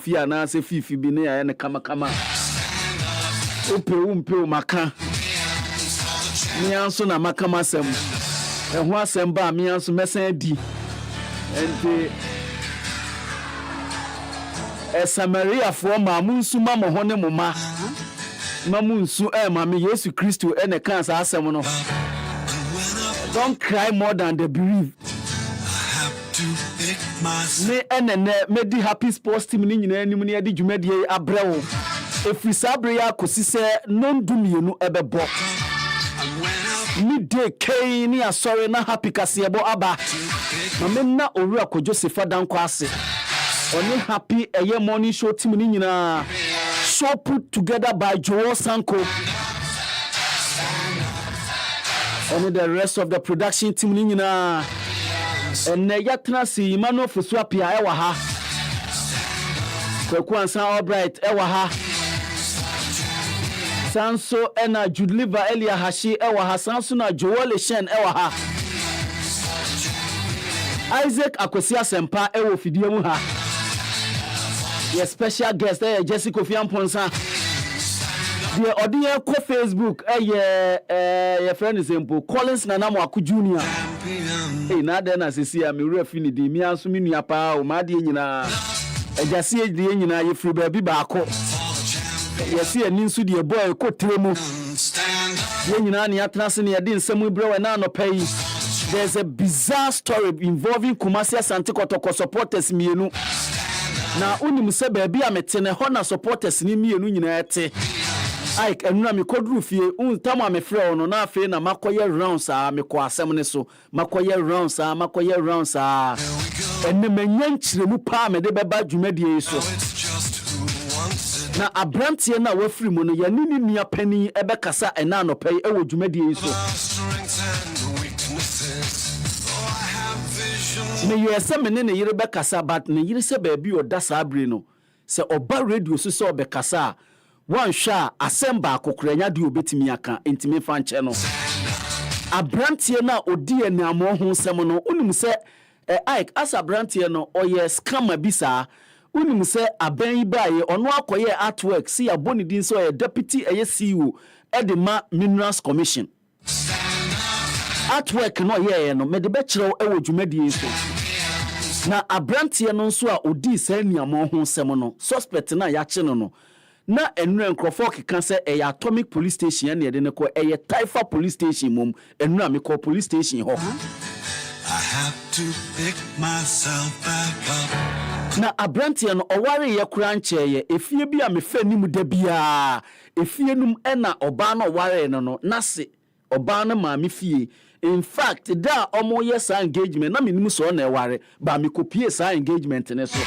fia na se fifi bi ne ya ne kama umpe maka me anso na maka masem ho asem ba me anso mesen di ente Samaria for ma munsu ma mo ho ne mo ma munsu ma me Yesu Kristo ene kan sa asem no. Don't cry more than the bereaved. Me enene me di HappySports team ni nyina anim ne ade dwumadie abrewo efri sabre ya kosi se nondumienu ebebo midday kei ni asore na happy kasebo aba mame na owura ko Joseph Adanko ase oni happy eye morning show team ni nyina show put together by Joel Sanko and the rest of the production team ni nyina enne yatna si Emmanuel Fosuapia ewa ha Kwaku Ansa Albright ewa ha Sanso ena Judliver Elia Hashi ewa ha Sanso na Joel Shen ewa ha Isaac Akosia Sempa ewo fidie mu ha your special guest Jessica Fiamponsa the audio ko Facebook your friend is Empo Collins Nanamo Aku Junior na de na sesi a me refi ni di mi anso mi nua pa o ma de nyina agase de nyina ye firi ba bi ba akọ yesi ani nso de boy ko tremu ye nyina ne atena se ne ye de nsemu brewe na no pay. There's a bizarre story involving Kumasi Asante Kotoko supporters mienu na unim se ba bi ametene ho na supporters ni mienu nyina ete Ike enuna me kodru fie untam a me frɛ no na afi na makoye rounds a me ko asɛm ne so makoye rounds a enne manya nkyiremu pa me de beba dwumadie so na abrantie na wafiri mu no ya ni nua pani ebe kasa ena anɔpɛ ewo dwumadie so me yese me ne yire be kasa but ne yire se ba bi oda sabre no se oba radio so se obe kasa one sha asemba akokuranya de obetimi aka entimi fa nche no abrantie na odi enamo ho sem no unim se Ike as abrantie no oye scammer bisa unim se aban baye ono akoye artwork si aboni din so oye deputy CEO edema minerals commission artwork no ye no me de be kire ewo dwumadie so na abrantie no nso a odi sa niamo ho sem no suspect na ya che no na enura nkrofo keka se atomic police station na yede ne ko Taifa police station mum enura me ko police station ho I have to pick myself back up. Na abrantie no oware ye kura nche ye efie bi a me fa nim da bia efie num na oba na oware no na se oba na ma me fie. In fact da omo ye sa engagement na me nim so na eware ba me kopie sa engagement ne so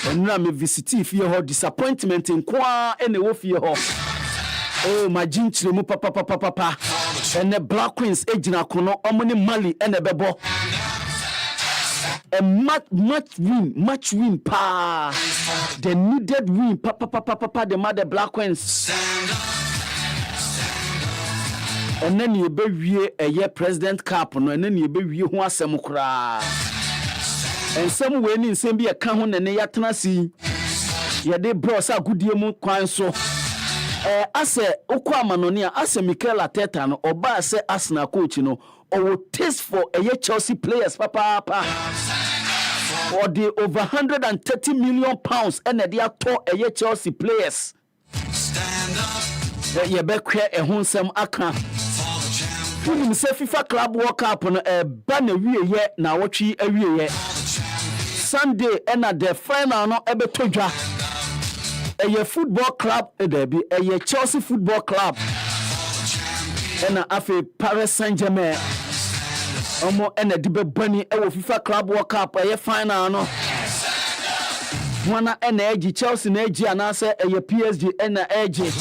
enura me visit fie ho disappointment nkoa ene wo fie ho oh my jinchire mu papa ene Black Queens ejina kono omoni Mali ene bebo a much win pa the needed win papa the mother Black Queens ene ni ebe wie eye president cup no ene ni ebe wie ho asem kura ensem we ni nsem bi e ka ho ne yatena si ye de bros agudie mu kwan so ase okwa amanoni a ase Mikel Arteta no oba ase Arsenal coach no o taste for Chelsea players papa for the over 130 million pounds and they are to Chelsea players stand up ye be kwe ehonsem aka unim se FIFA Club World Cup no ba na wieye na wotwi awieye Sunday and the final no ebetodwa a football club debi a Chelsea football club and afi Paris Saint-Germain omo and dibe bani e wo FIFA Club World Cup a final no wana and age Chelsea na age anase a PSG and age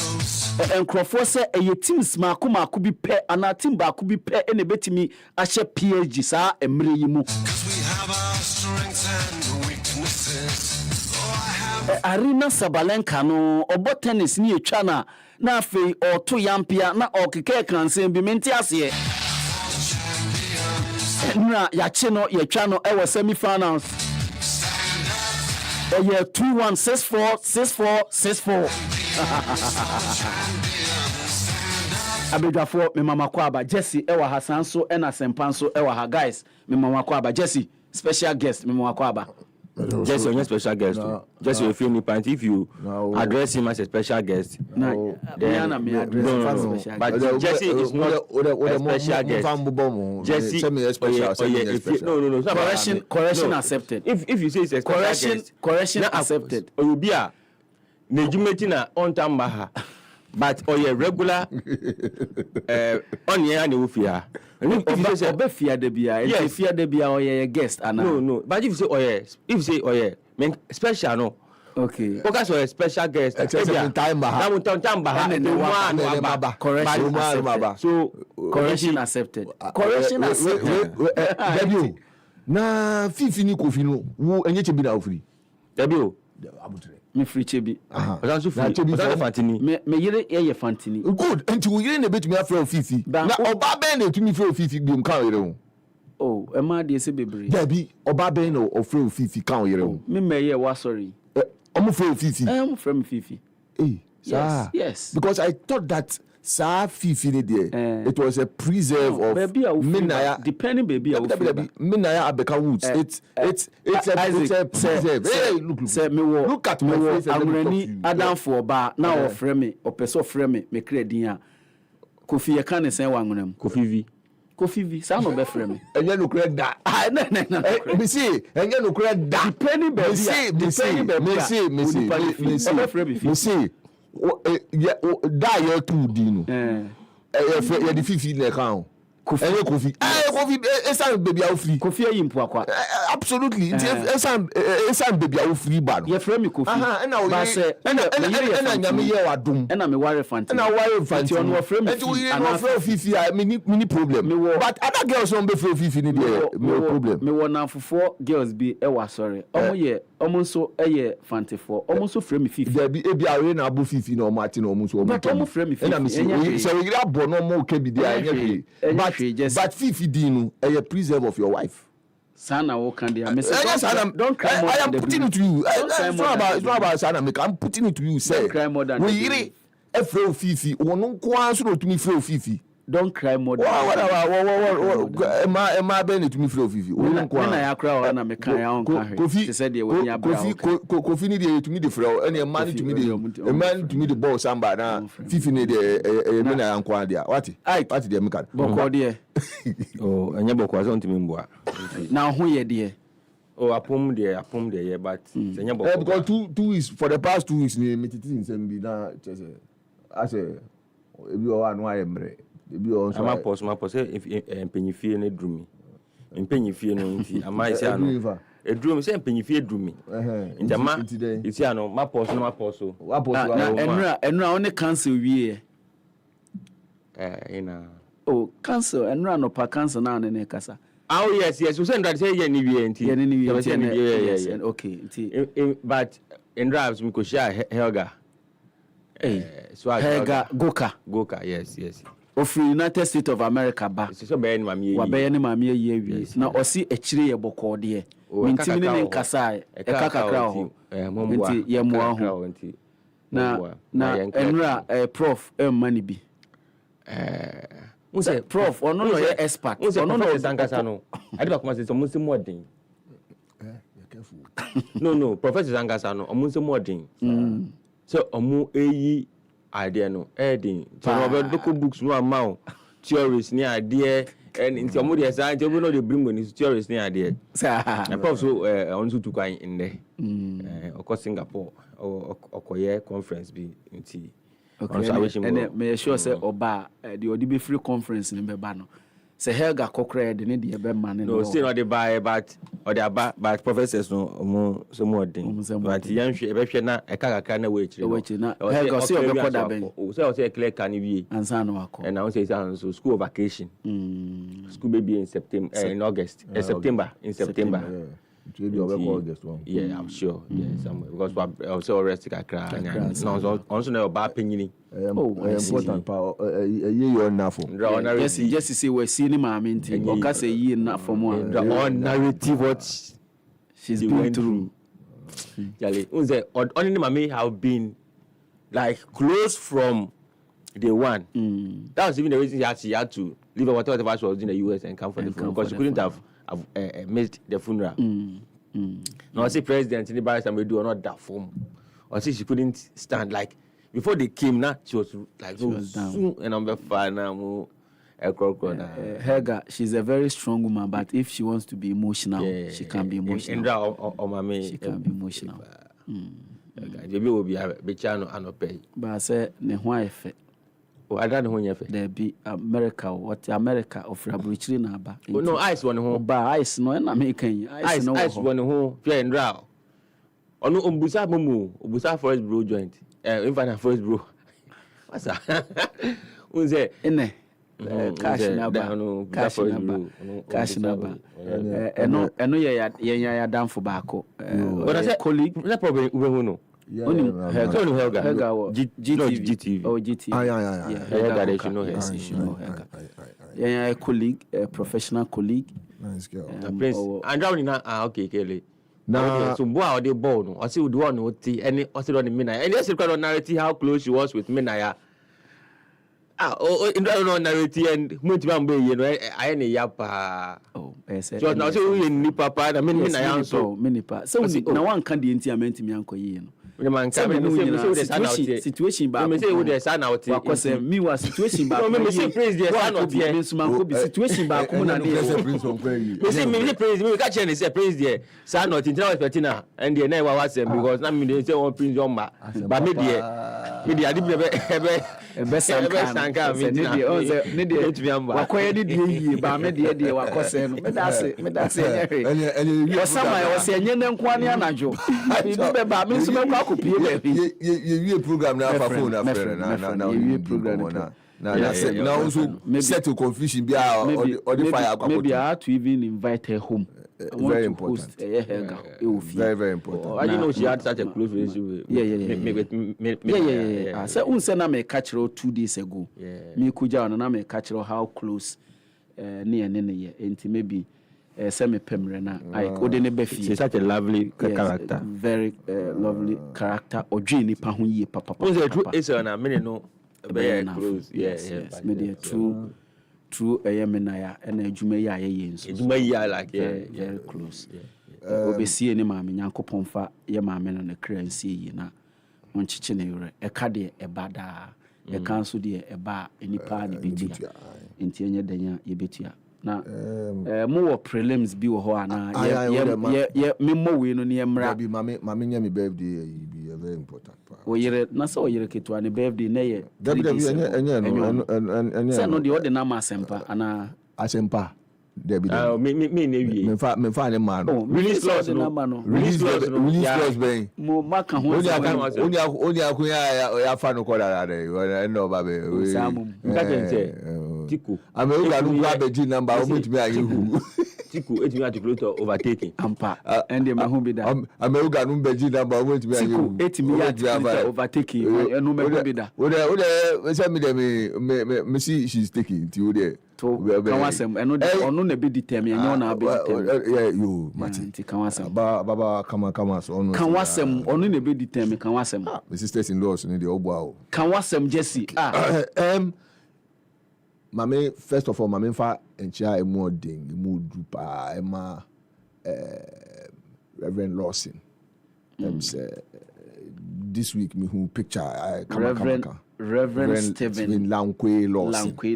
enkrofo se a teams mako bi pe ana team ba ko bi pe ene betimi ahye PSG sa emre yi mu Arena Sabalenka no obo tennis ni etwa na afei oto yampia na okeke kansen bi menti ase na ya che no ye twa no e semi finals yeah, 21646464. Abedwafo me mama kwaba Jesse ewa hasanso ena sempanso ewa ha guys me mama kwaba Jesse special guest me mama kwaba Jesse on your special guest Jesse you feel me point if you address him as a special guest no me address special but Jesse is not a special guest Jesse no correction accepted if you say it's a special guest correction accepted Oyubia nejumeti na on time but regular on here and ofia if you say obefia de bia if fear de bia or guest ana no but if you say men special no okay focus on a special guest time correction so correction accepted correction accepted debut na fifi ni kofi no wo enye chebi na ofiri debut abutre me free chebi osanso free fantini me yire ye fantini good enti wo yire na betumi afra fifi na oba ben na etumi frɛ fifi bi m kan yire ho oh e ma de se bebre dabi oba ben na ofra fifi kan yire ho me me wa sorry omo frɛ fifi omo frɛ me fifi yes because I thought that Sa fifi there. It was a preserve of Minaya. Depending baby, Minaya Abeka Woods. It's a preserve. Hey, look at my face. I'm ready. Adam for bar now. Frame me or peso frame me credia. Kofi ya kane say wangunem. Kofi V. Sound of frame. And you look red that. No. Me see. And you look red that. Depending baby. Me see. Da year 2 dino ya di fifi le kan kofi esa baby a free kofi ayi mpoakwa absolutely esa baby a free ba no ye frame kofi na nyame ye wadom na me ware fanti on wa frame fifi mini problem but other girls on be frame fifi ni there no problem me wona fofo girls be e wa sorry omo so eye fanti for omo so frame fifi there be e are na abo fifi na omo ati na omo so omo frame fifi na me say so we gra bo no mo ke bi there but fifi dinu a preserve of your wife sana wo kan dia me say don't cry more I am putting it to you it's not about sana I'm putting it to you say we yire efro fifi wonu nko anso no tumi fro fifi don't cry more than Emma Ben to me fro fifi wonu nko na ya kra na me kan ya on kan he said dey we nya bra kofi ni dey to me the fro and man to me the man to me the ball samba na fifi ni dey me na ya nko dia what dey me kan boko dey anya boko so ntimi mboa na ho ye dey apom dey but anya boko because 2 weeks for the past 2 weeks ni metiti nsem bi na chese ase ebi o anu ayemre ebi o so ama pause if empenyifie na drumi empenyifie no nti ama ise ano edrum se empenyifie drumi nti ama isi ano ma pause enra on cancel wie ina cancel enra no pa cancel na ne kasa yes we say say ye ni wie nti yes okay nti but enra me ko share Helga Helga Goka yes of United States of America ba so be ni mami wa be ni mami ye wi na osi ekire ye bokọ de ntimi ne nkasa e kakakra ho nti ye mo ho na enra prof mani bi Unse prof ono no ye expert ono no Zankasa no ade ba kuma se mo se modern no professor Zankasa no mo se modern so omo eyi ade no edin so no be doku books no amount theories ni ade nti omo de say nti omo no dey bring money theories ni ade na prof so on so to kan in there oko Singapore okoye conference bi nti and me sure say oba the odi free conference ni be ba no say Helga kokra de ne de be man no still not the buy but or the but professors no so more thing but yan hwe be hwe na e kakaka na we chire na Helga say obe koda ben o say clear can be ansa no akọ and now say so school vacation school baby in September in August September to be over August one yeah I'm sure somewhere because we also rest kakra no also na oba penyini important pa ye na for just say we see ni maame nti o ka say ye na for mo the narrative what she's been through Yali, unze only mami have been like close from day one. That was even the reason she had to leave whatever she was in the US and come for the funeral, because she couldn't have missed the funeral. Now I see president in the barrister we do or not that form. Or see she couldn't stand, like before they came now she was like down. And I'm fine now. Helga, she's a very strong woman, but if she wants to be emotional, she can be emotional. She can be emotional. Maybe will be a channel and pay. But I say ne ho efe. I don't know when you there be America, what America of Rabrichri na ba. No ice one home. Ba ice no na American ice one home. Fear and draw. Ono umbusa mumu, umbusa forest bro joint. Infant forest bro. What's that? Unze ene cash na ba. Eno ye damfo baako. But I said colleague, no problem we no. Helga GTV. Oh, GTV. Helga, they should know her. A colleague, a professional colleague. Nice girl. Prince. And now, okay, Kelly. Now, so boy, the ball. I see the one who any also on the Minaya. And yes, you can narrate how close she was with Minaya. In the narrative and Mutimbe, you know, I ain't a yapa. Oh, so now so we in Nipapa, I mean, Minaya, so many parts. So now one can't be intimate me, Uncle Yin. Situation ba me say we dey sign out because me was situation ba me say praise dey sign out here me situation ba ko na dey me say praise me catch any say praise dey sign out internal expecting na and dey na wa say because na me dey say one prince on ma but me dey adi be sanka me dey on say me dey wa koye dey yie ba me dey wa kose no me da say nyere o sama o say enye na nko ani anajo bi be ba me so me kwa ko pie ba bi you program na for phone after na you program na set to confusion be or the fire maybe I had to even invite her home. Very important. Very, very important. I didn't know she had such a close relationship. Yeah. So unse na me catch her 2 days ago. Me kuja na me catch her how close near ye enti maybe semi pemre na she's such a lovely character. Very lovely character. Odwe ni pa ho yie papa. It's na me no very close. Yes. Me dey true menaya and adwuma yi aye nso. Adwuma yi like very close. Obesie ni maame Nyankopon fa ye maame no ne kra nsie yi na onchiche ne yore. Eka de ebada. Eka nso de eba enipa ne betia. Enti enye danya ye betia. Na mo prelims bi wo ho ana ye memo we no ne mra bi mame nya me birthday be very important. O yere na so yere ketua ne birthday na ye enye se no de ode na ma asempa ana asempa me na wie me fa ne man release laws ben mo maka ho oni akunya ya fa no kola da no ba be nka kente Tiku America no gba beji number o mutimi ayehu Tiku etimi articulator overtaking ampa and the mahu be da America no beji number o mutimi ayehu Tiku etimi articulator overtaking enu me be da o say me see she's taking ti o there kawasem eno de onu na be determine enyo na be determine yo mati ti kawasem baba kama so onu kawasem onu na be determine kawasem my sisters in laws ni de ogbo awo kawasem Jesse mame first of all mame fa enchia emu odin emu dupa ema Reverend Lawson say this week me who picture Reverend Stephen Lankwe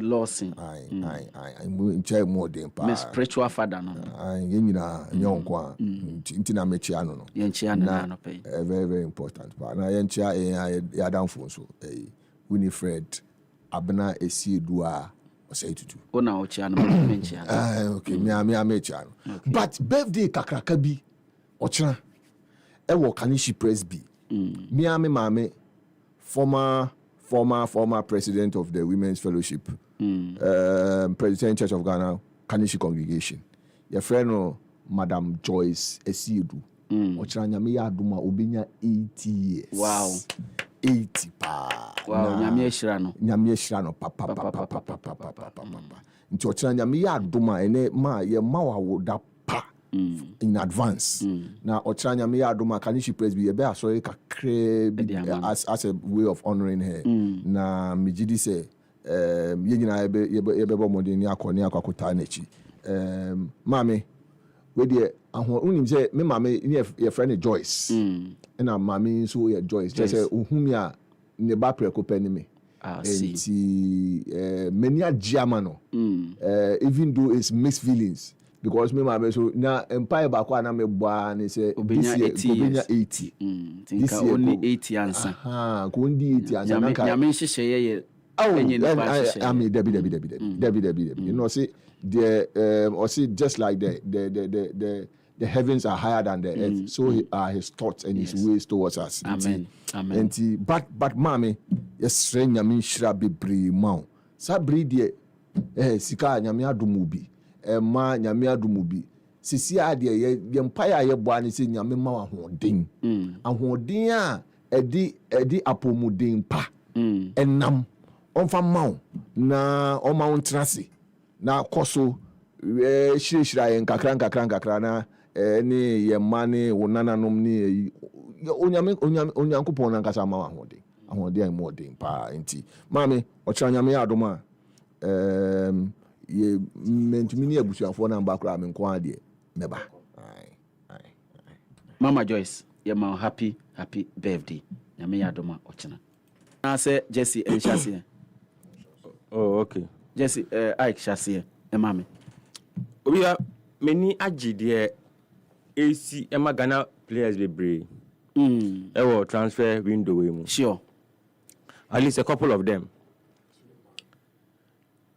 Lawson. I enchia emu odin pa my spiritual father no nyina nyonkwa ntina mechia no yenchia na no pay very very important pa na yenchia ya danfo so Winifred abena esiedua say tutu ona ochia no menchia okay me amechia no but birthday kakraka bi ochira e wo Kanishi Press B me mame former president of the Women's Fellowship President Church of Ghana Kanishi congregation your friend no Madam Joyce Esiedu ochira nyame ya aduma obenya 80 years wow 80 pa wow nyame ehira no papa nti ochira nyame ya aduma ene ma ye ma wa woda pa in advance. Now Ochanya me adoma Kanishi Presby ebe asori kakre as a way of honoring her. Na mijidi say yegyina ebe bo modeni akoni akwakuta nechi. Mame we dey unim say me mame your friend Joyce. And mame so your Joyce. Just say uhumia ne ba preko peni me. Many a Germano, even though it's mixed feelings, because me my so now empire back one I'm a born is this year 80. This year only 80 answer. Only 80 answer. I mean Debbie. You know, see the or see just like the heavens are higher than the earth, so are his thoughts and his ways towards us. Amen. But mommy, yes, nyame shira bebre ma. Sabri de sika nyame adumubi. Ma nyame adumubi. Sisi ade ye empire ye boane se nyame ma ahoden. Ahoden a edi apomuden pa. Enam onfa ma na o ma ontrase. Na koso shira ye nkakra na ni ye mane wonananom ni onyankopon na nkasa ma ahoden modern pa enti mame ochira nyame adoma ye mentumi ni abusuafo na mbakra me nko ade meba Mama Joyce ye ma happy birthday nyame adoma ochina na say Jesse enchase. Oh okay Jesse Ike chase mame we are many agide AC Emma Ghana players be brave. Ewo transfer window we sure. At least a couple of them.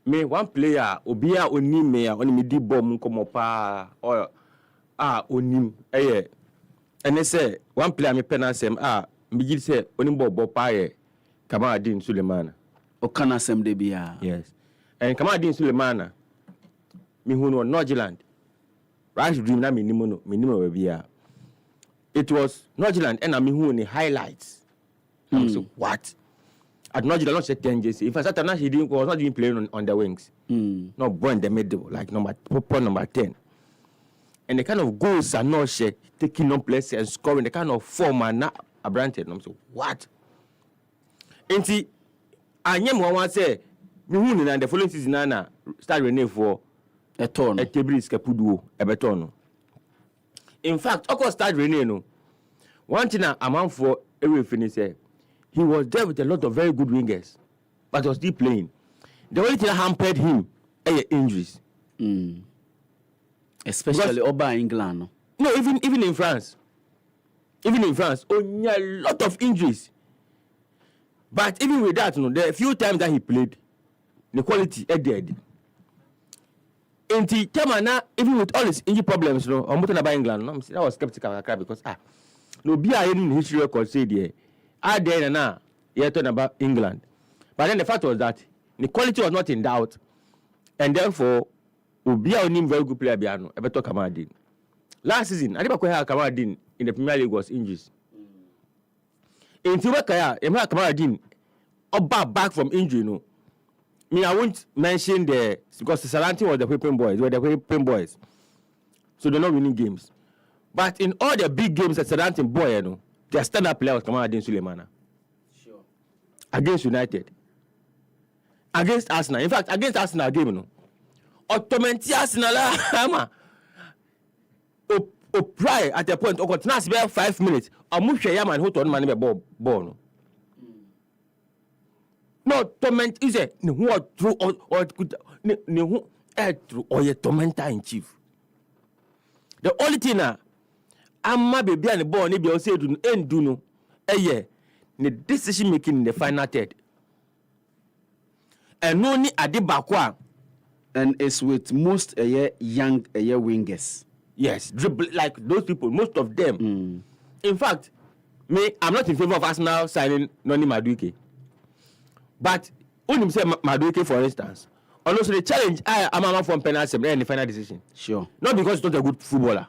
Me one player obia oni me oni me di bom komo pa or onim and say one player me penasem me gi say oni bobo pa Kamadin Sulemana. O kana sem de bia. Yes. And Kamadin Sulemana me who no Northland. Rash dream na minimum bia. It was Northland and I mean who in the highlights. So what? At Northland not set 10 JC. If I said he was not even playing on the wings. No born in the middle, like number 10. And the kind of goals are not taking on place and scoring the kind of form and not a branded. So what? And see, I am say me who in the following season na start renewing for a ton. A Tebris Capuduo, a beton. In fact, of course, start renewing. One thing I'm on for every finish. He was there with a lot of very good wingers, but was still playing. The only thing that hampered him are injuries. Especially over England. No, even in France. Only a lot of injuries. But even with that, the few times that he played, the quality is dead. In the time even with all his injury problems, I'm not about England. I was skeptical because no be any history record say there. There now, you're talking about England. But then the fact was that the quality was not in doubt, and therefore, Obi a very good player Biano, Ebeto Kamadin. Last season, I never had Kamadin in the Premier League was injuries. In Tiwakaya, Emma Kamadin, back from injury, I won't mention because the Salanti was the whipping boys, so they're not winning games. But in all the big games that Salanti boy, their stand-up player was Kamadin Sulemana. Sure. Against United. Against Arsenal. In fact, against Arsenal game, automatically Arsenal pry at a point, it's about 5 minutes. I'm sure Yaman who told man ball. No, torment is a who through or could who through or a tormentor in chief. The only thing I'm baby and the ball, maybe I'll say to end do no. The decision making in the final third. And no ni Adibakwa. And it's with most young wingers. Yes, dribble like those people, most of them. In fact, I'm not in favor of Arsenal signing Noni Madueke. But when you say Madueke, for instance, and also the challenge I'm a from penalty and the final decision. Sure. Not because he's not a good footballer.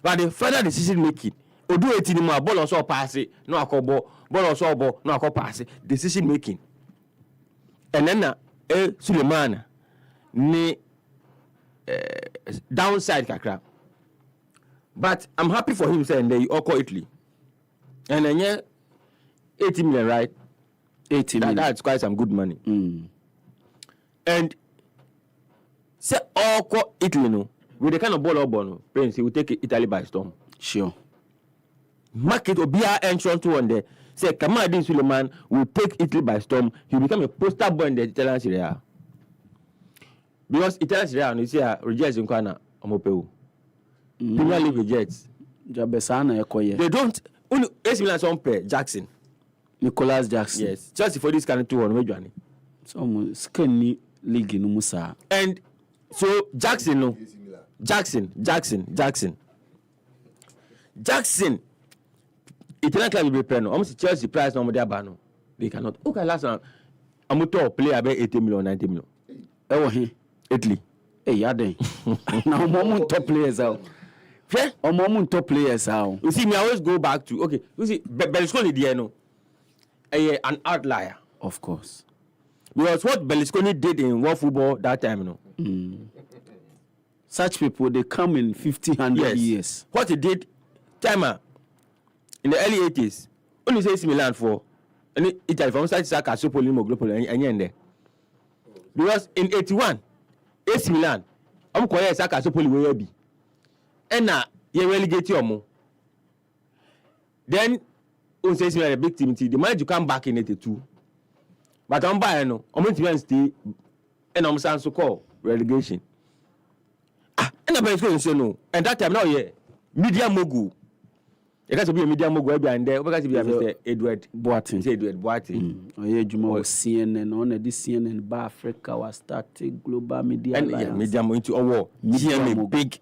But the final decision making, or do it anymore, ball also pass it, no a ball also ball, no a pass it, decision making. And then Suleiman, downside kakra, But I'm happy for him saying they all call Italy. And then, yeah, 80 million, right? 80 million. That's quite some good money. And say all call Italy, no, with the kind of ball no, Prince, he will take Italy by storm. Sure. Market or BR entrance to one day. Say Kamadi Suleiman will take Italy by storm. He will become a poster boy in the Italian Serie A. Because Italian Serie A, you see, rejects in Kwana, Omopeu. Premier League rejects. They don't. Only AC Milan some pair Jackson. Nicolas Jackson. Yes. Just for this kind of 2-1, Johnny. Some skinny league in Musa. And so Jackson, no. Jackson. Italian club will be paying. Almost Chelsea price no more no. They cannot. Okay, last time I'm a top player about 80 million, 90 million. Italy. Hey, yaden. Now more top players out. Yeah? Or more top players out. You see, me always go back to okay. You see, Berlusconi there no. An outlier. Of course. Because what Berlusconi did in world football that time, Such people, they come in 50, 100 years. What he did, timer, in the early 80s, only say AC Milan for, and Italy from such Saka, Sopoli, Moglopoli, and there. Because in 81, AC Milan, I'm calling Saka, Sopoli, where you be. And now, you relegate your mo. Then, on AC Milan, a big team, they managed to come back in 82. But I'm buying, I'm going to stay, and I'm saying so called relegation. And I'm going to say no. And that time now, media mogul. It has to be a media mogul and there. Because be a Mr. Edward Boateng. Edward Boateng. Juma was CNN on this CNN Bar Africa was starting global media. And media into our GMA big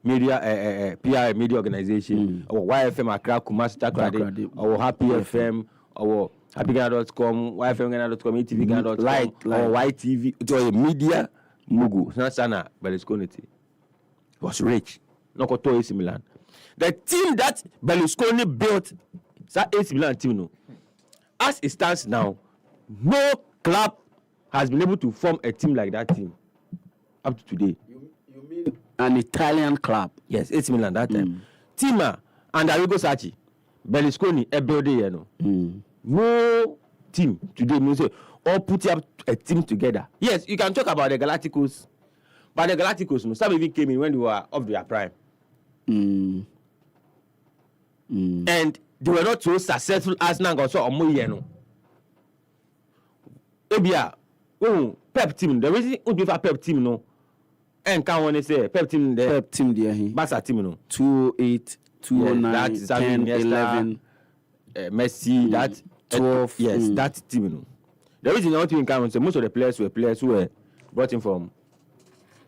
media PR media organization. Our YFM Accra Kumasi Takrade. Our Happy FM. Our HappyGhana.com. YFMGhana.com. ETVGhana.com. Our YTV. It was a media mogul. Sana Berlusconi was rich. Not to AC Milan. The team that Berlusconi built, that AC Milan team, no. As it stands now, no club has been able to form a team like that team up to today. You mean an Italian club? Yes, AC Milan that time. Tima and Arrigo Sacchi, Berlusconi, a building, you know. No team today, no say, all put up a team together. Yes, you can talk about the Galacticos. But the Galacticos, no, some even came in when they were of their prime. And they were not so successful as now also on Moyeno. Obia, Pep team, the reason we have Pep team, no, and can one say Pep team there, Pep team there, Barca team, no, 208, 209, 10, 11, Messi, that 12, yes, that team, no. The reason I want to encounter say most of the players were players who were brought in from.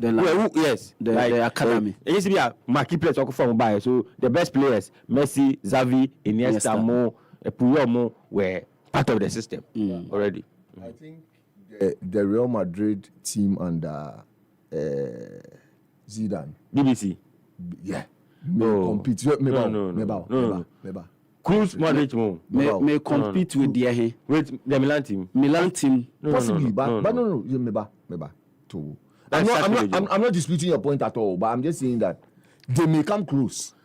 The academy. It used to be a marquee players from by. So the best players, Messi, Xavi, Iniesta, Mo, Puyol, were part of the system already. I think the Real Madrid team under Zidane. BBC. Yeah. Compete. No. Cruz Madrid may compete with the Milan team. Milan team. Possibly, but no. Meba. Too. I'm not disputing your point at all, but I'm just saying that they may come close.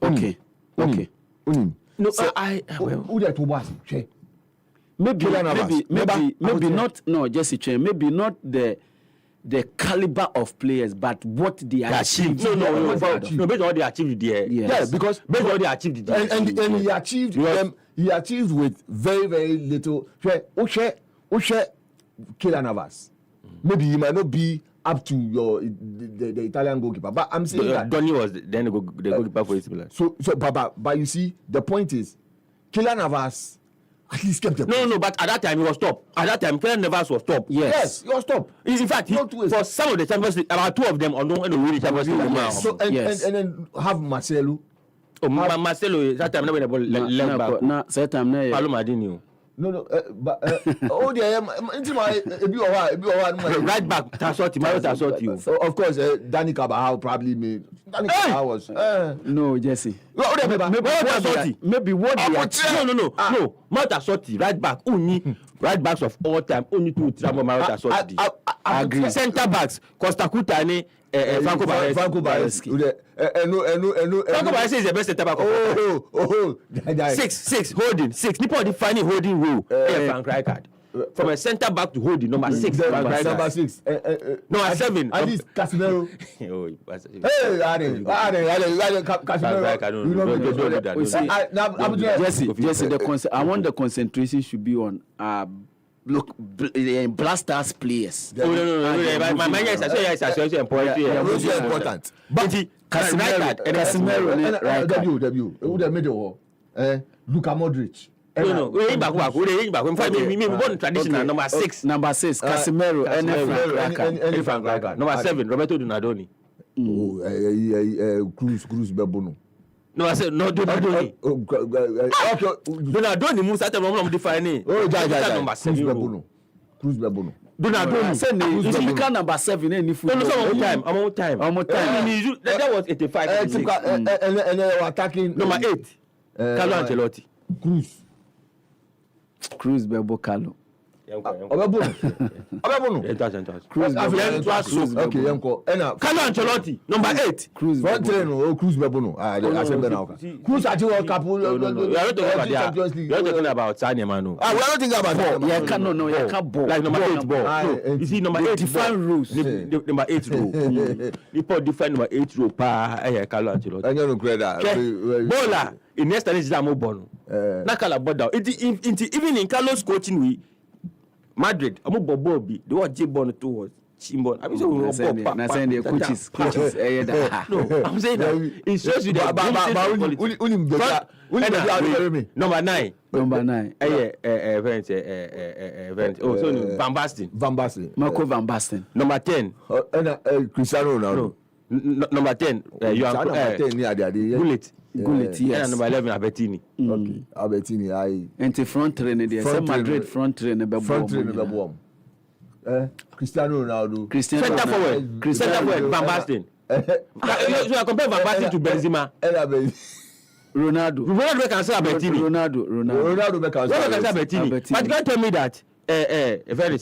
Okay. No, so, maybe not. No, Jesse, maybe not the caliber of players, but what they achieved. No, based on what they achieved there. Yes. Yeah, because based on what they achieved there. And he achieved them. He achieved with very, very little. Kylian Navas. Maybe he might not be up to the Italian goalkeeper, but I'm saying that Donny was then the goalkeeper for AC Milan. So, but you see, the point is, Kylian Navas at least kept the No, but at that time he was top. At that time, Kylian Navas was top. Yes, he was top. In fact, for some of the Champions League, about two of them are not really Champions League. Yes. So and then have Marcelo. Marcelo that time never left back. Now, that time never. Paulo Maldini. No, but oh dear, right back, Tassotti. So of course, Danny Carvajal probably made. Danny Carvajal was no, Jesse. Maybe what they are. No. Tassotti, right back. Only right backs of all time. Only two Tassotti. I agree. Centre backs, Costa Cutane Franco Baresi. Franco Baresi is the best center back. Oh. 6 holding 6. Nipo defining holding role. Frank Rijkaard. From a center back to holding number 6. Number 6. Number 7. At least Casemiro. Jesse, I want the concentration should be on Blasters players. No. My mind is actually important. But Casemiro, W. Who the middle? Luka Modric. No. We back. Me born traditional number 6. Number 6, Casemiro and Frank Rijkaard. Number 7, Roberto Donadoni. Cruz Bebono. No, I said no Donadoni. Donadoni must start from defining. Number 7 Cruz Bebono. Donadoni. You can number 7 any football. I'm on time. That was 85. And attacking number 8. Carlo Ancelotti. Cruz Bebo Carlo. Obebuno. Cruz Carlo Ancelotti, number 8. Cruz Bebo. Cruz at World Cup. We are not talking about Sanya, no. We are not thinking about ball. Yeah, can't ball. Like number 8 ball. You see, number 8 different rules. Number 8 rule. People define number 8 rule. Carlo Ancelotti. I don't credit. Bola in next time is Bono. Nakala Boda. Even in Carlos coaching we. Madrid, I'm a Bobby. The what J Bono towards Chimbon. I'm saying the coaches. No, I'm saying that it shows you that. Number 9. So Van Basten. Marco Van Basten. Number 10. Cristiano Ronaldo. Number 10. Gullit, yes. And number 11, Albertini. Okay, Albertini, and the front trainer there. Some Madrid front trainer. Cristiano Ronaldo. Center forward, Van Basten. So I compare Van Basten to Benzema. Ronaldo can say Albertini. Ronaldo can say Albertini. But you can't tell me that.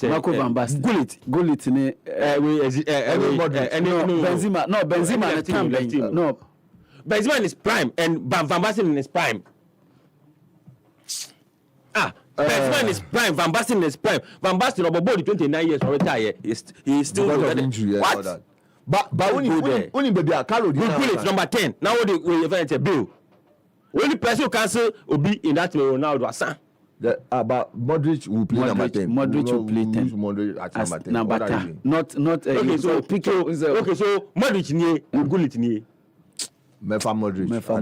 Marco Van Basten. Gullit. Benzema. No, Benzema. No. Benzema in his prime and Van Basten in his prime. Benzema in his prime, Van Basten in his prime. Van Basten over 29 years already. He's still what? But only baby Carlo Gullit number 10. Now we event a bill. Only person who cancel will be in that Ronaldo Asan. But Modric will play number 10. Modric will play 10. Modric at number 10. Not okay, so Modric nie, Gullit nie. Mefa Modric. Mefa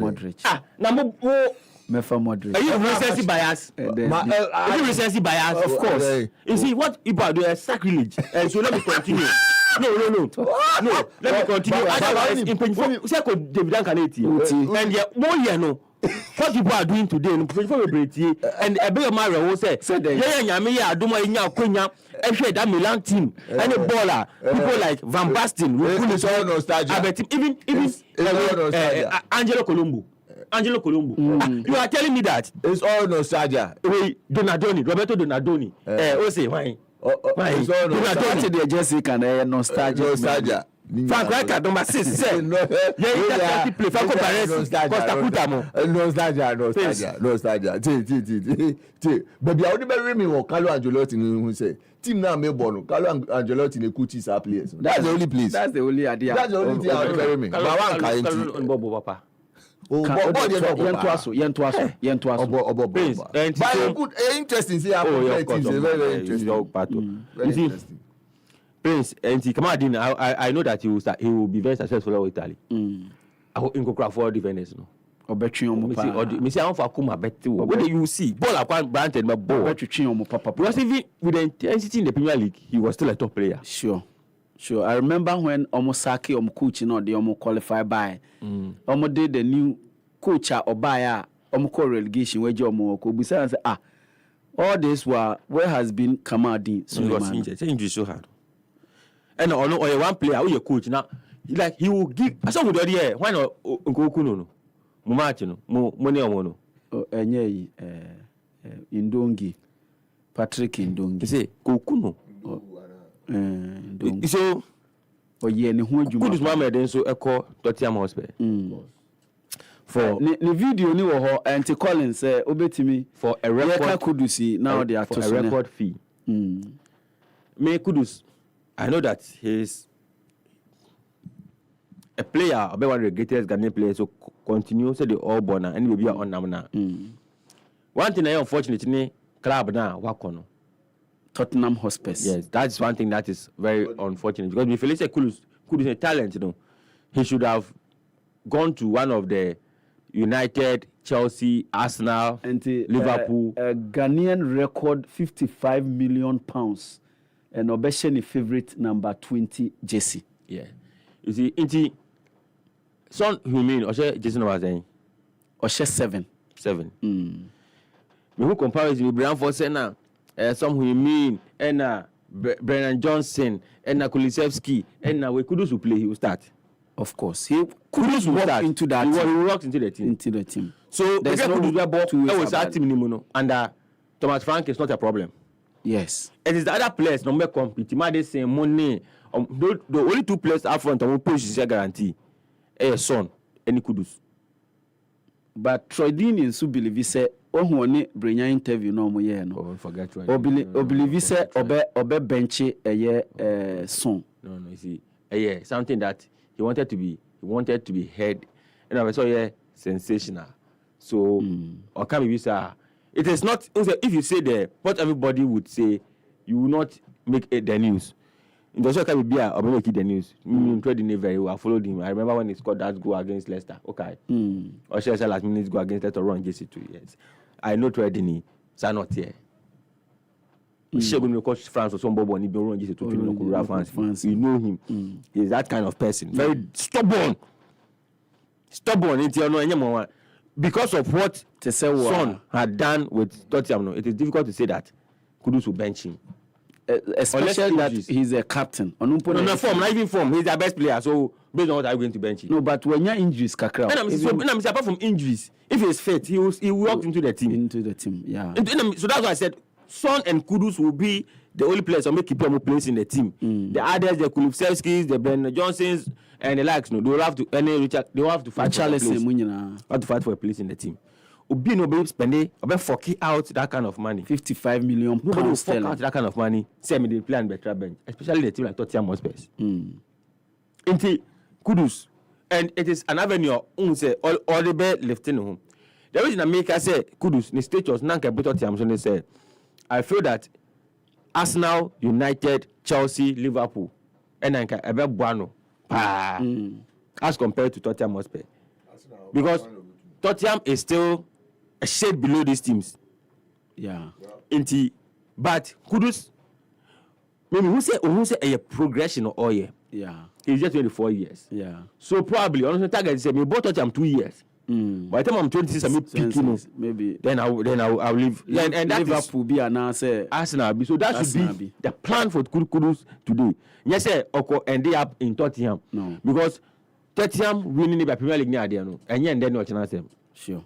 Modric. Are you recency bias? Are you recency bias? Of course. You see what people do is sacrilege. And so let me continue. No. Let me continue. Otherwise, in Penfo, David Canati. And yeah, more yeah no. What people are doing today, and a big man will say, yeah, me, I do my Quenya, and share that Milan team, and a baller, people like Van Basten, even Angelo Colombo. You are telling me that it's all nostalgia. Roberto Donadoni. Say why? Donadoni, Jessica, and nostalgia. Frank Rijkaard number 6 say play Franco nostalgia. Baby, I would bury me or Carlo Ancelotti who say team now me born Carlo Ancelotti in the coaches are players. That's the only place. That's the only idea. That's the only thing I would bury me. But one kind Bobo Papa. Interesting. See, very interesting. Prince, and I know that he will be very successful in Italy. I hope in Crawford defenders, no. Me say I want for Akuma bet too. What do you see? Ball acquired granted, but ball. Because even with the intensity in the Premier League, he was still a top player. Sure. I remember when Omosaki coach, they qualified by. Did the new coach Obaya call relegation where Jomo Kobusa say all this were where has been Kamadi Suleiman. Injury so hard. And or one player who your coach now, like he will give. I saw with the idea. Why not Nkokuno? Mumatino, money on one. Indongi, Patrick Indongi. Say Kokuno. So Oye ne ho adwuma. Kudus Mohammed nso ekọ Tottenham Hotspur. For the video ni wo ho Anti Collins obetimi for a record Kudus now they are for a record fee. Me Kudus, I know that he's a player, one of the greatest Ghanaian players, so continue say the all born and will be on now. One thing I unfortunately club now wakono. Tottenham Hotspur. Yes, that's one thing that is very unfortunate because if you say Kudus is a talent, he should have gone to one of the United, Chelsea, Arsenal, and Liverpool. A Ghanaian record £55 million, and Obesheni favorite number 20 jersey. Yeah, you see, inti son who mean Oshe jersey number saying Oshe 7. Me who comparison with Brian Foster some who mean and Brennan Johnson and Kulisevsky and we Kudus will play, he will start. Of course, he Kudus walk into that. He walked into the team. So there's no ball two ways was about that team and Thomas Frank is not a problem. Yes, it is the other players no make compete. They say money. The only two players up front who push is a guarantee. Son any Kudus. But Troy Dean in so believe say ohun Brenya interview no mo ye no. Oh, forget right. Believe say obe bench son. No, you see. Yeah, something that he wanted to be heard. And I saw sensational. So or can be it is not if you say what everybody would say, you will not make it the news. In the can be or make it the news. Trading very well. I followed him. I remember when he scored that goal against Leicester. Okay. Or shall I say last minute go against Leicester run JC 2 years. I know trading is not here. Going to coach France or some bobo and he run JC 2 France. You know him. He's that kind of person. Very stubborn. Because of what Son had done with Tottenham, it is difficult to say that Kudus will bench him. Especially that he's a captain. No, not even form. He's the best player. So based on what are you going to bench him? No, but when you're injuries, Kakra. Apart from injuries, if he's fit, he walked into the team. Yeah. So that's why I said Son and Kudus will be the only players who make keep them place in the team. The others, the Kulusevskis, the Ben Johnsons, and the likes, they will have to fight for a place. Have to fight for a place in the team. Obi no be spending about forking out that kind of money. 55 million pounds. Nobody will fork out that kind of money. Say me they play on better bench, especially the team like Tottenham Hotspur. Inti Kudus, and it is an avenue. Say all the best lifting home. The reason I make I say Kudus, the status nanka better Tottenham. So they say, I feel that Arsenal, United, Chelsea, Liverpool, and nanka ebe buano. As compared to Tottenham Hotspur, because Tottenham is still a shade below these teams. Yeah. But Kudus, maybe who say a progression or year. Yeah. He's just 24 years. Yeah. So probably on the target say me both Tottenham 2 years. By the time I'm 26, I'm picking maybe. Then I'll leave. And that Liverpool be announced. Arsenal be. So that should be the plan for Kudus today. Yes, sir. Oko end up in Tottenham. No. Because Tottenham winning the Premier League near there, no. And then no chance them. Sure.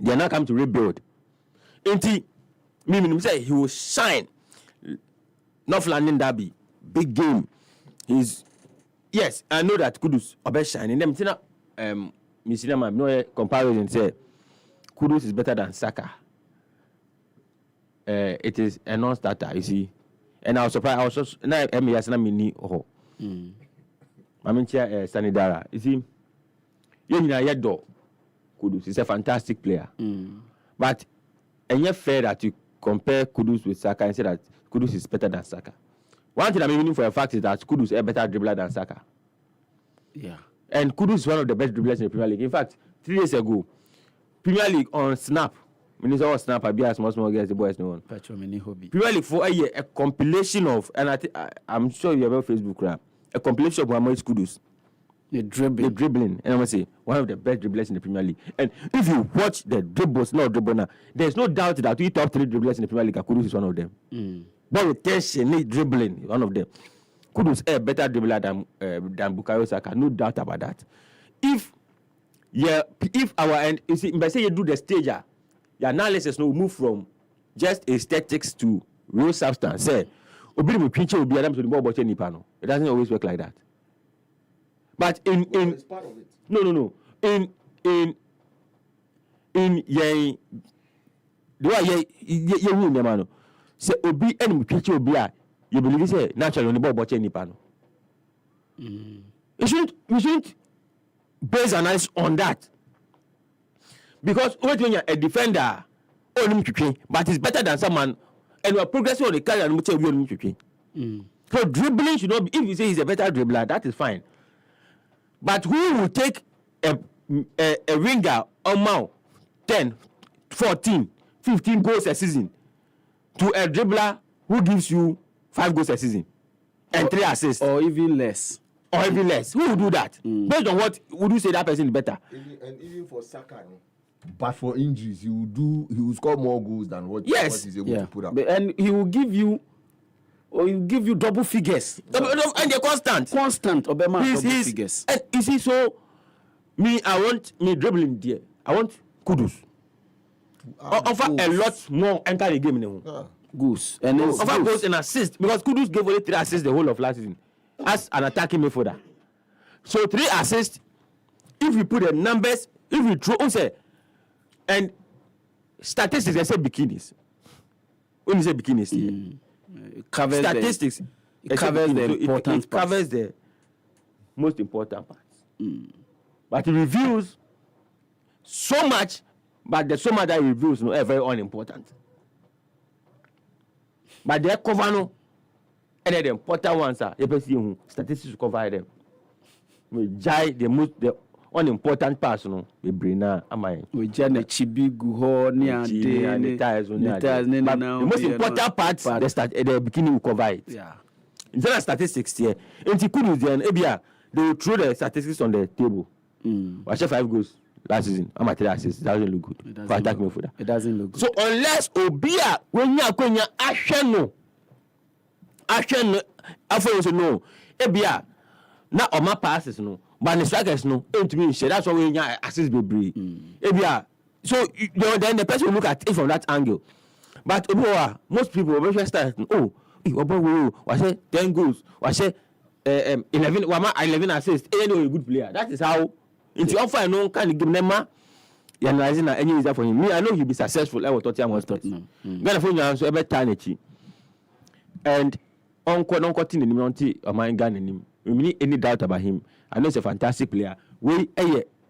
They are not come to rebuild. Me say he will shine. North London derby, big game. Yes, I know that Kudus obe shine. And them Misinama no comparison say Kudus is better than Saka. It is a non-starter, you see. And I was surprised. I was just now mini oh. Mamincha Sanidara. You see, Yedo Kudus is a fantastic player. But and yet fair that you compare Kudus with Saka and say that Kudus is better than Saka. One thing I'm meaning for a fact is that Kudus is a better dribbler than Saka. Yeah. And Kudus is one of the best dribblers in the Premier League. In fact, 3 days ago, Premier League on Snap, when it's all Snap, I be a small guys, the boys no one. Premier League for a compilation of, and I'm sure you have on Facebook, right? A compilation of Mohamed Kudus. The dribbling. And I'm going to say, one of the best dribblers in the Premier League. And if you watch the dribbles, not dribble now, there's no doubt that we top 3 dribblers in the Premier League, Kudus is one of them. But retention, dribbling, one of them. Kudus is a better dribbler than Bukayo Saka, no doubt about that. If our end, you see, by say you do the stage, your analysis will move from just aesthetics to real substance. Say, it doesn't always work like that. But in it's part of it. no. In the way you win the man. Say obi any picture obi a you believe say naturally only ball nipa no. We shouldn't base analysis on that. Because when you're a defender, but it's better than someone and you are progressing on the career and so dribbling should not be, if you say he's a better dribbler, that is fine. But who will take a winger amount 10, 14, 15 goals a season to a dribbler who gives you 5 goals a season and 3 assists? Or even less. Who will do that? Based on what would you say that person is better? Even for Saka, but for injuries, he will score more goals than what he's able to put up. And he will give you double figures. And they're constant. Obama double figures. You see, so I want me dribbling there. I want kudos. Offer a lot more enter the game in the goals. And offer goals and assists because Kudus gave only 3 assists the whole of last season as an attacking midfielder. So 3 assists. If we put the numbers, if we throw, and statistics, they say bikinis. When you say bikinis, it covers statistics. It covers the important parts. It covers the most important parts. But it reveals so much, but there's so much that it reveals are very unimportant. But they cover no, and the important ones are statistics cover them. We jai the unimportant parts, we bring now. We jai the chibi guho the tires, the most important parts, the beginning will cover it. Yeah. Instead of statistics here, and they will throw the statistics on the table. I share 5 goals last season. I'm at 3 assists. It doesn't look good. It doesn't look good. So unless Obia when you action after you say no, Ebia na oma passes no, but the strikers no. To me, that's why we assist be Ebia. So then the person will look at it from that angle. But most people will start. I say 10 goals. I say 11 assists. Any a good player. That is how. Into offer no kind of give them you're analyzing any reason for him. Me, I know he'll be successful. I will Tottenham. Gonna phone you so every time and uncle in the monty or my gun in him. We need any doubt about him. I know he's a fantastic player. We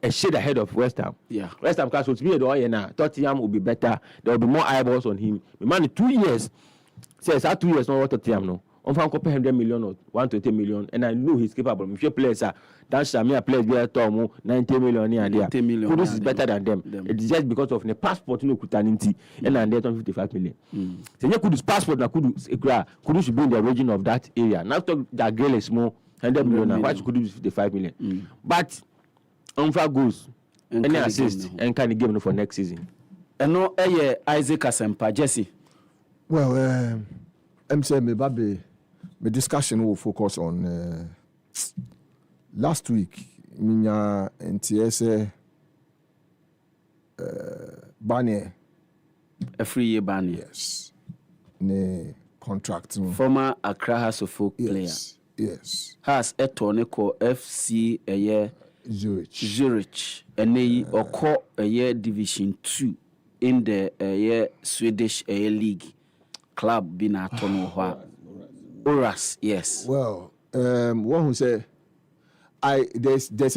a shade ahead of West Ham. Yeah. West Ham will be the now. Tottenham will be better. There will be more eyeballs on him. The man 2 years. Says 2 years not what Tottenham no. On fan compare 100 million or 120 million, and I know he's capable. If your players are that's Shamia players be at 90 million here and there. Kudus is better than them. It's just because of the passport no kutaninti and they 155 million. So Kudus passport na Kudus should be in the region of that area. Now talk that girl is more 100 million. Why should Kudus 55 million? But Onfa goes and assist and can give him for next season. And no Isaac Asempa Jesse. Well, I'm saying my discussion will focus on last week. Minya NTS Barnier. A 3-year Barnier. Yes. Ne contract. Former Accra House of Folk player. Yes. Has a Tornico FC a year. Zurich. And they occur a year Division 2 in the Swedish league club being a Tonohua. Oras, yes. Well, one who say, there's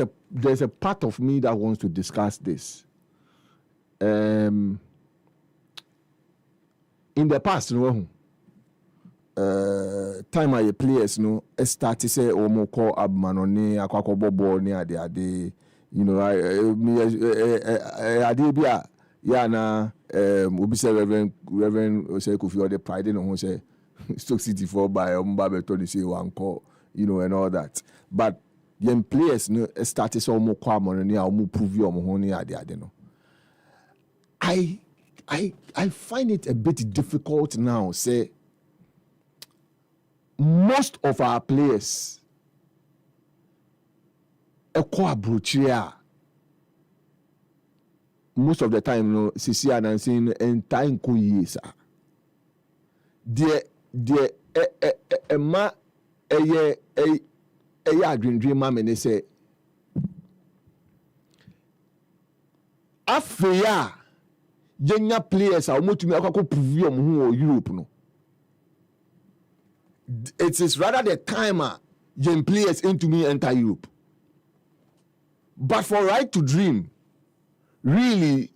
a part of me that wants to discuss this. In the past, time I players start to say call Abman or ne akwako bobo ne ade obi say Reverend say Kofi the pride no say Stoke City for by Mbabe to say one call, and all that. But young players started so more common and more prove your money ade no. I find it a bit difficult now. Say most of our players most of the time CC announcing and time years a dream man say afeya yenya players a omotumi akako prove your who Europe no. It is rather the time young players into me enter Europe. But for Right to Dream, really,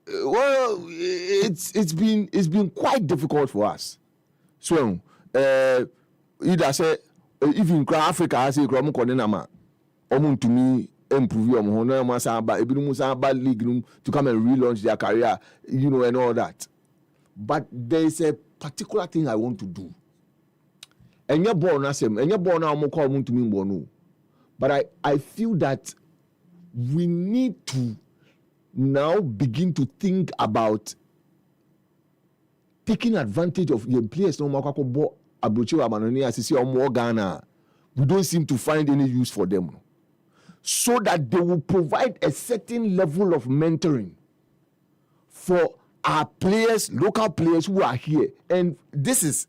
well, it's been quite difficult for us. So, either say even Africa, I say Kramu Konenama, to me improve your honor, Masaba, Ebinu League to come and relaunch their career, and all that. But there is a particular thing I want to do. And you're born as him, and you're born now, to me, but I feel that we need to now begin to think about taking advantage of your players. No matter what Abrochewa Manoni as see on Ghana, we don't seem to find any use for them, so that they will provide a certain level of mentoring for our players, local players who are here. And this is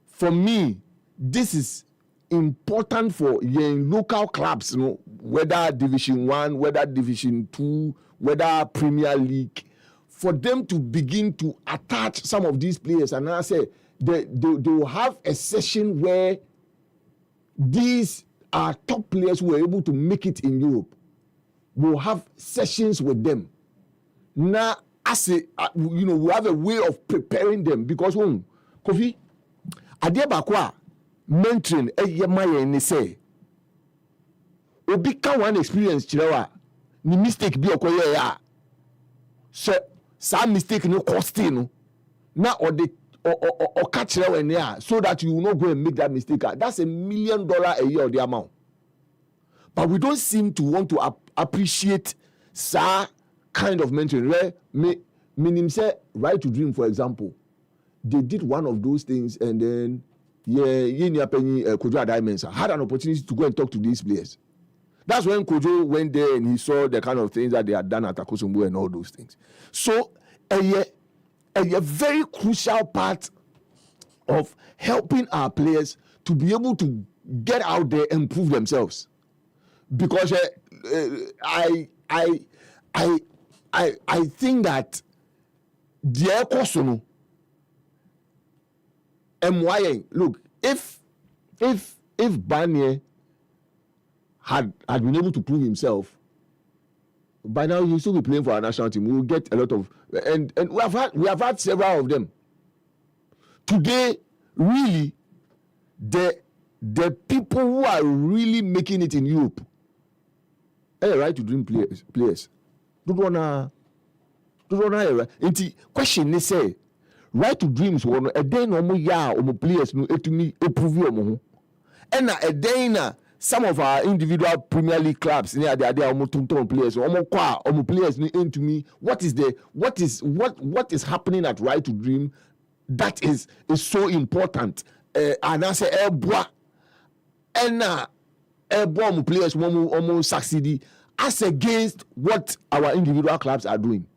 for me, this is important for your local clubs, whether Division 1, whether Division 2, whether Premier League, for them to begin to attach some of these players. And I say they will have a session where these are top players who are able to make it in Europe. We'll have sessions with them. Now, we have a way of preparing them because Kofi, Adebakwa mentoring Eyemaye ni say obi ka one experience chirewa ni mistake bi okoye ya so some mistake no cost no na or catch chirewa ni ya so that you will not go and make that mistake. That's $1 million a year or the amount. But we don't seem to want to appreciate that kind of mentoring. Where meaning say Right to Dream, for example, they did one of those things and then Kojo Adaimensa had an opportunity to go and talk to these players. That's when Kojo went there and he saw the kind of things that they had done at Akosombo and all those things. So a very crucial part of helping our players to be able to get out there and prove themselves. Because I think that the Kosono MYN, look, if Barnier had been able to prove himself, by now he'll still be playing for our national team. We will get a lot of and we have had several of them. Today, really, the people who are really making it in Europe, Right to Dream players, don't wanna. Question they say. Right to Dreams one a day no more ya or players no etumi prove omo and a day na some of our individual Premier League clubs near the idea omo tonton players omo players no into me what is happening at Right to Dream that is so important and I say eboa and eboa players omo succeed as against what our individual clubs are doing.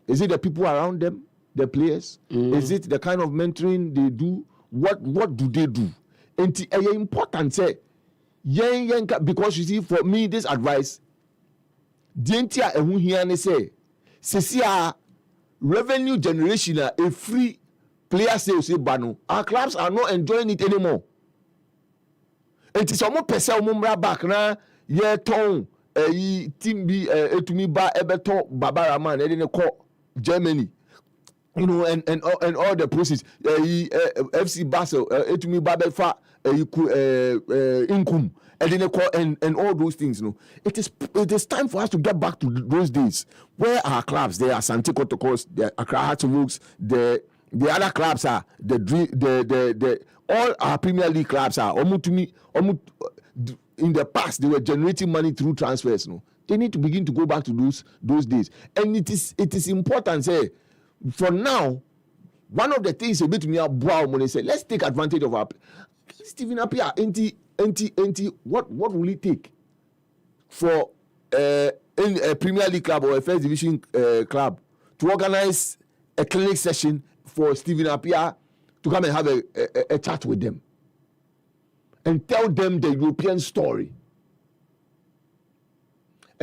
Is it the people around them, the players? Is it the kind of mentoring they do? What do they do? And it's important say, because you see, for me, this advice, revenue generation a free player sales bano. Our clubs are not enjoying it anymore. And it's almost pesa umumra back na ye ton team be etumi ba ebeto babaraman e dey call Germany, and all the process. FC Basel, Etumi Babelfa, Income, and all those things. It is time for us to get back to those days where our clubs, they are Santi Kotokos, the Accra Heartthrogs, the other clubs are the all our Premier League clubs are in the past they were generating money through transfers. They need to begin to go back to those days. And it is important, say, for now, one of the things a bit me about say, let's take advantage of our Stephen Appiah, what will it take for in a Premier League club or a First Division club to organize a clinic session for Stephen Appiah to come and have a chat with them and tell them the European story?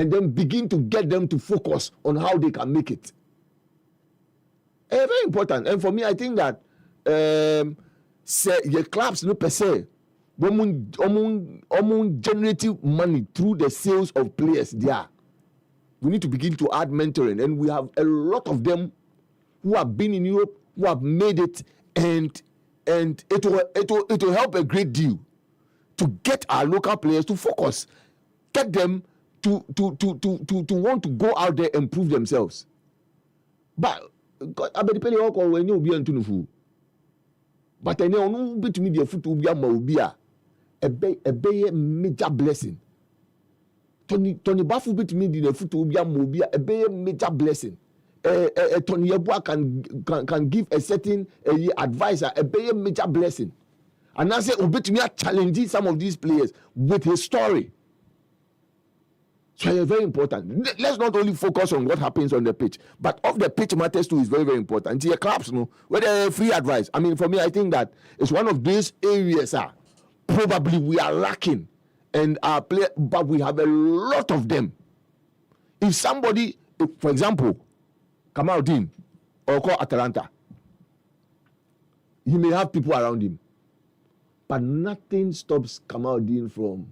and then begin to get them to focus on how they can make it. Very important. And for me, I think that say your clubs no per se, generating money through the sales of players there. We need to begin to add mentoring, and we have a lot of them who have been in Europe, who have made it, and it will help a great deal to get our local players to focus, get them to want to go out there and prove themselves. But I bet depending on when you be into the but I know no bit me the foot will be a major blessing. Tony Bafu bit me the foot will be a major blessing. Tony Yabua can give a certain advisor a major blessing. And I say, bit me challenging some of these players with his story. So it's very important. Let's not only focus on what happens on the pitch, but off the pitch matters too is very, very important. The clubs, whether free advice. I mean, for me, I think that it's one of these areas probably we are lacking, and our player, but we have a lot of them. If somebody, for example, Kamaldeen or call Atalanta, he may have people around him, but nothing stops Kamaldeen from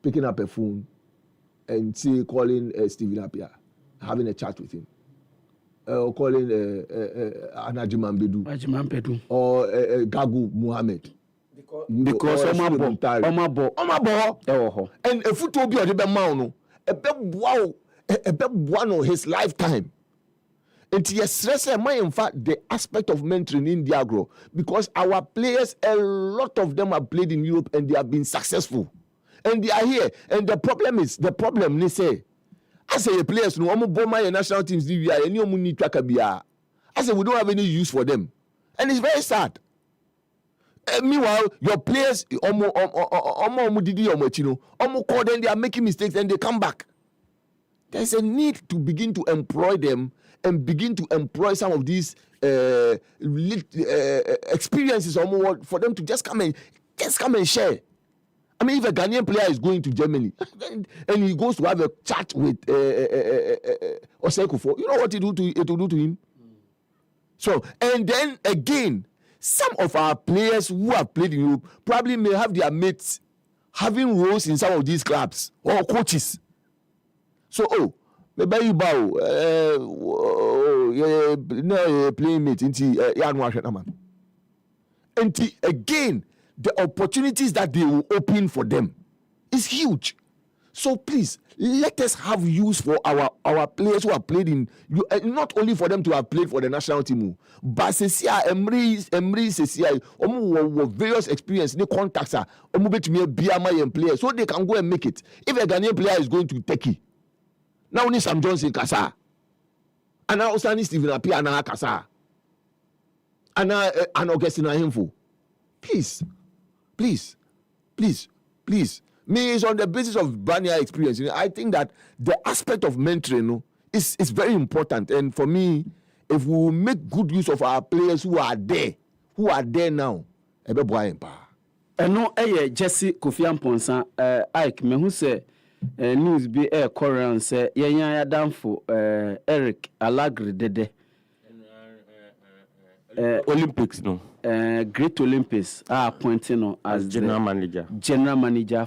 picking up a phone and calling Stephen Appiah, having a chat with him, or calling Anajiman Bedu, or Gagu Muhammad. Because Omabo, and a foot will be a Mauno, a one his lifetime. And yes, in fact, the aspect of mentoring in Diagro, because our players, a lot of them have played in Europe and they have been successful. And they are here. And the problem, they say, I say players, no, I'm my national teams, I say we don't have any use for them. And it's very sad. Meanwhile, your players, call them, they are making mistakes and they come back. There's a need to begin to employ them and begin to employ some of these experiences for them to just come and share. I mean, if a Ghanaian player is going to Germany and he goes to have a chat with Osei, you know what it will do to him? So, and then again, some of our players who have played in Europe probably may have their mates having roles in some of these clubs or coaches. So, maybe you bow, playing mate into again, the opportunities that they will open for them is huge. So please, let us have use for our players who have played in, not only for them to have played for the national team, but Emery, various experience, the contacts are players, so they can go and make it. If a Ghanaian player is going to Turkey, now only Sam Johnson Kasa, and now Osani Stephen Appiah and Kasa, and Augustine Ahimfo. Please. Me is on the basis of Banya experience. I think that the aspect of mentoring is very important. And for me, if we make good use of our players who are there now, and no, Jesse Kofi Amponsa, Ike, me who say news be Korean say ya damfo Eric Alagri Dede. Olympics no. Great Olympics are appointing as general manager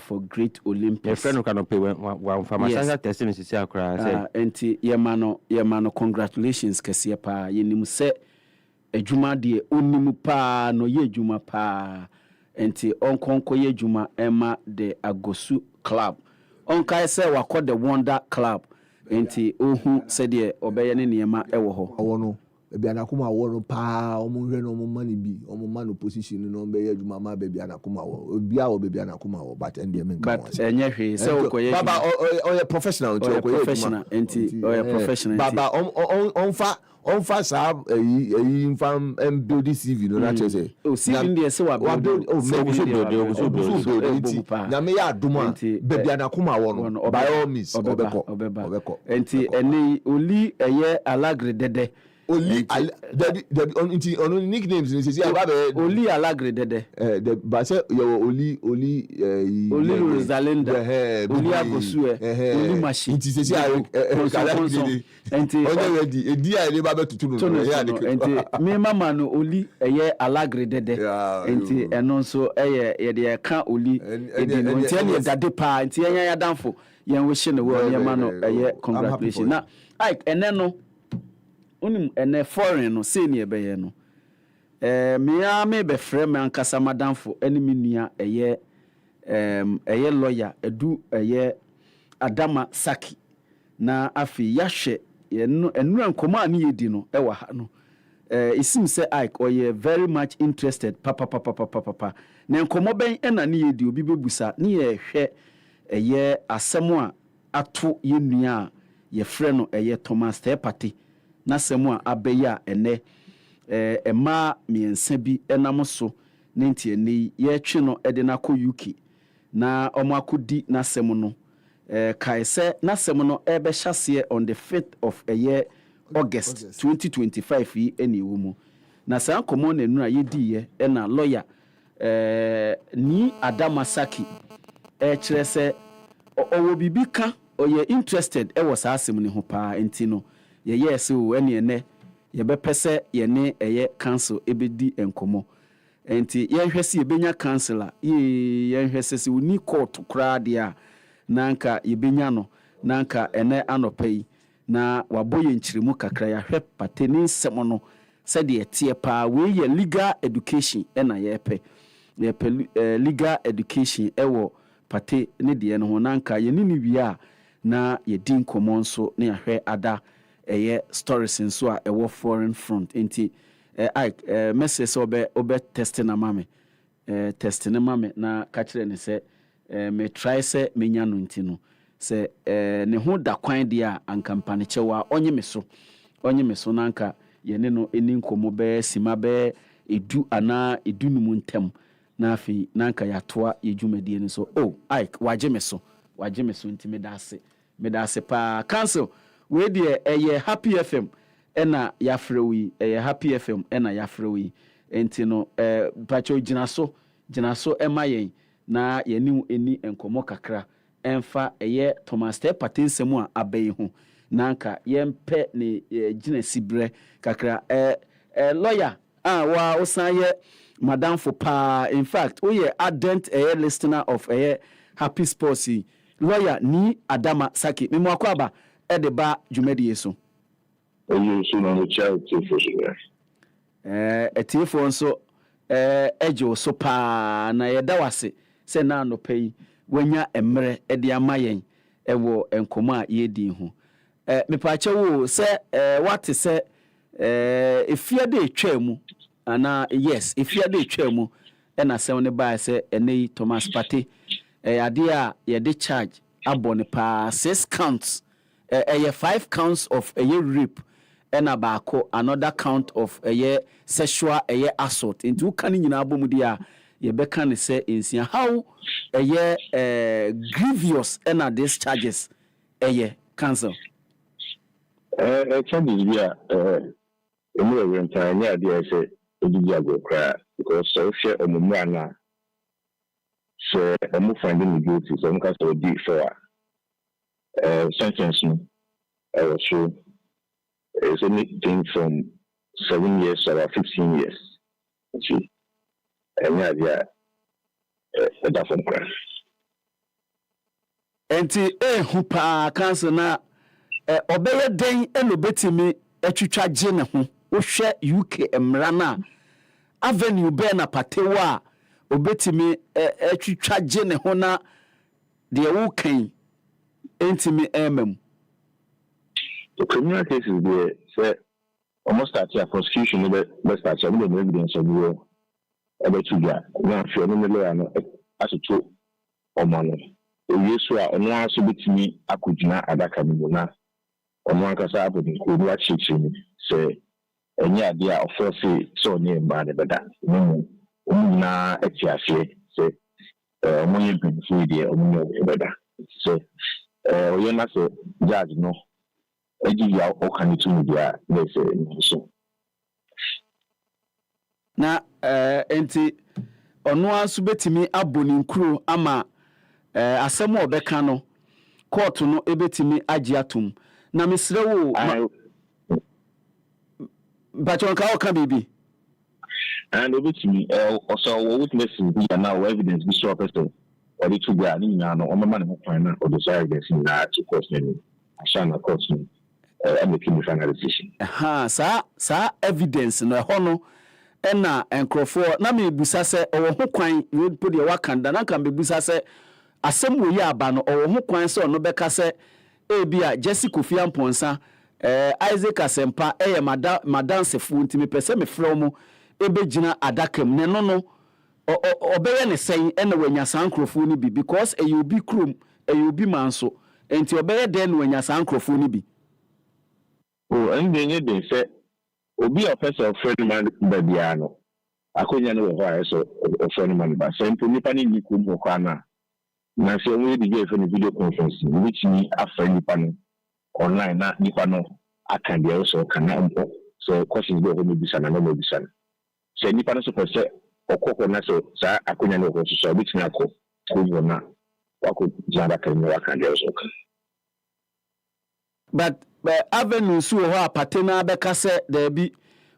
for Great Olympics. Your friend can pay one pharmaceutical testing is say akra say. Enti yemano congratulations kese pa yenim se adwuma de onimu pa no ye adwuma pa enti onkonko ye adwuma ema de Agosu Club. Onkai se wakọ the Wonder Club enti ohu se de obeye ne niema ewo ho. Owo Baby anakuma woro pa omunhwe no money bi omuma no position no be adwuma ma baby anakuma wo bia wo baby anakuma wo but end men kan but enye hwe se okoye baba o professional to okoye professional enti o professional baba on sa infam build CV no na chese o CV dey se wa build o build na me ya aduma baby anakuma wo no by all means obeko enti eni oli eye Alagri Dede Oli the on nicknames ni say Oli Alagre dede. The but say your Oli Rosalinda. Oli Agosue. Oli Mashi. Nti say enti on ready edi a ba betutu no ya de. Enti me mama no Oli eye Alagre dede. Enti eno nso ye de ka Oli edi no nti ene dade pa nti enya ya danfo yen we hye ne wo ema no eye congratulations. Na ene no unim ene foreign no say ne ebeye no me be frɛ me ankasa madamfo ene me nua eye lawyer edu eye Adama Saki na afi yahwe enu enkomo ani yedi no ewa ha no it seems say Ike oye very much interested papa na enkomo ben ena ne yedi obi bebusa ne ye hwɛ eye asɛm a ato ye nua ye frɛ no eye Thomas Tepati na sɛm a abeya ene ema miensa bi enam so ne ntie ni ye twe no ede na kɔ UK na omo akodi na sɛm no kai se na sɛm no ebe hyase on the 5th of August 2025 yi eni wo mu na san komo na nura yedi ye na lawyer ni Adama Saki kyerɛ sɛ owo bibi ka oye interested was asɛm ne ho pa enti no ye yes o ene ye bepese ye ne council ebedi enkomo enti ye hwese ye benya councilor ye hwese se uni court kra dia nanka ye benya no nanka ene anopai na waboye nkyiremu kakra ya hwe pateni nsem no se de tie pa we ye legal education na ye pe legal education ewo pate ne de no ho nanka ye ni wi na ye din komo nso na hwe ada stories nso a ewo foreign front enti message obe test na mame test na mame na ka kire ne se me try se menya no enti no se ne ho da kwan dia ankampa ne chewa onye me so nanka ye ne no eni nkomo be sima be edu ana edu numu ntem na afi nanka ya toa ye dwumadie ne so Ike waje me so enti me da ase pa cancel we de Happy FM ena yafrewi Happy FM ena yafrewi enti no pacho gyina so emayen na yeni eni enkomo kakra emfa Thomas Tepati nsemu a abai ho nanka yempe ne gyina sibre kakra lawyer wa osan ye madam for pa in fact we ardent listener of HappySports lawyer ni Adama Saki me mo akwaba ede ba dwumadi yeso oyo so na no charity for sure etifo nso ejo so pa na yeda wase se na no pay wanya emre ede amayen ewo enkomo a yedi ho me pa wo se what se efia de twam ana yes efia de twam na se ne ba se enei Thomas Pate ade a ye de charge abone pa 6 counts 5 counts of rape and abako another count of sexual assault into kan nyina abomu dia ye beka ne say insia how grievous and these charges cancel charges bia emu renta nya dia say odidi ago kra because so share omumu ana so omu finding me guilty so omu ka so di for sentence so it's anything from 7 years to 15 years. See, and yeah, that's from crash. Enti hupa cancer na obeye den enobetimi etwitwa gye ne ho wo hwe UK emra na avenue be na patewa obetimi etwitwa gye ne ho na de wo kan entimi emam. The criminal cases there say almost start a prosecution but start some evidence of the about you guys. Now if you're in the law as a true or money. Yes, on one so betimi akujina adaka mona. On one kasa abodi ko wa chichi say enya dia of force so near bad but that. Na etiafe say omoye bin free there omoye better. So you na so judge no ya o kan to media na say so na enti ono aso betimi aboni nkuro ama asem obeka no court no ebetimi agi atom na mesre wo bachon ka o ka bibi and obetimi also witnesses be now evidence be sure person or the two guy ni na no o mama ne kwan na o decide evidence na to court ni ashana court ni making the final decision sa evidence no ho no na enkrofo na me busa se owo ho kwan po de wakanda na kan be busa se asem wo yi aba no owo ho kwan se ono beka se ebia Jessica Fiamponsa Isaac Asempa madan sefu ntimi pese me frɛ mu ebegina adakam ne no obeye ne sen na wanya sankrofo ni bi because eyobi krom eyobi manso enti obeye den wanya sankrofo ni bi and then they say obi a person friend man babiano akonya no ho so friend man ba simple nipa ni niku mo kwana na se we di ge friend video conference which ni a friend nipa no online na nipa no aka dia so kana mpo so questions go me bisa na no me bisa na se nipa no so pese okoko na so sa akonya no ho so which ni akọ ko na wako jada kan ni waka dia so but avenue so ho apatena beka se there be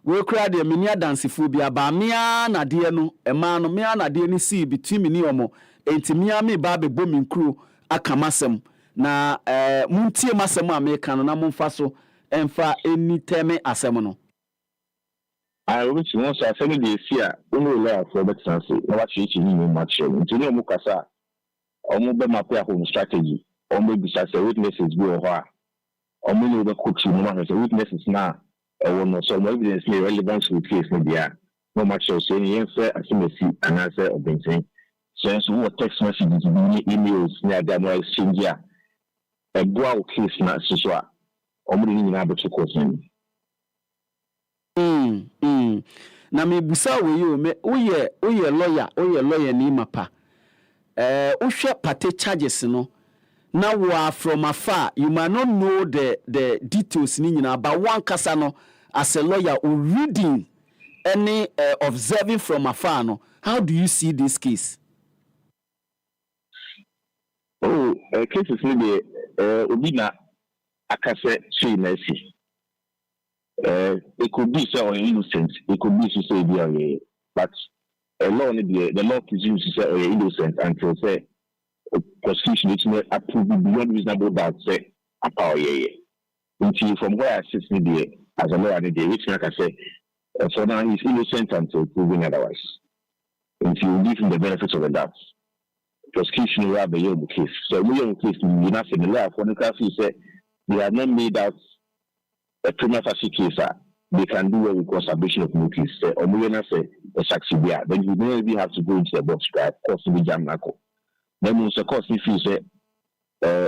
we kra de mini adansefo bi aba mia na de no ema no mia na de ni si between me ni omo enti mia me ba be bomi nkru akamasem na muntie masem America no na momfa so emfa eni teme asem no which wants to send the fear only law for the chance na what she ni much nti ni omo kasa omo be map ya home strategy omo be say witnesses go ho omo ni be coach no ma say witnesses na no so evidence may relevant to the case media no much so say yen say asimesi and answer obintin so what text messages be emails na da no exchange ya eboa case na so a omo ni nyina be to court ni na me busa we yo me oye lawyer ni mapa uhwe party charges no na wa from afar you might not know the details ni nyina but one kasa no as a lawyer reading any observing from afar no how do you see this case cases ni be obi na akase say na si it could be so innocent it could be so say but a law the law presumes to say innocent until say prosecution it may approve beyond reasonable doubt say until from where I sit there as a lawyer which like I say so now he's innocent until proven otherwise until you give him the benefits of the doubt prosecution will have a young case so we young case you not say the law for the say they have not made out a prima facie case they can do what we call submission of notice or we say a succeed there then you don't even have to go into the box of course to be jam nako then most of course if you say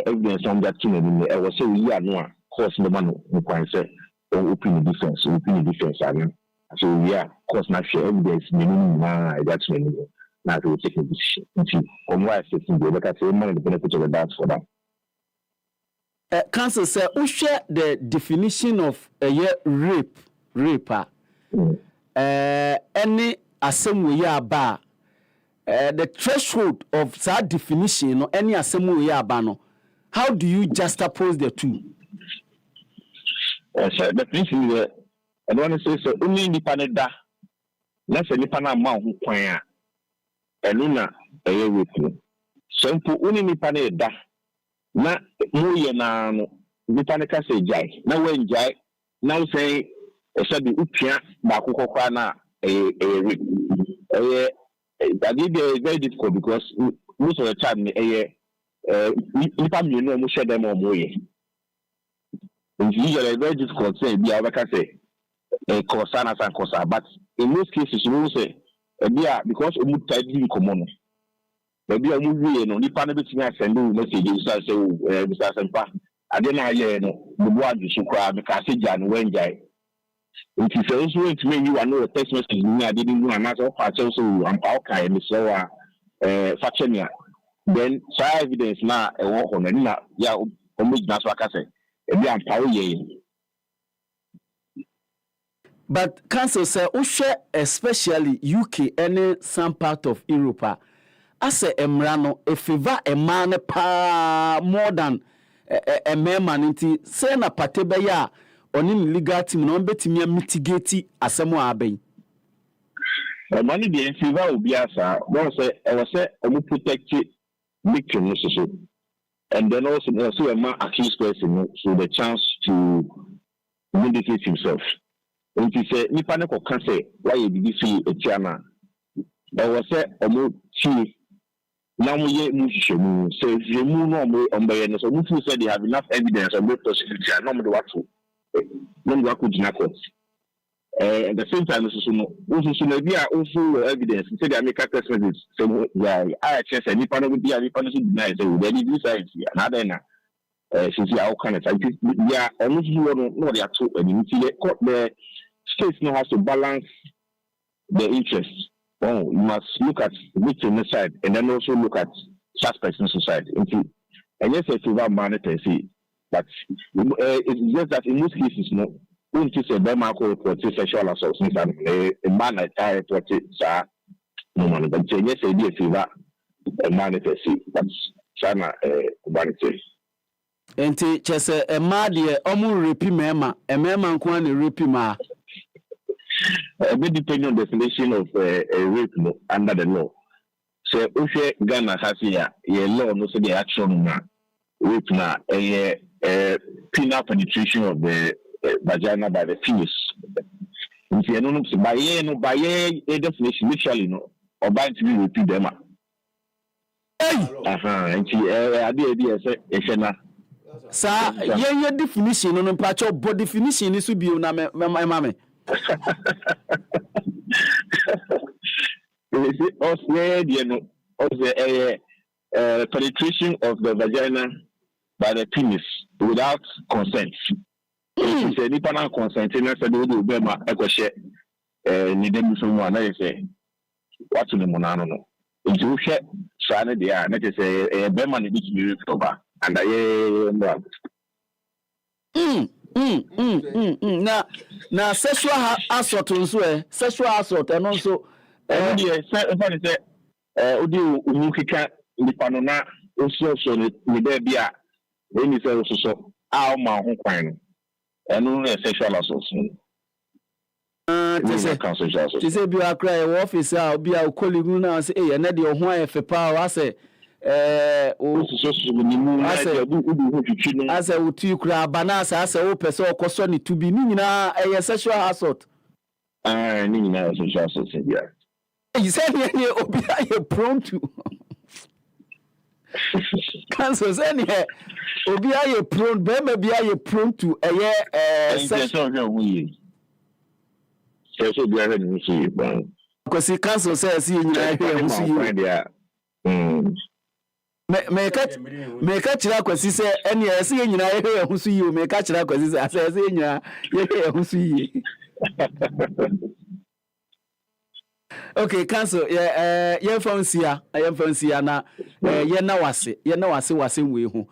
evidence on that thing I was say we are no course the man who can say open the defense and so we are course not share evidence meaning that's when now to take a decision until on why I say look at the money the benefit of the doubt for that counsel say who share the definition of rape any asem we aba the threshold of that definition no any asem we aba no how do you juxtapose the two so the thing is I don't want to say so only nipa ne da na se nipa na ma ho kwan a enu na rape so mpo only nipa ne da na mo ye na no nipa ne ka se jai na wen jai na say e be upia ba kokokwa na rape that is very difficult because most of the time nipa mi no mo share them or mo ye it's usually very difficult say be able to say concern and concern but in most cases you will say because we tightly common maybe a movie no nipa na betimi send message you say Mr. Sempa ade na ye no the board you kra because jan when jai it is also to me you are no text message me I didn't know na so fa so am pa okay me so factual then so evidence na e wo ho na ya o me gina so aka say ebi ampa ye. But council say ushe especially UK and some part of Europe as a emrano a favor a man pa more than a man nti say na patebe ya oni legal team no betimi mitigate asemo aben. Money the favor will be asa. Don't say I was say omu protect victim so. And then also a man accused person so the chance to vindicate himself. And he said, "Nipa ne ko kan say why you be see a chama." There was say omo chi na mo ye mu hwehwemu say hwehwemu no omo ombaye no so mo feel say they have enough evidence of both prosecutor no mo de wato. No mo go to court. At the same time, also no be also evidence. Say they make assessments. So yeah, I just say nipa no be a nipa no deny say we dey do science. Another na since how can it? Yeah, almost no they are too. And the state now has to balance the interests. Oh, you must look at victim side and then also look at suspects in society. And yes, if you have money, see, but it's just that in most cases, no. When you say Bema report sexual assault, a man like I reported, sir, no man, but yes, I did favor a man at sea, but Sana, vanity. And just a mad almost repeat mema, a mema and repeat ma. A bit depending on the definition of a rape under the law. So, if Ghana has here, a law, no say the action rape now, a penal penetration of the vagina by the penis. If you know, by a definition, literally, no, or by to be repeat them. And she idea say, sir, your definition on patch of body definition is to be on my mammy. Penetration of the vagina by the penis without consent. If you say nipa na consent, na say do do be ma ekwohye ni dem so mu na say what to the monano no. If you hwe sha na dia na say be ma na bi ki repeat over and na sexual assault nso sexual assault and also say odi umukika nipa no na oso ni be bia when you say oso a ma ho kwan no enu na sexual assault ti say bi akra e office a obi a colleague na say e na de ho ayefe pa wa say as a uti kura banasa as a person okoso ni to be ni nyina sexual assault ni nyina sexual assault yeah you said you obi are prone to cancer say ni obi are prone be ma bi are prone to sexual so bi are ni see ba because cancer say see nyina here see me ka chira kwasi se ene ese nyina ye hu so yi o me ka chira kwasi se ase nyina ye hu so yi okay cancel ye fansia na ye na wase we hu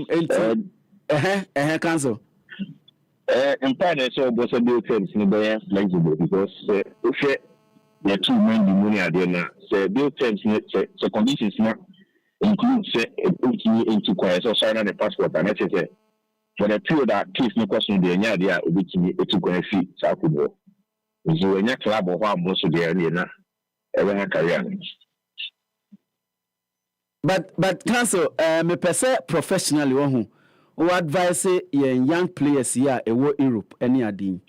enti cancel in fact so both of the terms ni be flexible because if you two men the money are there na say build terms so conditions na include say into so sign the passport and say for the period that case no question the nya there obitimi etu go fi sakubo so nya club of am so there na e na career but cancel me pese professionally wo advise young players here e wo Europe any adin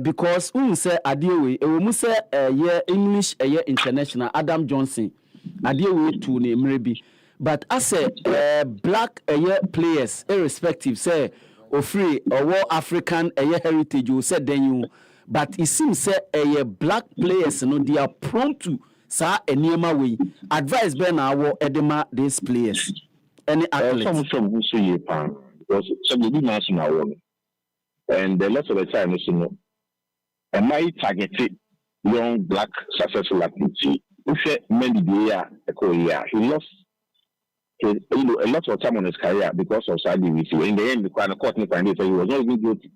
because say adewe e wo mu say ye English ye international Adam Johnson adewe to ne mrebi but as a black players irrespective say free or African heritage you said then you but it seems say black players no they are prone to sa eniema way advice be na wo edema these players any athlete some who say because some be national one and the lot of the time you know am I targeted young black successful athletes if many day he lost a lot of time on his career because of side DVC. In the end, the court he was not even guilty.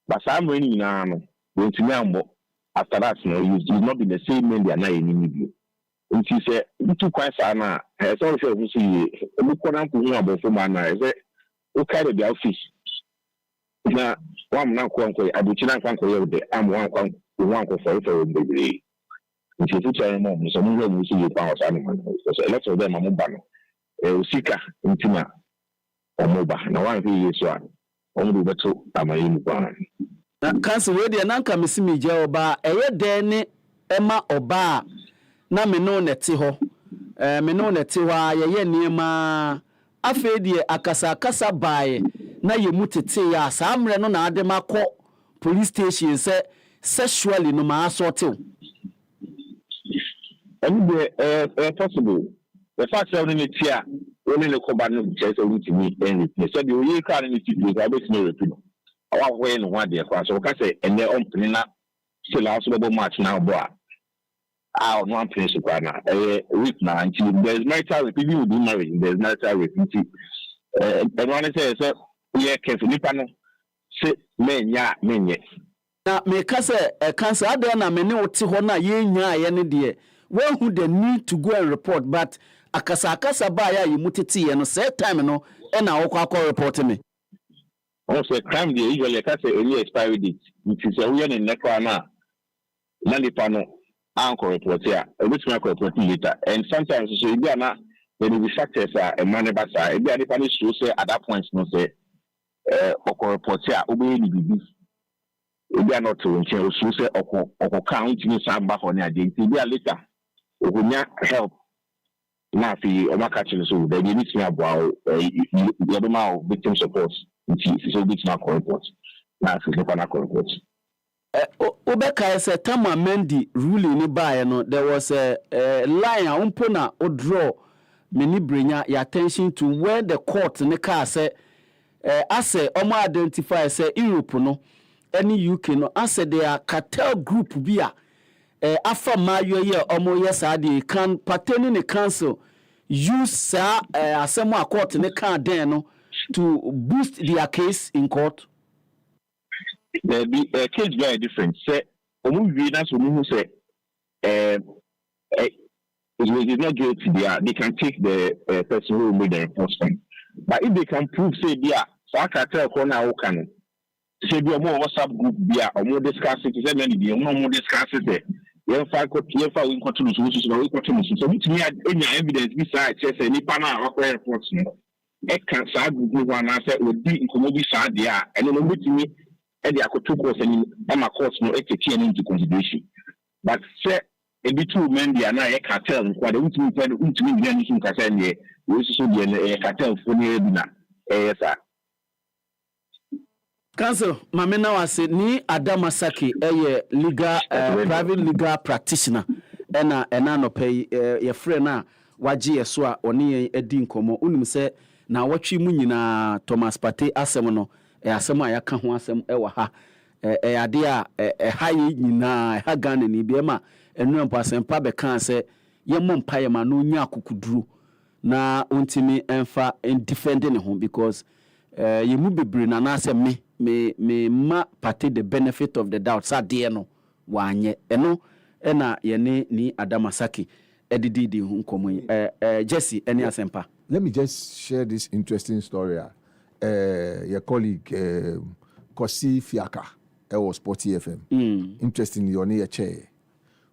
But some when going to me after that, he's not been the same man they are now in. And she said, "You too quite sana." As also we see, we couldn't put him about for man. I said, "Okay, the office." Now, one now come for Abuchina come for the I'm one for the day. And she put her mom, so we see you power animal. So a lot of them are mobile. Sika, intima, or mobile. Now one thing is one. Only the two are my unicorn. Council radio nanka misimi je oba eye de ne ema oba na me no neti ho me no neti ho ye niema afa die akasa bae na ye mutete ya sa amre no na ade makọ police station se sexually no ma assault. And possible the fact that only tia only the combat just only to me and they said you can't need to do that no repeat. Our way in one day, so I say, and their own planner still also much now, boy. Our one principle now, week now, until there's marital rape, people will be married, there's marital rape. And one says, yeah, carefully, panel, say, men, ya. Now, make us a cancer, I don't know, many what Tihona, ye, any dear. Well, who they need to go and report, but akasa baya, you mutiti, and a set time, and I'll call report me. Also, crime day usually catch a expiry date, which is a weird in Necrana, Nandipano, Uncle report here, a rich man report later. And sometimes so if they are not, there will be factors and money basa. If they are the police will say at that point, no say, Oko report here, obey the BB. If they are not to change, so say Oko count in some back on their day. If they are later, Ogunya help. Now, if you are catching so, they need to have the other victim support. So it's not report. Now it's not report. Obeka is a Tama Mendy ruling in Bayano. There was a line umpona or draw many bring your attention to where the court in the car said, I say, Oma identify say Europe no, any UK no, I said they are cartel group via after my year almost yes, I can pertaining the council use some court in the car then to boost their case in court. The case very different. Say, that's who say, it is not guilty. They can take the person who made the enforcement. But if they can prove, say, so I can tell Kona Okan, say, be a more WhatsApp group, or more discuss it, say, many, more discuss it. We continue. So, which me any evidence besides, say, any panel or enforcement. I can't say one answer would be in Komobi Sadia, and then with me, and the Akotu course and Emma course no take into consideration. But say a bit too many and I cartel, what the ultimate anything can say, we also be a cartel for the yes, sir. Council, Mamena was ni Adamasaki, a legal, private legal practitioner, and no pay your friend now, Waji Swa, or near a dinkomo, say. Na watchi mu nyina Thomas Pate asemono asemo ayaka ho asem ewa ha ade a hayi nyina ha Ghana ni bia ma enu mpa sempa be kan se ye mompa ye ma no nya akukuduru na ontimi enfa en defend ne ho because ye mu bebre na na se me ma Pate the benefit of the doubt sade no wanye eno na ye ni Adamasaki edidi ho nkomo Jesse eni asempa. Let me just share this interesting story. Your colleague, Kosi Fiaka, was Sporty FM. Interesting, you're near chair.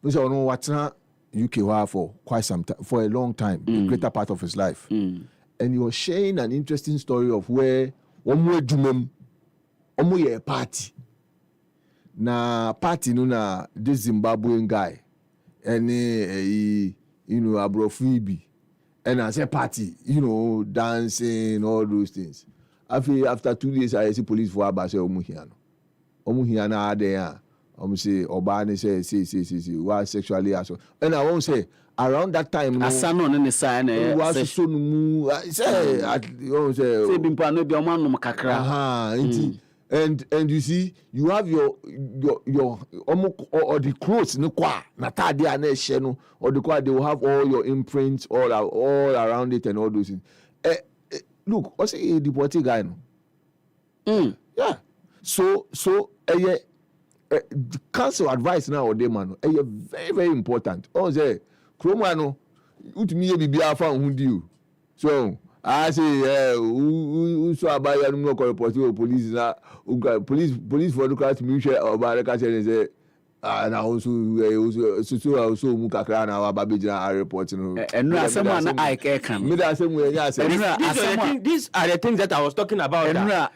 We don't know what's not UK for quite some time, for a long time, the greater part of his life. And he was sharing an interesting story of where one more Jumem, a party. Na party, no, na this Zimbabwean guy, and Abrofibi. And as a party, dancing, all those things. After 2 days, I see police for Abba say, Omuhiano. Omuhiana are there. Say, Obani say, why sexually assault. And I won't say, around that time, Asano in the sign, was so say, Bimpano be a man no kakra. and you see you have your or the clothes no kwa na tade na ehye no or the kwa they will have all your imprints all around it and all those things. Look, what's a deported guy no? Yeah. So the council advice now or them man very very important. Oh say kroma no utimi e bibia fa hu di so I say who so about you no report to police na police for look at me share about the say na also mu kakra na wa babejina report no enu asema na I can me da asem we nya say these are the things that I was talking about na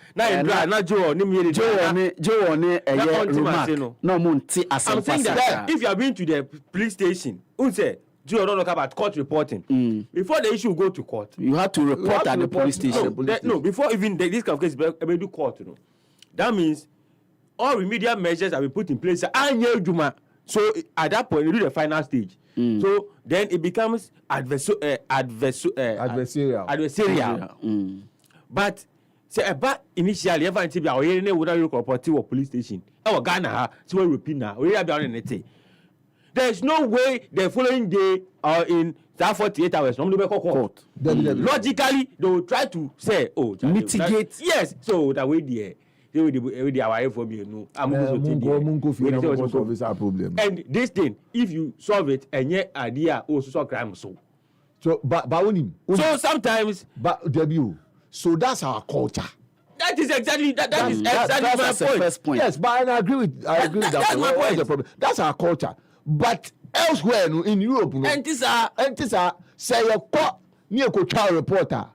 Joe ni me Joe ni remark no mo nti asem. I'm saying that if you are going to the police station who say do you don't talk about court reporting before the issue go to court you have to report at the police station. No, before even this kind of case be do court that means all remedial measures have been put in place. So at that point, you do the final stage. So then it becomes adversarial. But say about initially, everyone say, "Oh, you know, without you report to a police station, oh, Ghana, so we repeat now. We have done anything. There is no way the following day or in that 48 hours, no court. Logically, they will try to say, oh, mitigate. Yes, so that way there. They are for me, no. Problem. And this thing, if you solve it, and yet idea also solve crime so. So, but so sometimes, but debut. So that's our culture. That is exactly that's my first point. Yes, but I agree with that. That's my point. The problem. That's our culture. But elsewhere in Europe, no. And this are say a court near child reporter.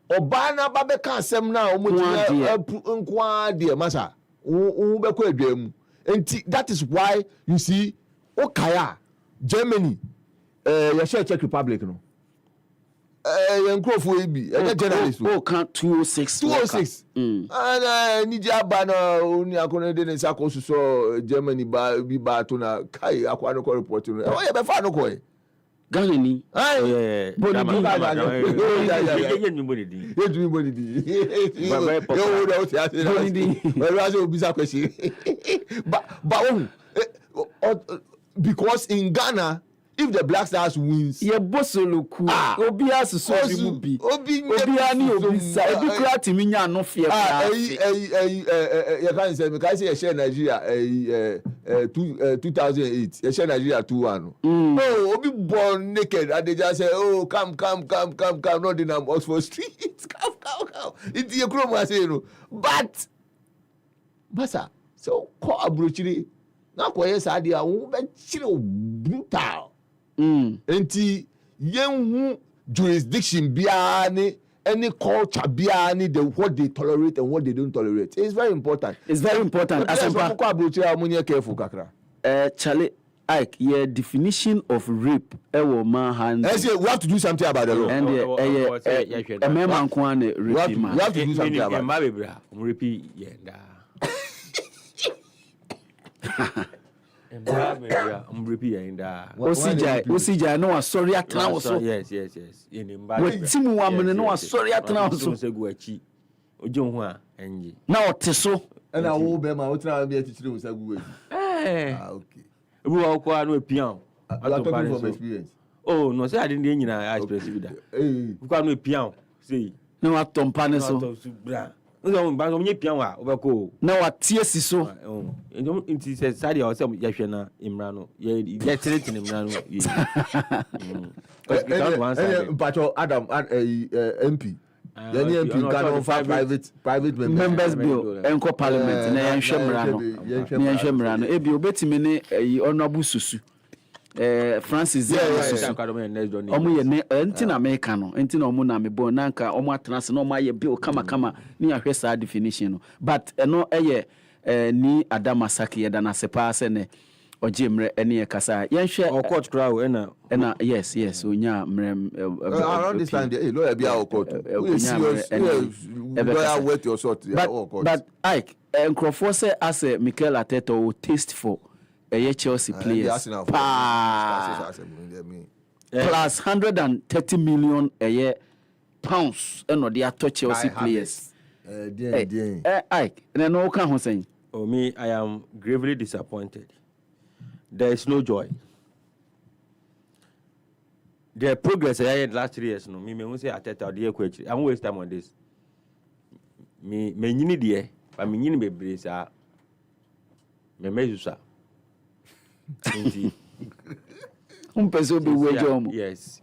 Obana babeka asem na omutia nkwa de masa wo beko adwam enti that is why you see okaya Germany ya share Czech Republic no enkrofo ebi journalist o kan 206 and Nigeria bana oni akone de nsa ko so Germany ba to na kai akwa no report no o ye be fa no ko Ghana ni because in Ghana if the Black Stars wins ye bosoloku obi asuso bi mu bi obi ani obi sa ebi kura timi nya no fie you can say me can say share Nigeria 2008 you share Nigeria 2-1 oh obi born naked and they just say oh come not in Oxford Street come it you kuro say no but basa so ko abrochiri na ko yes ade a wo be chire brutal enti yenhu jurisdiction biya ni any culture biya ni what they tolerate and what they don't tolerate. It's very important. It's very important. As I'm careful kakra. Charlie Ike, your definition of rape man hand. I say we have to do something about the law. And a man can rape. We have to do something about it. Repeat Osija no sorry atena wo so. Yes. Wetimu wa mene no sorry atena wo so. Segu achi. Ojo ho a enye. Na oteso. Na wo be ma otena be atitire wo sagu achi. Okay. Ebu wa kwa no epian. I'm talking from experience. Oh, no say I didn't nyina experience bi da. Kwa no epian. Say. Na wa tompa ne so. No, but I'm not piano. Obeko. Na wa tie si so. Nti say side ya say yahwe na Imrano. Ye get it in Imrano. Pacho Adam MP. Then MP can offer private members bill enko parliament na yenhwe Mrano. Ebi obetimi ne honorable susu. Francis omo ye ne enti na America no enti na omo na mebo na nka omo atenase na omo aye bill kama ni ahwe sa definition no but eno eye ni Adama Saki ye da na sepa se ne ojemre ene ye kasa yenhwe court crowd ena yes onya mre I understand lawyer bia o court we serious lawyer wait your sort but Ike enkrofo say as Mikel Arteta will taste for Chelsea players plus 130 million a year pounds and they are to Chelsea players Ike, and no can saying. Oh, me, I am gravely disappointed. There is no joy. The progress I had last 3 years, no, me won't say Ateta or the equation. I won't waste time on this. Me need the but me need be brace. Me measure. Person be wager. Yes,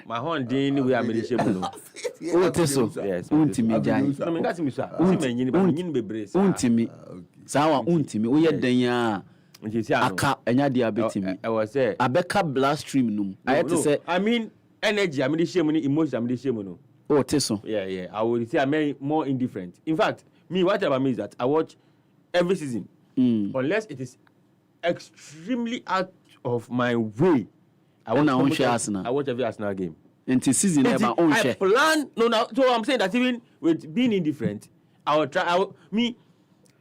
my horn didn't we are medicine. Oh, Teso. Yes, Untimi Jan. I mean, that's me, sir. Untimi be brace. Untimi. Sawa untimi. We had the aka enya dia betimi. I was say abeka blast stream num. I had to say I mean energy, I'm the shame emotion, I'm the shame no. Oh, Teso. Yeah. I would say I'm more indifferent. In fact, me what about me is that I watch every season. Unless it is extremely out of my way. I watch every Arsenal game. Until season never own share. I plan no. So I'm saying that even with being indifferent, I will try.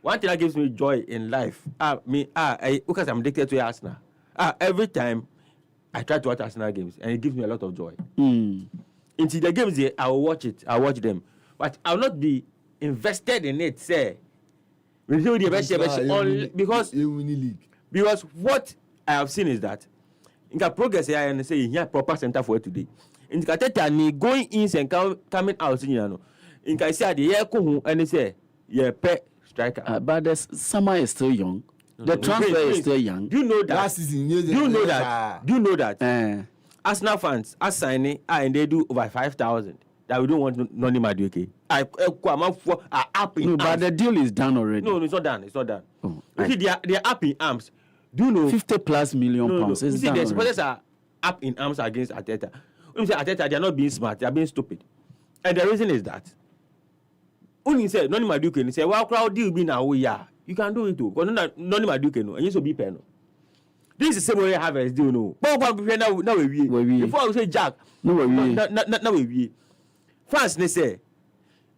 One thing that gives me joy in life. Because I'm addicted to Arsenal. Every time I try to watch Arsenal games, and it gives me a lot of joy. Until the games there, I will watch it. I watch them, but I will not be invested in it. Say, because what I have seen is that in the progress here and say here proper center for it today. In the Kateta ni going in and coming out, you know. In the say the year ko and say yeah pet striker. But the summer is still young. The transfer is still young. Do you know that? Last season, Do you know that? Arsenal fans are signing and they do over 5,000. That we don't want Noni Madueke. Are up in no, arms. but the deal is done already. No, it's not done. Oh, you see, they are up in arms. Do you know 50+ million pounds? You It's see, done the supporters already. are up in arms against Arteta. When you say Arteta, they are not being smart, they are being stupid. And the reason is that when you say Noni Madueke, you say, well, crowd deal be now, yeah. You can do it too. Because Noni Madueke, no, and you should be pen. This is the same way Harvest do, no. But now we before I say Jack, no, we fans, they say,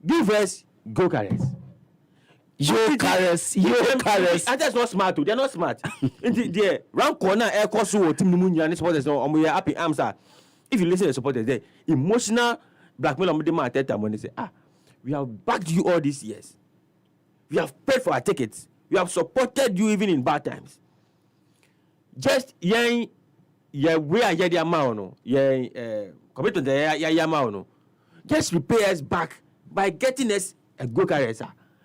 give us go carrots. Carrots. That's not smart too. They're not smart. The round corner air course team Numunya and supporters no we are happy arms are. If you listen to the supporters there, emotional blackmail on the man Arteta when they say, we have backed you all these years. We have paid for our tickets. We have supported you even in bad times. Just we are the amount commit to the amount. Just repay us back by getting us a go carrier.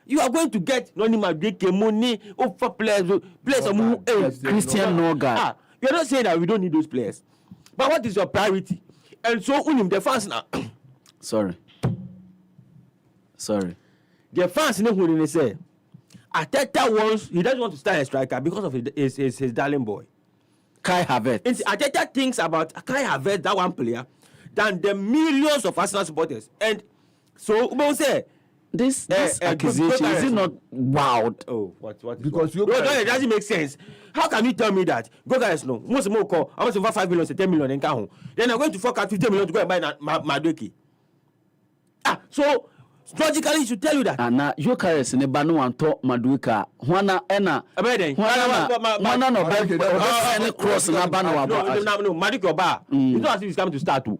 You are going to get Noni Madueke money over players of Christian Noga. You are not saying that we don't need those players. But what is your priority? And so the fans now. Sorry. The fans know who they say. Arteta he doesn't want to start a striker because of his darling boy. Kai Havertz. Arteta thinks about Kai Havertz, that one player, than the millions of Arsenal supporters. And so, we say, this accusation is it not wild? Oh, what? Because no, it doesn't make sense. How can you tell me that? Go guys, no. Most more call. I want to over 5 million, 10 million in Kahun. Then I'm going to fork out 50 million to go and buy Madueke. So logically, it should tell you that. Now, your carrots in the Banu and talk Madueka. Juana Enna. Juana no any cross na Banu. No, Madueke bar. You know as if he's coming to start too.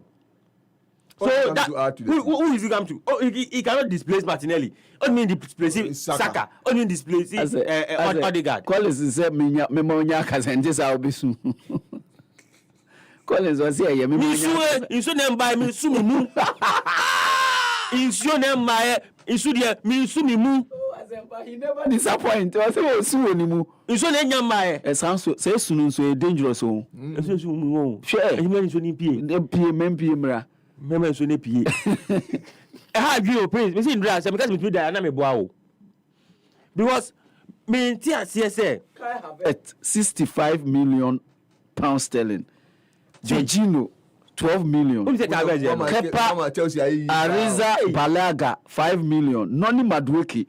So that who is he come to? Oh, he cannot displace Martinelli. Only displace Saka. Only displace Odegaard. Collins say memonya kazenje sa obisu. Collins was here. Misu nem by misu mimu. Insu nem my insu dia misu mimu. He never disappoint. I say osu onimu. Insu nem nyama e sound so say sunu so dangerous o. Insu mu. Sure. He men so ni pie. Dem pie men pie mra. Mema so ne pie. How do you praise? Me say Indra say because me die na me boa o. Because me tia say at 65 million pounds sterling. Jorginho 12 million. Who say Kepa Ariza Balaga 5 million. Noni Madueke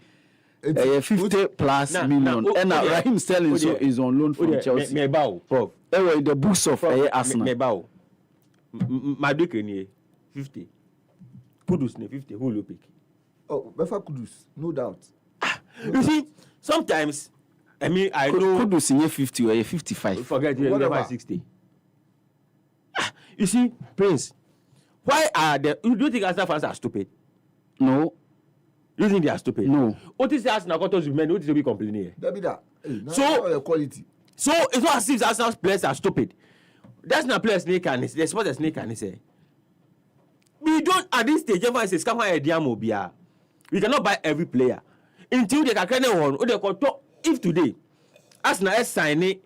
50+ million. And Raheem Sterling is on loan from Chelsea. Me bow, prof. In the books of Arsenal. Me bow. Madueke ni 50. Kudus ni 50. Who will you pick? Oh, Befa Kudus, no doubt. You see, sometimes I know Kudus in 50 or 55. Forget you never 60. You see, Prince, why are do you think Arsenal fans are stupid? No. You think they are stupid? No. What is Arsenal got to Zubimendi? What is be complaining here? That be that. Hey, So quality. So it's not as if Arsenal players are stupid. That's not players snake and they support the snake and say. We don't at this stage ever say scam a diamo bia. We cannot buy every player until they can kind of one. Or they can talk if today Arsenal is signing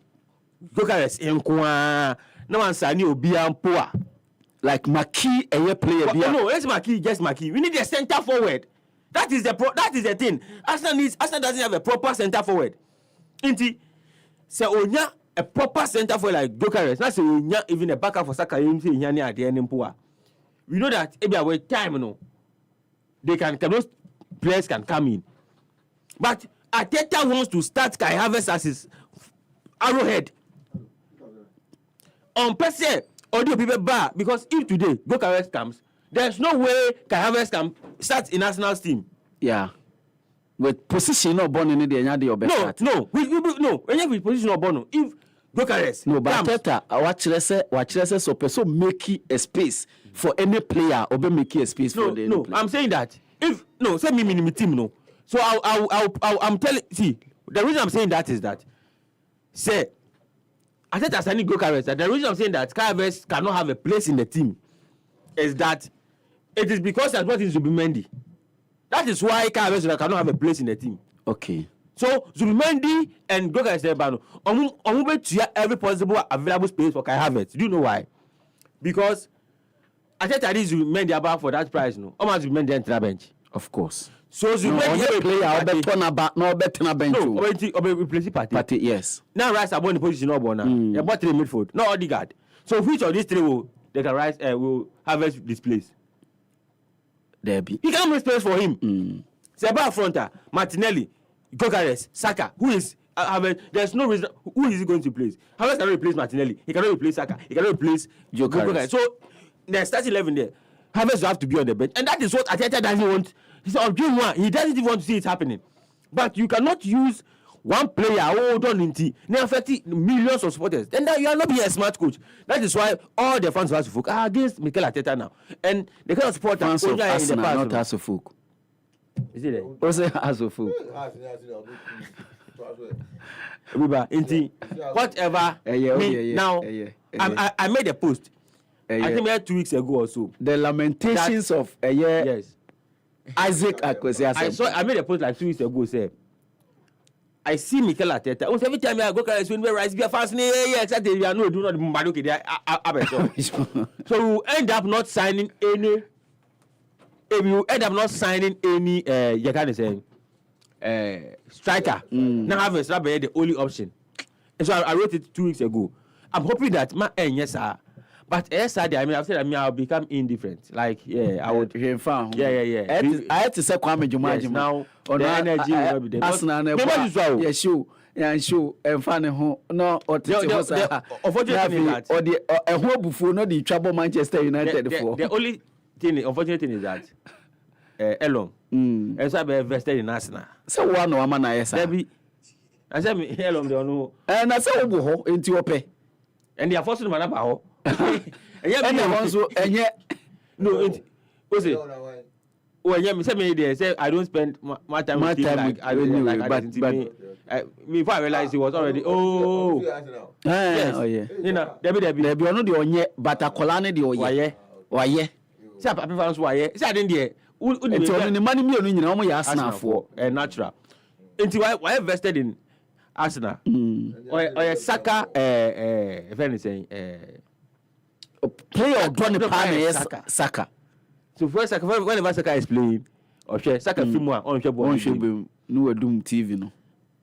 Gokares in Kwa. No one signing Obia Poa. Like Maki a player. No, it's Maki, just Maki. We need a center forward. That is the thing. Arsenal doesn't have a proper center forward. Inti. Say onya a proper center for like Gokares. Not say onya even a backup for Saka. You say onya at the end in Pua. We know that maybe away time no. Those players can come in. But Arteta wants to start Kai Havertz as his arrowhead. On per se, audio people bar because if today Gokares comes, there's no way Kai Havertz can start in Arsenal's team. Yeah. With position no born in the end of best. No. With position no born. If Gokares no, but Arteta watch so make a space for any player or be make a space for the no. I'm saying that if say me team no. So I'm telling. See, the reason I'm saying that is that say Arteta signing Gokares. The reason I'm saying that Kai Havertz cannot have a place in the team is that it is because that's what is Zubimendi. That is why Kai Havertz cannot have a place in the team. Okay. So Zubimendi and Gokares to every possible available space for Kai Havertz. Do you know why? Because Arteta is Zubimendi about for that price. No, how much Zubimendi enter the bench? Of course. So Zubimendi player better na bench. No, replace Party. Yes. Now Rice about the position no now. You bought three midfield, no Odegaard. So which of these three they can Rice will Havertz displace? Derby. You can't make space for him. Seba Fronta, Martinelli, Gokares, Saka. Who is there's no reason. Who is he going to replace? Havertz cannot replace Martinelli. He cannot replace Saka. He cannot replace Gokares. So the starting 11 there, Havertz will have to be on the bench, and that is what Arteta doesn't want. He said, he doesn't even want to see it happening. But you cannot use one player hold on into now 30 millions of supporters. Then you are not being a smart coach. That is why all the fans have to focus against Mikel Arteta now. And the kind of support fans of Arsenal not as a folk. Is it there? Also as a folk. Whatever. Now, I made a post. I think maybe 2 weeks ago or so. The lamentations of a year. Yes. Isaac Akwesi. I made a post like 2 weeks ago. Say, I see Mikel Arteta. Almost every time I go, when we rise, be a fast. Exactly. We are no do not Maduke there. So we end up not signing any. You end up not signing any. You can say striker. Now have the only option. And so I wrote it 2 weeks ago. I'm hoping that yes sir. But yes, I mean, I've said I'll become indifferent. Like, I would. Yeah. I had to say Kwame Jumaji now. The energy will not be there. Arsenal, yeah, sure. And show and funny home. No, or unfortunately, or the a whole before not the trouble Manchester United for. The only thing, unfortunate thing is that Elon, and so I invested in Arsenal. So one or man, I said, I said, Elon, they know. And I said, oh, into your pay. And they are forcing man about. And yet, no, it was it. Well, yeah, say I don't spend my time with him like I don't like. But before I realized he was already. Yes. Oh yeah. You know, there be no the onye, but a colane the oye. Why? Say Papa fans why? Say I didn't there. It's only the money me on you know Arsenal for natural. Until why invested in Arsenal? Or Saka if anything player or Donny Palmer Saka. So first Saka whenever Saka is playing or Saka film on no doom TV no.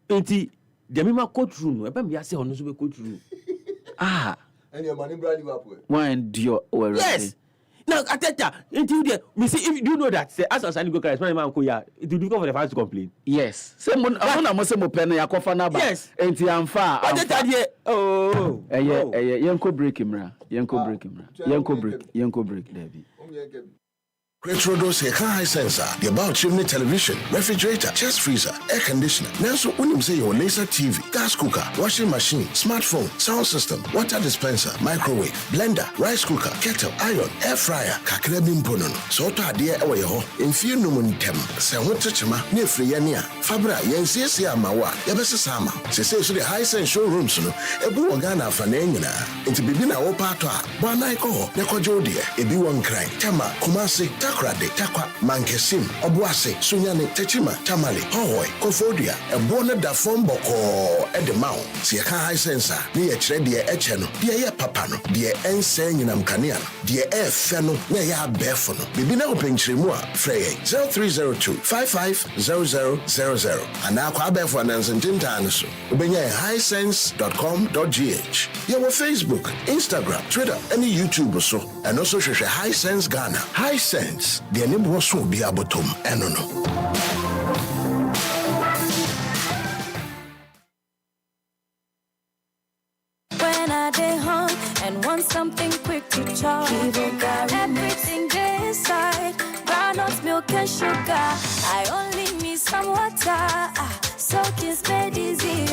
Until the mema coach room, I me say on no coach room. And your money brand Liverpool. One deal yes. Now Arteta until there me see if you know that say as Asani go carry man ko ya it will difficult for the fans to complain. Yes. Say mo na say mo pen ya kofa na ba. Yes. Enti amfa. Arteta there yenko break imra. Yenko break David. Retrodos here can high sensor, the about chimney television, refrigerator, chest freezer, air conditioner. Now so when you say your laser TV, gas cooker, washing machine, smartphone, sound system, water dispenser, microwave, blender, rice cooker, kettle, iron, air fryer, kakrabim ponono. So to adhere ewa yeho, infuse numuntem, se hote chima, ne free yania, fabra, yensi amawa, yabese sama. Se so the high sense showrooms no, ebu wagana fanenina, into bibina opa toa, wana iko, neko jodie, ebi one cry, tama, kumasi, Takrade, Takwa, Mankesim, Obuase, Sunyane, Techima, Tamale, Hohoi, Kofodia, a bonnet da Fomboko, at the mount. See a high sensor, near Tredia Echeno, dear Papano, dear Ensen in Amcanian, dear F Feno, Nea Befono, Bibina Open Chrimua, Frey 0302 550000, and now Quabefon and Tintanusu, Ubenya highsense.com.gh. You have Facebook, Instagram, Twitter, any YouTube or so, and also share High Sense Ghana. High Sense. The name was so be abotum, enono. When I day home and want something quick to chop, everything they inside, groundnut milk and sugar. I only need some water, so kiss made easy.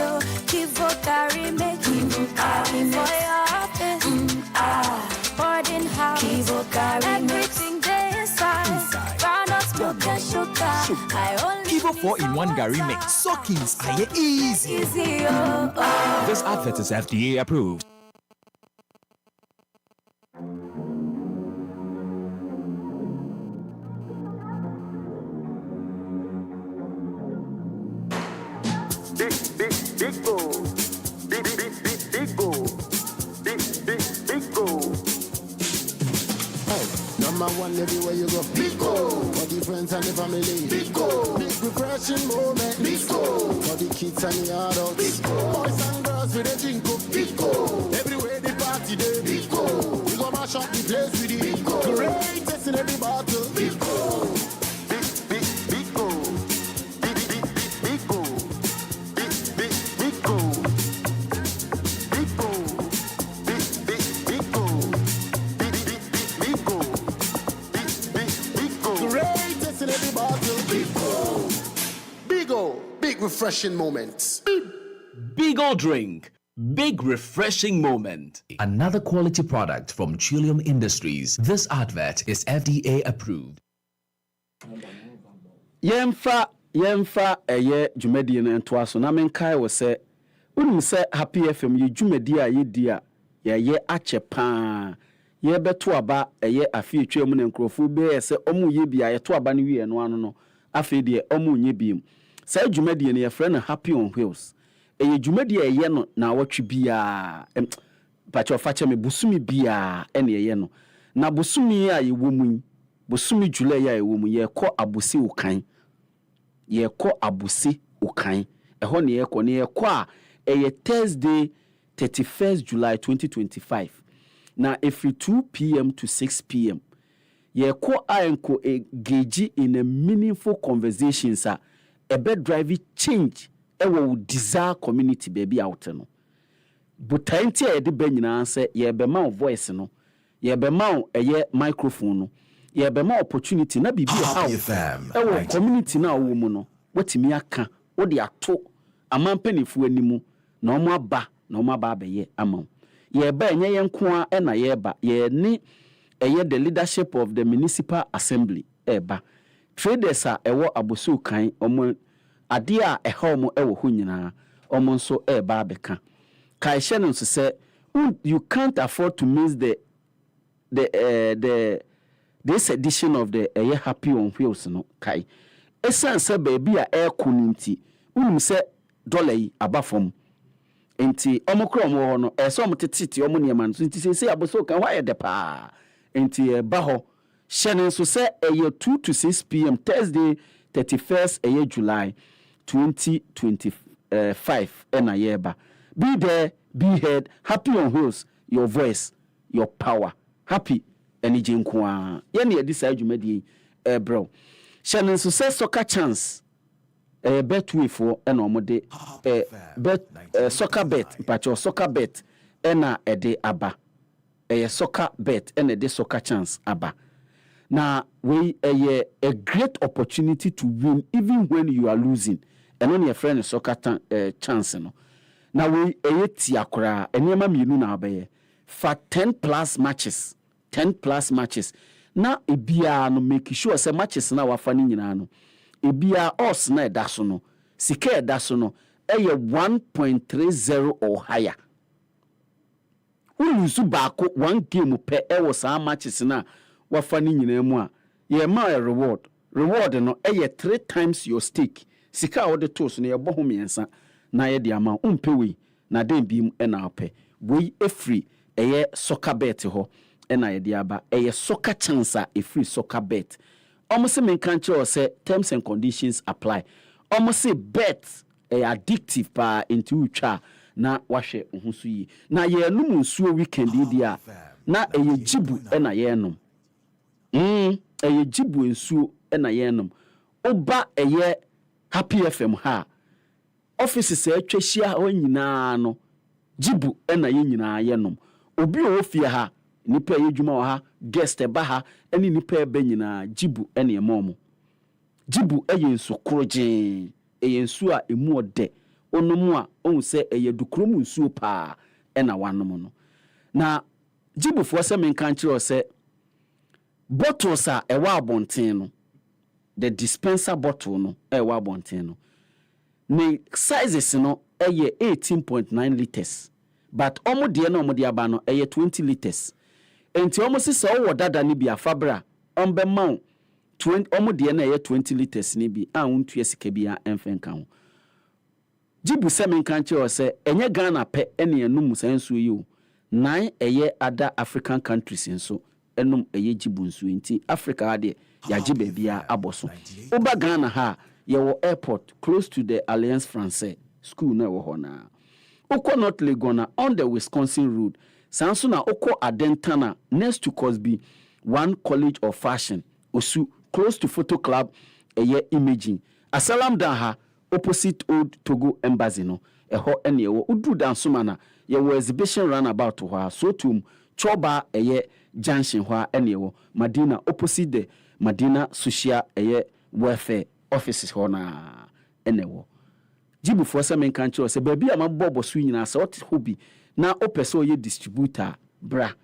Kivo carry make Kivo carry for your office, boarding house. Kivo carry everything. Kivo 4-in-1 Gary Mix. Sockings are easy. This advert is FDA approved. Big goal. Big goal. Big goal. Number one everywhere you go. Big goal. For the friends and the family. Big goal. Big refreshing moment. Big goal. For the kids and the adults. Big goal. Boys and girls with a drink up. Big goal. Everywhere the party day. Big goal. We go mash up the place with the big goal. Greatest in every battle. Big goal. Big goal. Big goal. Big goal. Big goal. Big goal. Greatest in every battle. Big O. Big refreshing moments. Big O drink. Big refreshing moment. Another quality product from Trillium Industries. This advert is FDA approved. Yemfa eye dwumadi no ntoa so na menkai wo se unim se Happy FM ye dwumadi a ye dia ye ache pa ye beto aba eye afi etwa mu na nkrofo be se omu ye bia ye to aba no wie no ano no afi de omu nye biem se dwumadi no ye frɛ no Happy on Wheels eye dwumadi eye no na watwe bia pacho fache me busumi bia ene eye no na busumi a ye womu busumi July a ye womu ye kɔ abusi ukan ye kɔ abusi ukan ɛhɔ ne ye kɔ a eye Thursday 31st July 2025 na every 2 p.m. to 6 p.m. ye kɔ enko engage in a meaningful conversations a ebe drive change ewo desire community baby out no butanti e de ba nyina se ye be ma voice no ye be ma eye microphone no ye be ma opportunity na bibi how ewo community na wo mu no wotimi aka wo de ato amampanifo animu na omo aba abeye ama ye ba enye yenko a na ye ba ye ni eye the leadership of the municipal assembly eba traders a ewo abosu kan omo ade a eha omo ewo ho nyina omo nso eba abeka kai hye no so say you can't afford to miss this edition of the Happy on Wheels no kai esan se baby a air kuninti unum se dollar yi abafom enti omokro omo ho no eso omtetiti omo niam no enti se aboso kan why de pa enti ba ho hye so se 2 to 6 p.m. Thursday 31st July 2025 ena yeba be there, be heard. Happy on Wheels, your voice, your power. Happy energy nkwa yene ye decide dwumadi bro hye so say soccer chance betway for ena omode bet soccer bet pacho soccer bet ena ede aba soccer bet ena de soccer chance aba na we a great opportunity to win even when you are losing. And on your friend soccer chance no. Na we tia kora enema mienu na abaye for 10 plus matches. 10 plus matches. Na ebia no make sure say matches na wafa ni nyina no. Ebia odds na edaso no. Sika edaso no 1.30 or higher. Ulusu baako 1 game per ewo saa matches na wafa ni nyina mu a ye ma a reward no 3 times your stake. Sika wo de toss no ye bo ho miensa na ye de ama umpewe na den bi mu na ope we free soccer bet ho na ye de aba soccer chance a free soccer bet. Almost men kan che say terms and conditions apply. Almost say bet addictive pa into twa na wahwe ohusu yi na ye num nsuo weekend dia na jibu na ye nom jibu nsuo na ye nom oba Happy FM ha offices atwa hia o nyina no jibu na ye nyina ye nom obi o fie ha nipa ye dwuma wa ha guest ba ha ani nipa be nyina jibu na ye mom jibu nsu kroje nsu a emu ode onomu a ohun se dukrom nsuo pa na wanom no na jibu fo se men kan kire o se bottles a ewa abonten no the dispenser bottle no ewa abonten no ne sizes no 18.9 liters but omo de na omo de aba no 20 liters enti omo se wo dada ni bi afabra ombe ma 20 omo de na 20 liters ni bi a untu esika bi a emfen kan ho jibu se men kan che o se enye Ghana pe ene enum sanso yi o 9 other African countries nso enum jibu nso enti Africa ade ya jibe bia aboso oba Ghana ha ye wo airport close to the Alliance Française school na wo hona oko North Legona on the Wisconsin road sanso na oko Adentana next to Cosby one college of fashion osu close to Photo Club imaging asalam da ha opposite Old Togo Embassy no eho ene wo udu dansoma na ye wo exhibition runabout ho so tum choba junction ho ene wo Madina opposite the Madina social welfare offices ho na ene wo jibu fo se men kan kire se ba bia mabobo so nyina se ot hobby na opese o ye distributor bra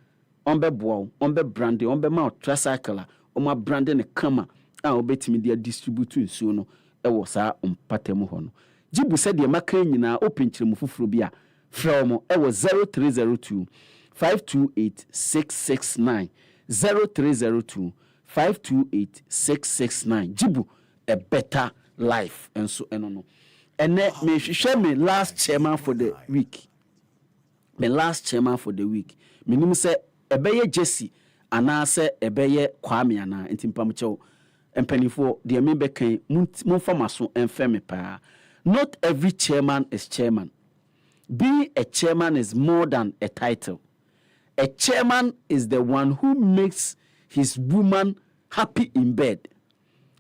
onbe boa onbe brand onbe ma tricycle o ma brand ne kama a obetimi dia distribute nsuo no ewo saa mpatam ho no jibu se de maka nyina openkyeremu fufuro bia from ewo 0302 528669 0302 528669 jibu a better life and so eno ene me hwehwe me last chairman for the week minim se ebeye Jesse anase ebeye Kwame ana entimpam chew empanifo de me bekan monfamaso enfeme pa not every chairman is chairman. Being a chairman is more than a title. A chairman is the one who makes his woman happy in bed.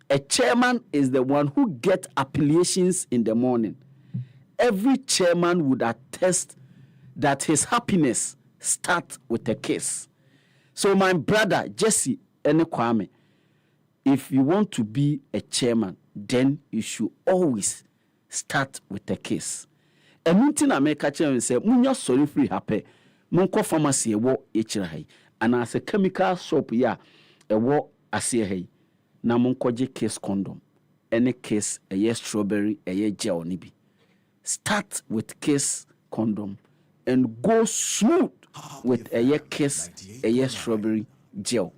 A chairman is the one who gets appellations in the morning. Every chairman would attest that his happiness starts with a kiss. So my brother Jesse and Kwame, if you want to be a chairman, then you should always start with a kiss. And nothing I make a chairman say, "Munya sorry free happy." Monko pharmacy wo echira and as a chemical soap ya wo ase hai na monko je kiss condom any kiss strawberry gel ni bi. Start with kiss condom and go smooth with kiss strawberry gel.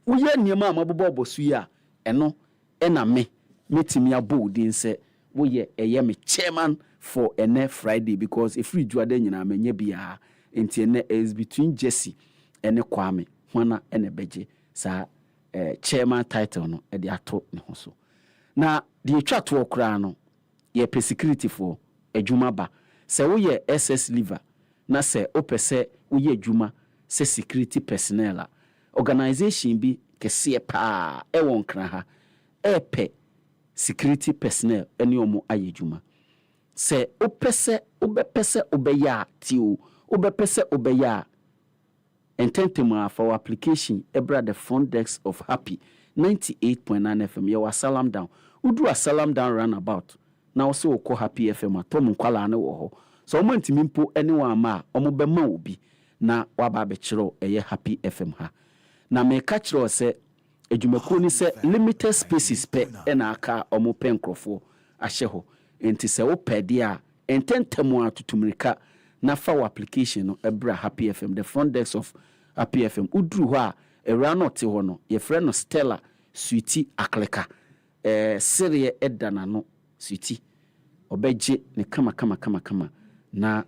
Uye niema amabobo obosu ya eno ena metimi abo din se wo ye me chairman for ene Friday because if we do ade nyina menye bia enti ene is between Jesse and Kwame hwana ene beje sa chairman title no e de ato ne ho so na de etwa to okra no ye security for adwuma ba se wo ye SS liver na se opese wo ye adwuma se security personnel a organization bi kese pa e won kra ha epe security personnel ene omo aye adwuma se opese obepese obeya ti o obepese obeya Ententema for our application ebra the front desk of Happy 98.9 FM. You are salam down. Udu a salam down roundabout. Now so call Happy FM at Tom Nkwala ne wo ho. So omo ntimi mpo anyone ma omo bema obi na waba bechiro eye Happy FM ha. Na me ka chiro se edwumako ni se limited spaces pe na aka omo penkrofo ahye ho. Enti se wo pede a ententemu atutumrika na fa wo application no ebra Happy FM the front desk of Happy FM udru ho a ewra no te ho no ye frɛ no Stella Sweetie Akleka serie edana no Sweetie obeje ne kama na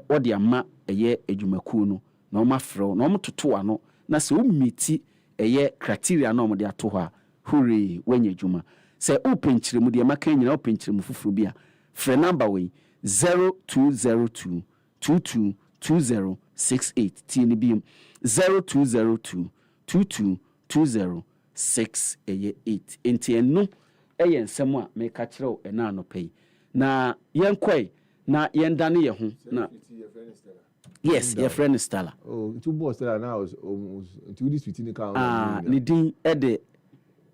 odi ama eye edwumaku no na o mafrɛ na o mtoto ano na se o miti eye criteria na o de ato ho a hurry wanya edwuma se o penchiremu de maka nyina o penchiremu fufuru bia frɛ number we 0202 222068 tini bi 0202 222068 enti eno eye nsɛm a me ka kyerɛw ɛna anɔpɛ na yenkɔe na yendane ye ho na yes your friend Stella two boys Stella now two this Sweetie ne ka ne din de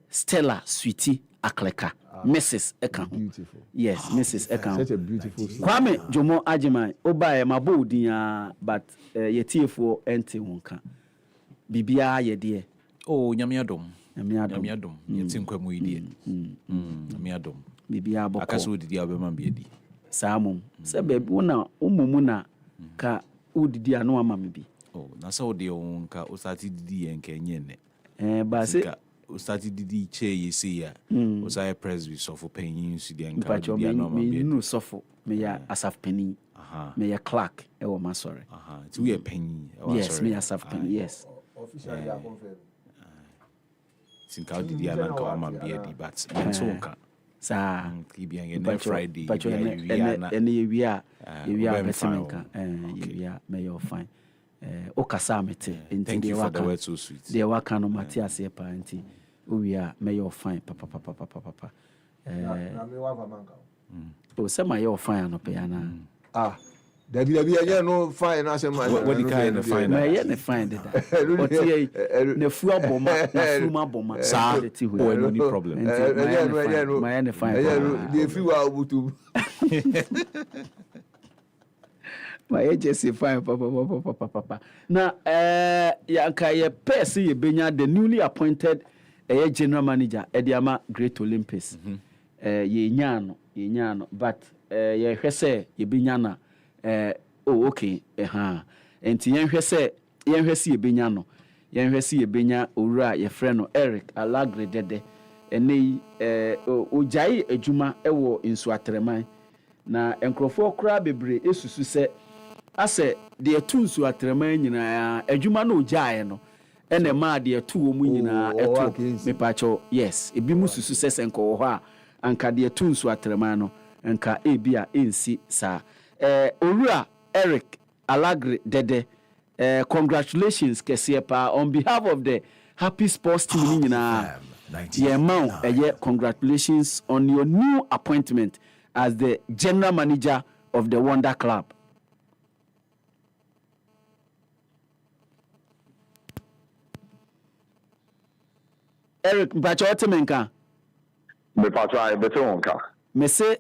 Stella Sweetie Akleka Mrs. Eka. Beautiful. Yes, Mrs. Eka. Such a beautiful story. Kwame Jomo Ajima oba mabo din but yetiefo ente wonka. Bibia ye de. Oh, nyame adom. Yeti nkwamu idie. Nyame adom. Bibia boko. Akaso didi abema biedi. Samum. Se bebi wona umumu na ka udidi anu ama me bi. Oh, na so de wonka osati didi enke nyene. Ba se started didi che yesi ya osai presby sofo penyin su de nka di anoma me no sofo me ya asaf penyin me ya clerk e wo ma sorry ti we penyin yes me asaf penyin yes officially I confirm sinka didi anka wa ma be di but so nka sa kibi an Friday ene ye wia besemenka ye wia me yo fine okasa mete thank you for the word so sweet they waka no Matthias e pa nti we are may your fine papa na me wa manka o se my your fine no pe ana Dabi anya no fine na say what the kind of fine na ye ne fine that but ye na fu aboma na fuma aboma sa no problem my ne fine dey free wa obutu my agency fine papa na ya nka ye person ye benya the newly appointed general manager Ediama Great Olympics ye nyano but ye hwese ye benya na okay enti ye hwese ye benya no ye hwese ye benya owura ye frɛ no Eric Alagre Dede ene ojai adwuma ewo nsu atreman na enkrofo kra bebre esusu se ase de tunsu atreman nyina adwuma no ojaae no ene ma de tu wo mu nyina eto mepacho yes ebi mususu sese nko wo ha anka de tunsu atreman no anka ebia ensi sa owura Eric Alagre Dede congratulations kese pa on behalf of the HappySports team nyina congratulations on your new appointment as the general manager of the Wonder Club. Eric, Bachotemenka. Me say,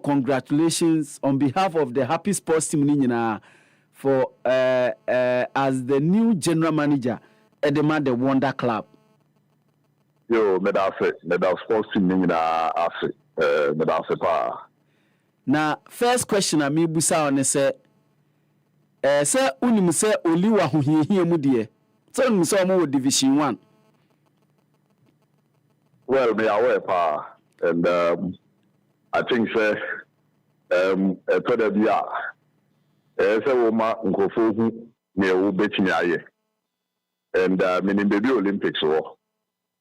congratulations on behalf of the HappySports team for as the new general manager at the Wonder Club. Yo, medal sports team medal pa. Now, first question I me busa on say unim say oliwa ho hie mu de. So unim say mo division 1. Well, me aware pa and I think say bia say wo ma nkofo hu me wo betimi aye. And meaning baby Olympics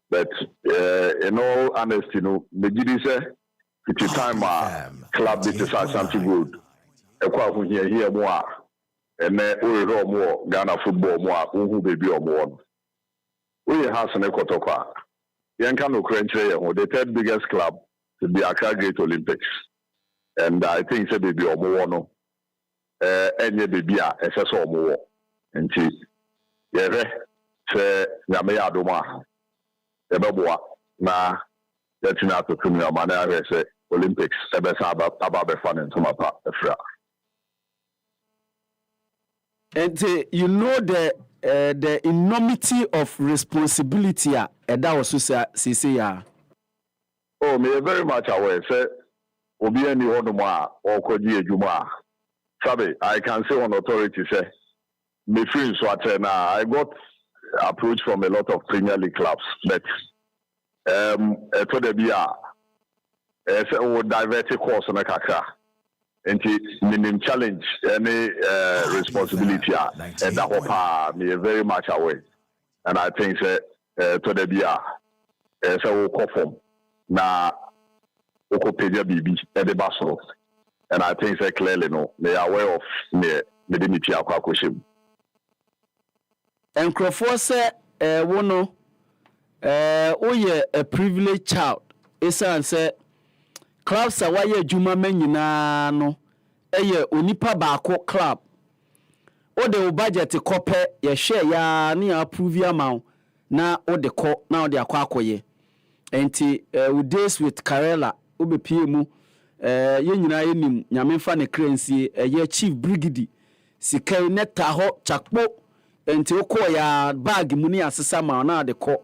but in all honesty, the GD say it's time club this is something good. Here more, and then we more Ghana football more. Who baby or more? We have some Ekotokwa. Yankano Crenche, the third biggest club to be Accra Great Olympics, and I think say baby or more no. Any baby SSO more, and yɛhwɛ sɛ nyame yɛ adom a yɛbɛboa na yɛtumi atoto nnuama na yɛahwɛ sɛ Olympics ɛbɛsa aba bɛfa ne ntoma pa afira. And you know the enormity of responsibility that was say. Oh, me very much aware. Say, obi any honoma or kodi ejuma. Sabe, I can say on authority say, me free so I got approach from a lot of Premier League clubs, but to the BR, say we divert course on a kakra. And minim challenge any responsibility and that hope me very much aware. And I think say to the BR, so we conform. Na Okopedia BB at the Basel. And I think they clearly know they are aware of the dignity of Kwakoshim. And Crawford said, Wono, a privileged child. Esa said, clubs are why Juma Menina no, Unipa Bako club. O de budget to copy your share ya near approve your amount. Na o de co now they are Kwakwaye. Enti with days with Karela obepie mu ye nyina yenim nyamemfa ne krensie ye chief brigade sikai neta ho chakpo enti okọ ya bag mu ni asesa ma na de ko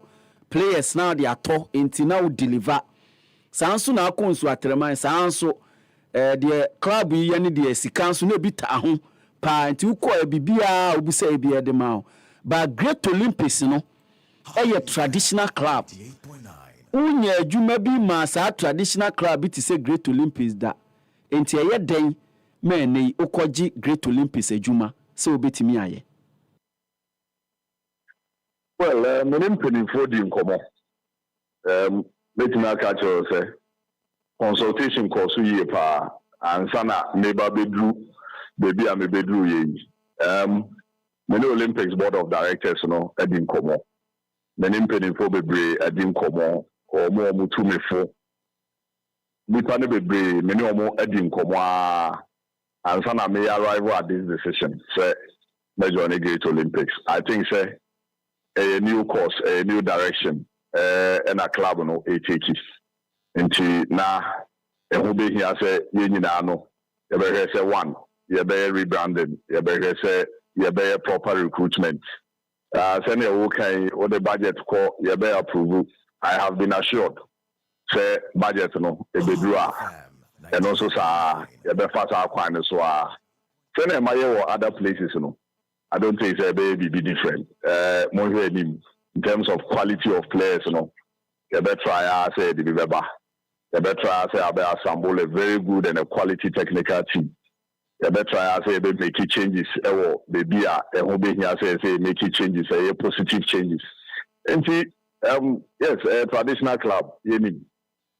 players na de ato enti na wo deliver sanso na akonsu atreman sanso de club yi ne de sikanso na bi ta ho pa enti ukọ bibia obusa ebia de ma ba Great Olympics no traditional club. Unya adwuma bi ma sa traditional club bi say Great Olympics da enti eye den me nei okoji Great Olympics adwuma se obetimi aye. Well, menim penifo di nkomo betimi aka cho say consultation course yi pa ansa na neighbor bedru baby am bedru yi many Olympics board of directors no edi nkomo menim penifo bebre edi nkomo omo mutumefo nipa ne bebre many omo edi nkomo ansa na me arrive at this decision say major Great Olympics. I think say a new course, a new direction and a club no e take it nti na e ho be here say ye nyina no ye be say one ye be rebranding ye be say ye be proper recruitment say na wo kan o the budget ko ye be approve. I have been assured say budget no e be duru and also sa ye be fast akwan so say na maye wo other places no I don't think it's be different. More in terms of quality of players, you know. You better try say the Bibeba. You better try say assemble a very good and a quality technical team. You better try say make changes. Baby, say make changes, positive changes. And yes, a traditional club. You mean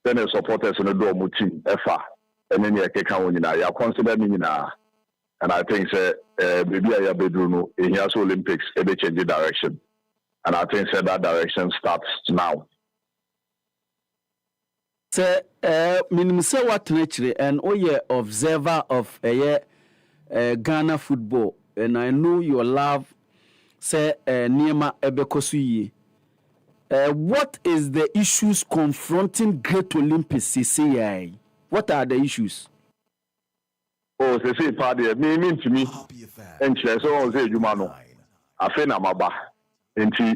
then the supporters on the dorm team, and then you can consider me now. And I think maybe I bedroom in here Olympics they change the direction. And I think that direction starts now. Say minimum say what nature and observer of Ghana football and I know your love say Niema Ebekosuye. What is the issues confronting Great Olympics CCI? What are the issues? Oh, say party mean to me. And so say Jumano. I feel na maba. Enti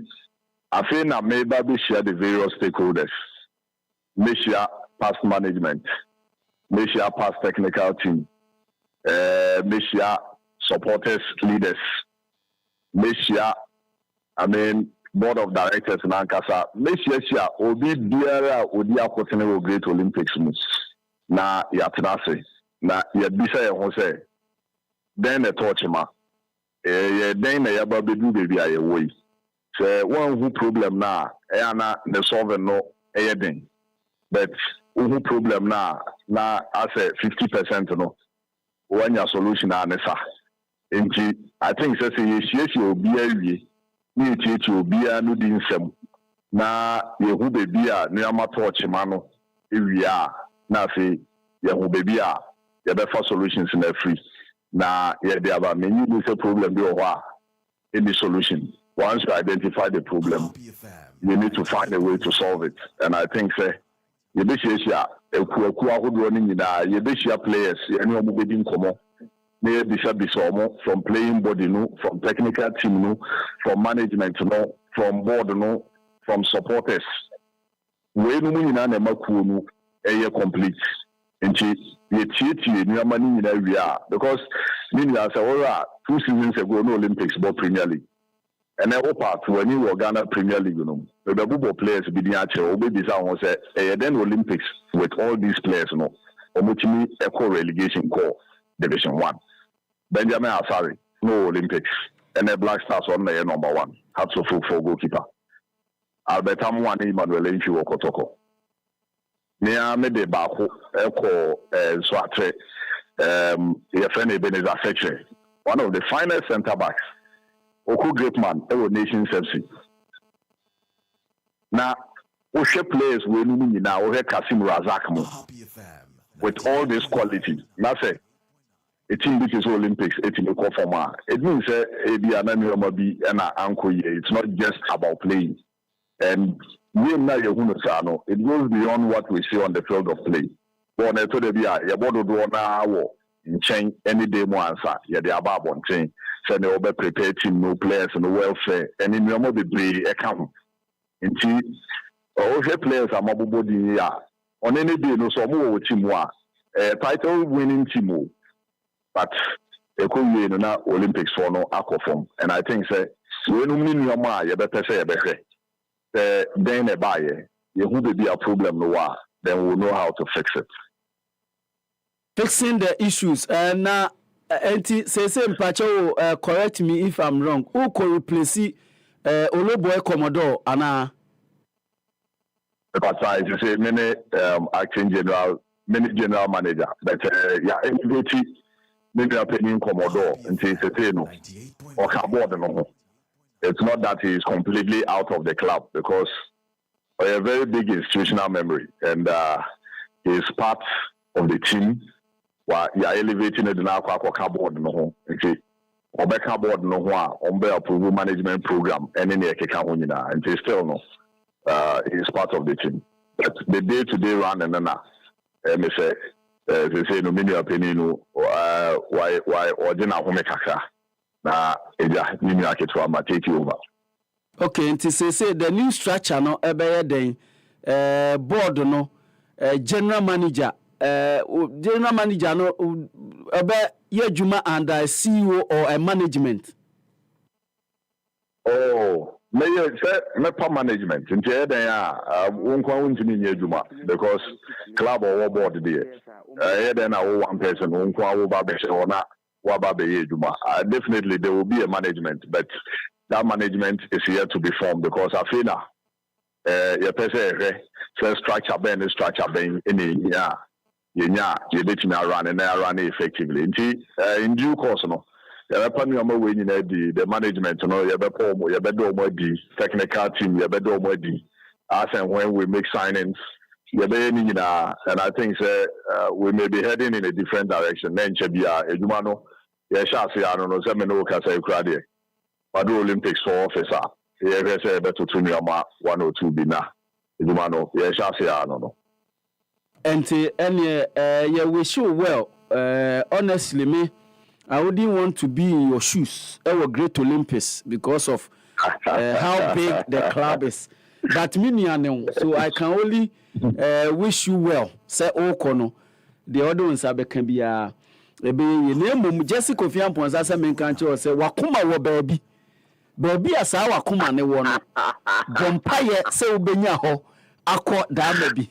I feel na maybe be share the various stakeholders. May share past management. May share past technical team. May share supporters, leaders. May share board of directors in Ankasa. May share obi biara odi akotene Great Olympics na yatenase. Na ya bisa ya ho say den na touch ma den na ya ba bedu baby aye woyi say one who problem na na the solve no den but who problem na as a 50% no one ya solution na nesa nti I think say ye obi awie ni tie obi anu di nsem na ye hu baby a no ama touch ma no ewia na fe ye hu baby a you better solutions in the free. Now, yeah, they have a many problem be any solution. once you identify the problem, you need to find a way to solve it. And I think say you be share players, from playing body, from technical team, from management, from board, from supporters. We no complete. And we are because 2 seasons ago no Olympics but Premier League. And then part when you were Ghana Premier League, the football players be the actual then Olympics with all these players, echo relegation call Division 1. Benjamin Asari, no Olympics. And then Black Stars on the number 1. Had to full for goalkeeper. Albert Amwani Emmanuel Enchi Wokotoko. Nia me de Baku Echo Swatre Yefene Beneza Seche. One of the finest centre backs. Oku great man, Ewo Nations FC. Now, Oshe players we now Ohe Kasim Razak with all this quality. Now say a team which is Olympics, a team format. It means it's not just about playing. And it goes beyond what we see on the field of play. In chain any day more answer, the above on chain. So they will prepare team, no players, no welfare, and in your mobile be account. Indeed, all players are mobile body. On any day, no so more team title winning team. But they could win Olympics for no aquaform. And I think say when you mean your ma, you better say better. Then a buyer, you would be a problem no then we'll know how to fix it. Fixing the issues now. Say Pacho, correct me if I'm wrong. Who could replace Oloboy Commodore Anna? But I say many acting general manager, but maybe opinion Commodore and say or Carbon. It's not that he is completely out of the club because we have a very big institutional memory and he is part of the team. While you are elevating the cardboard no okay or back cardboard no on the approval management program and in the and they still no is part of the team. But the day-to-day run and then me say they say no many opinion why or dinner home kaka na eja ni aketwa ma take over. Okay, and say the new structure no ebe den board no general manager no Yejuma and a CEO or a management. Oh, me management. In the because club or board there. Then one person definitely there will be a management, but that management is yet to be formed because I feel your person structure being in you bet me run and I run effectively. In due course, no. The management, the technical team, as and when we make signings, and I think we may be heading in a different direction. Then Edumano, but Olympics for officer, better to 1 or 2 bina. Edumano, no. And yeah, wish you well. Honestly, me, I wouldn't want to be in your shoes. Our great Olympics because of how big the club is. But me, so I can only wish you well. Say Okono, the other ones can be a name. Jessica Fian Ponsa men can't say Wakuma wa baby. Baby as our Wakuma ne one. Vampire say Benyaho. Akwa da maybe.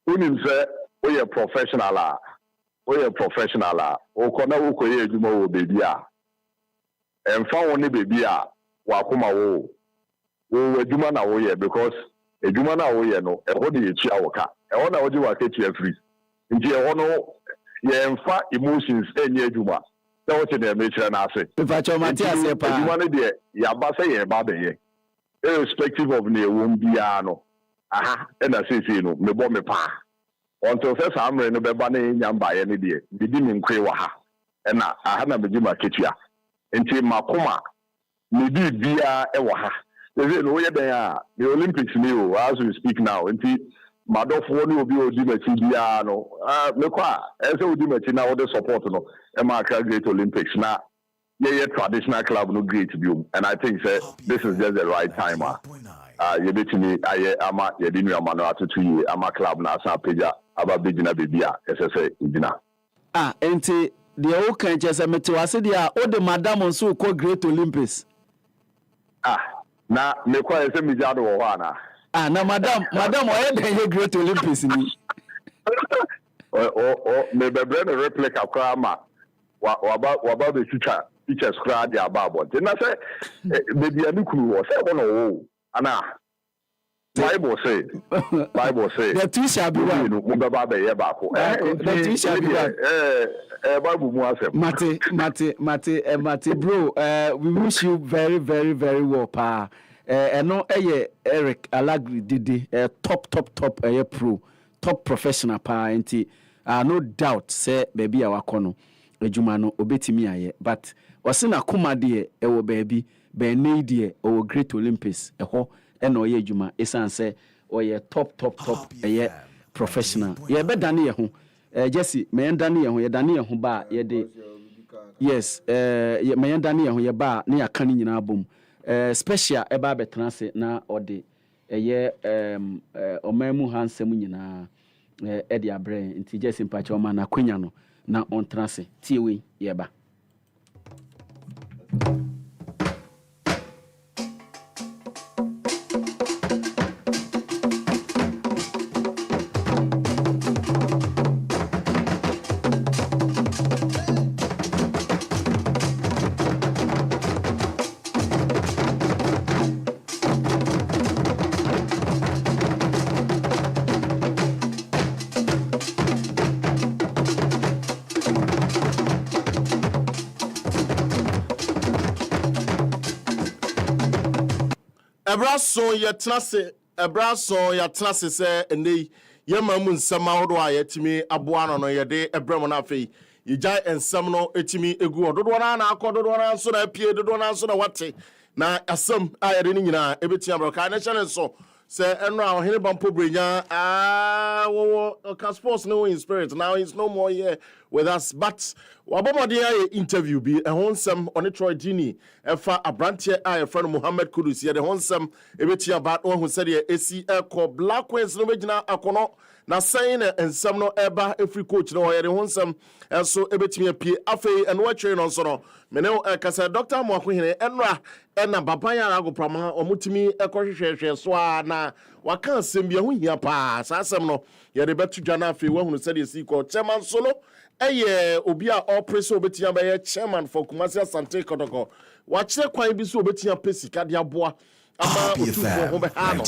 Unim say we are professional. Okona ukoye ejuma wo baby a. Emfa woni baby a wakoma wo. Wo ejuma na wo ye because ejuma na wo ye no e ho de echi awoka. E ho na wo ji waketi free. Nti e ho no ye emfa emotions enye ejuma. Na wo che na emechira na ase. Pacho Matias e pa. Ejuma ne de ya ba say ye ba be ye. Irrespective of ne won bia no. Aha, and I say, no, me bo me pa. Until first I'm no beba na nyamba ye ne de. Bidi me nkwe wa ha. And I had na beji market ya. Enti makoma maybe bia e wa ha they no ye den the Olympics ni o as we speak now nti madofo ni obi odi machi bia no me kwa e say odi machi na wo the support no e ma Great Olympics na yeah traditional club no great view and I think say this is just the right time you bet me ama ye di nu ama no atutu yi ama club na asa peja aba begina bebia say igina enti the o kan che say mete wase dia o de madam nso ko Great Olympics na me kwa say mi jado wo ana na madam o ye den Great Olympics ni me bebre me replica kwa ama waba be teachers crowd their babble. Then I say, maybe I look who say, oh, Anna. Bible say. The two shall be one. The two shall be one. Mate, bro. We wish you very, very, very well, pa. And no, Eric Alagri Didi, top, pro, top professional, pa. No doubt, say, baby, our kono. Ejuma no obetimi aye but wase na koma de ewo baabi be ne de o Great Olympics eho e na oye ejuma esanse oye top eye professional ye be dane ye ho Jesse me dane ye ho ye dane ye ho ba ye de yes me dane ye ho ye ba na ya kan nyina bom special e ba betena se na ode eye omamu hansem nyina e de abre nti Jesse mpache o ma na kwanya no na on transe tiwe yeba Ebraso ya tenase se ene yema mu nsam ahodo a yetimi aboa no no yede ebrem na afei yejai ensam no etimi egu ododo na akododo na nso na apie dodo na nso na wate na asam a yede ni nyina ebeti abroka na channel so se eno a ohene bampo brenya HappySports no in spirit now he's no more here with us but wabomode a interview bi ehonsam on Troy Dini efa abrantie a friend Muhammad Kudus ye de honsam ebeti aba ohun se de esi eko Black Queens no begina akono na saying ensam no eba every coach no ye de honsam enso ebetimi apie afei eno atwe no so no mene kasa Dr. Mwakohene enra ena baba ya ago prama omutimi ekohwehwehwe so na waka asem bi ho hia pa sasem no ye de betu dwana afei wahunu se de si ko chairman so no eye obi a opreso obetia ba ye chairman for Kumasi Asante Kotoko wachire kwan bi so obetia pesika de aboa ama otufo ho be ha no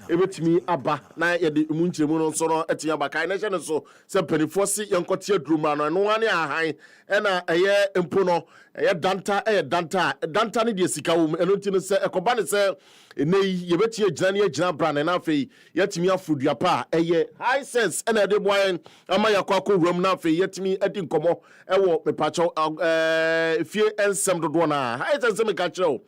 ebetimi aba na ye de munchiremu no so no etia ba kai na hye no so se panifo si yenkote aduruma no no ane ahan ena eye empo no eye danta ne de sika wo eno ti no se ekoba ne se enei ye betie agina ne agina bra na afei yetimi afodua pa eye high sense ena de boyen ama yakwa rom na afei yetimi adi nkomo ewo mepacho fie ensem dodo na high sense me ka kire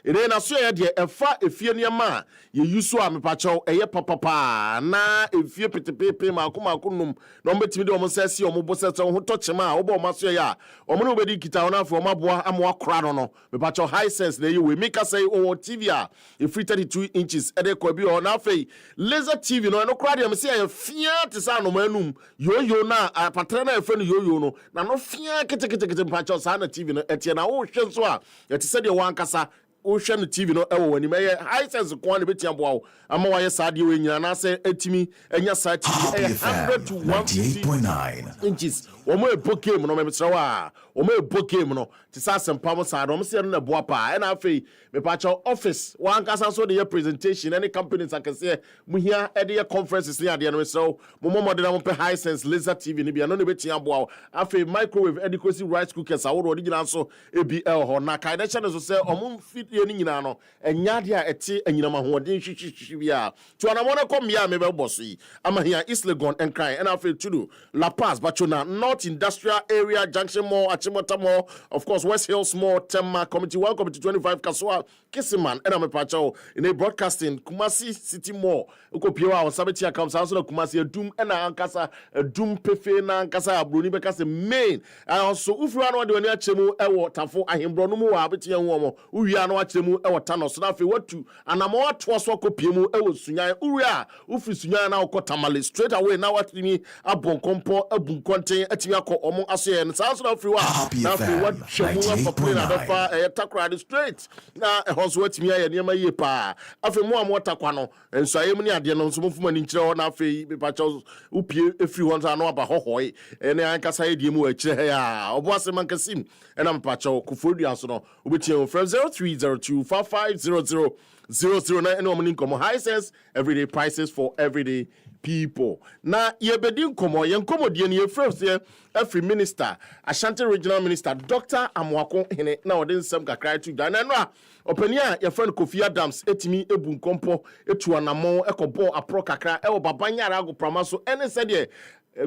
ere na so ye de efa efie niema ye yusu a mepacho eye papapa na efie petepepe makomakonum no betimi de omo sesi omo bosese ho tochema a obo maso ya omo no bedi kita ona afo maboa amwa kra no mepacho high sense na ye we make say o TV a e free 32 inches ede ko bi o na afei laser TV no no kra de am say ye fia te sa no manum yoyo na patre na efe no yoyo no na no fia kete mepacho sa na TV no etie na wo hwe so a ye te se de wankasa Ocean TV no ewo wani me high sense ko na beti ambo ama wa ye saade we nyina na se etimi enya sa TV 100 to 150 inches wo mo ebo game no me tsewa wo mo ebo game no ti sa sempa mo saade mo se no na boa pa na afei me pa cha office wan kasa so de presentation any companies akase mu hia e de conferences ni ade no so mo mo de na mo pe high sense laser TV ni bia no beti ambo afei microwave adequacy rice cookers awodo de nyina so EBL ho na kai na channel so se omo fit die ni nyina no enya de a ete anyinam ahoden hwehwehwe bia to anamona kom ya me be boss yi amahia East Legon and Cry and after to La Paz Bachona North Industrial Area Junction Mall Achimota Mall of course West Hills Mall Tema Committee 1 Committee 25 Kaswa Kisiman and I'm a pacho in a broadcasting Kumasi City Mall ukopiewa wasabeti accounts also Kumasi Doom and Ankasa Doom Pefe na Ankasa Bruni because main and also if you are the one chemu ewo tafo ahimbro no mu wa abeti enwo uwi ano achemu ewo tano so na fe watu anamo ato so kopiemu ewo sunyan uwi a ufi sunyan na okotamale straight away na watimi abon kompo abun konten atimi akọ omo asoye no sa so na fe wa na fe wat chemu afọ na befa takra straight na ehonso watimi aye niam ye pa afi mo amotakwa no enso ayem ni ade no nso mfuma ni nkire na fe bepacha upie efiri hon sa no aba hohoi ene ankasa ye diemu akire ya obo asema nkasim and I'm Pacho Kufudia so with you from 0302550009 and woman income high sense everyday prices for everyday people. Na ye bedin komo yen komo die ne first here every minister Ashanti regional minister Dr. Amwako hene na odin sem kakra tu dan no a opani a ye friend Kofi Adams etimi ebu nkompo etu anamo ekobo apro kakra e babanya arago prama so ene said ye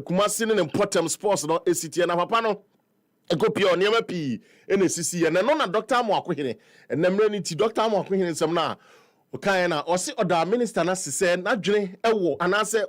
Kumasi ne important sports no esitie na papa no ekopia oniema pi ene sisi ya na no na Dr. Amwako hene enamre ni ti Dr. Amwako hene sem na okan na osi oda minister na sese na dwene ewo anase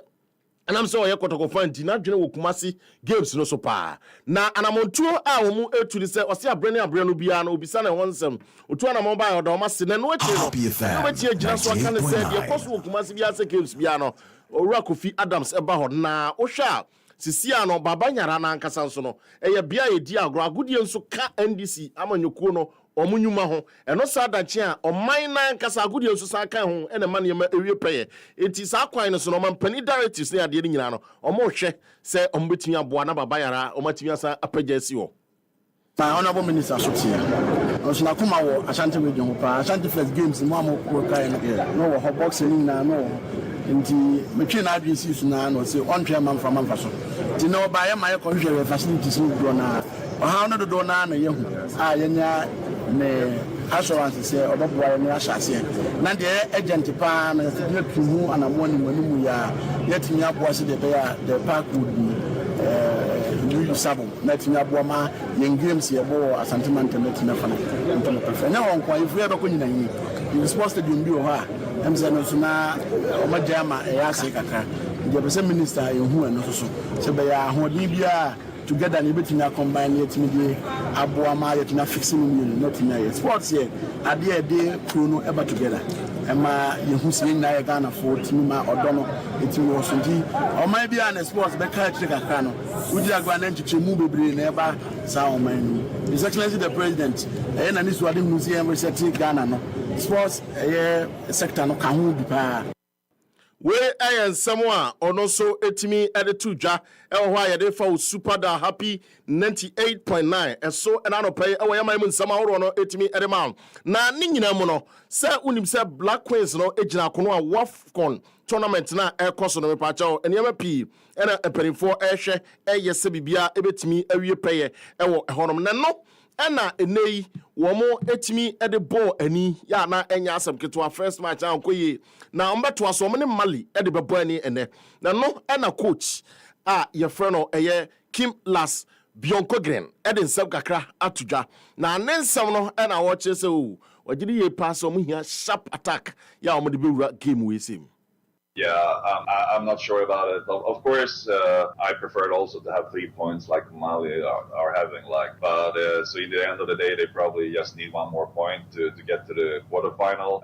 anam so ye kotoko fanti na dwene wo Kumasi games no so pa na anamontuo a wo mu etu se osi abrene no bia na obisa na wonsem otu anamon ba oda o mase na no echi no obeti agina so kan se de koso wo Kumasi bia se games bia no owura Kofi Adams eba ho na ohwa sisia no baba nyara na ankasa nso no eye bia edi agro agudie nso ka NDC amanyekuo no omunyuma ho eno sa dache a oman na ankasa agudie nso sa kan ho ene ma ne ewie peye enti sa kwan no so no mampani directives ne ade nyina no omo hwe se ombetimi aboa na baba yara omatimi asa apagasi ho my honorable minister sotia osuna kuma wo Ashanti region pa Ashanti first games mo amoko kai no wo boxing na no nti metwe na adwesi su na no se ontwe manfa so ti no ba ye ma ye konhwe facilities no do na ha no do na na ye hu a ye nya ne assurance se oboboa ne ahyase na de agent pa na se de tuhu anamo ni mu ya yetimi aboa se de be ya the park would be new sabo na timi aboa ma yen games ye bo Asante Mantem na timi fa na ntoma prefer na won kwa ifu ye be ko nyina yi the sports stadium bi o ha emse no so na omajama e ya se kaka de be se minister ehu eno so se be ya hodin bia together na betimi combine yetimi de aboa ma yetimi fixing million not in sports here ade ade pro no eba together ema yehu se na ye Ghana for timi ma odono etimi wo so ndi o man bia na sports be ka tire kaka no udi agwa na nchiche mu bebre na eba sa o man His Excellency the President na ni so ade museum research Ghana no sports sector no ka hu bi pa we ayen samwa ono so etimi edetu dwa ewo ho ayede fa super da happy 98.9 eso ena no pay ewo yamai mun sama horo no etimi edema na ni nyina mu no se unim se Black Queens no ejina kono a WAFCON tournament na ekoso no mepa chawo enema pi ena eperimfo ehwe eyese bibia ebetimi awie peye ewo honom na no ena enei womo etimi ede ball ani ya na enya asem ketwa first match ankoye na ombeto aso ne Mali ede bebo ani ene na no ena coach a ye friend no eye Kim Las Bionko Green ede nsem kakra atudwa na nensem no ena wo che se o wagidi ye pass o hia sharp attack ya omo de bewura game we sim. Yeah, I'm not sure about it. Of course, I preferred also to have 3 points like Mali are having. But so in the end of the day, they probably just need one more point to get to the quarterfinal.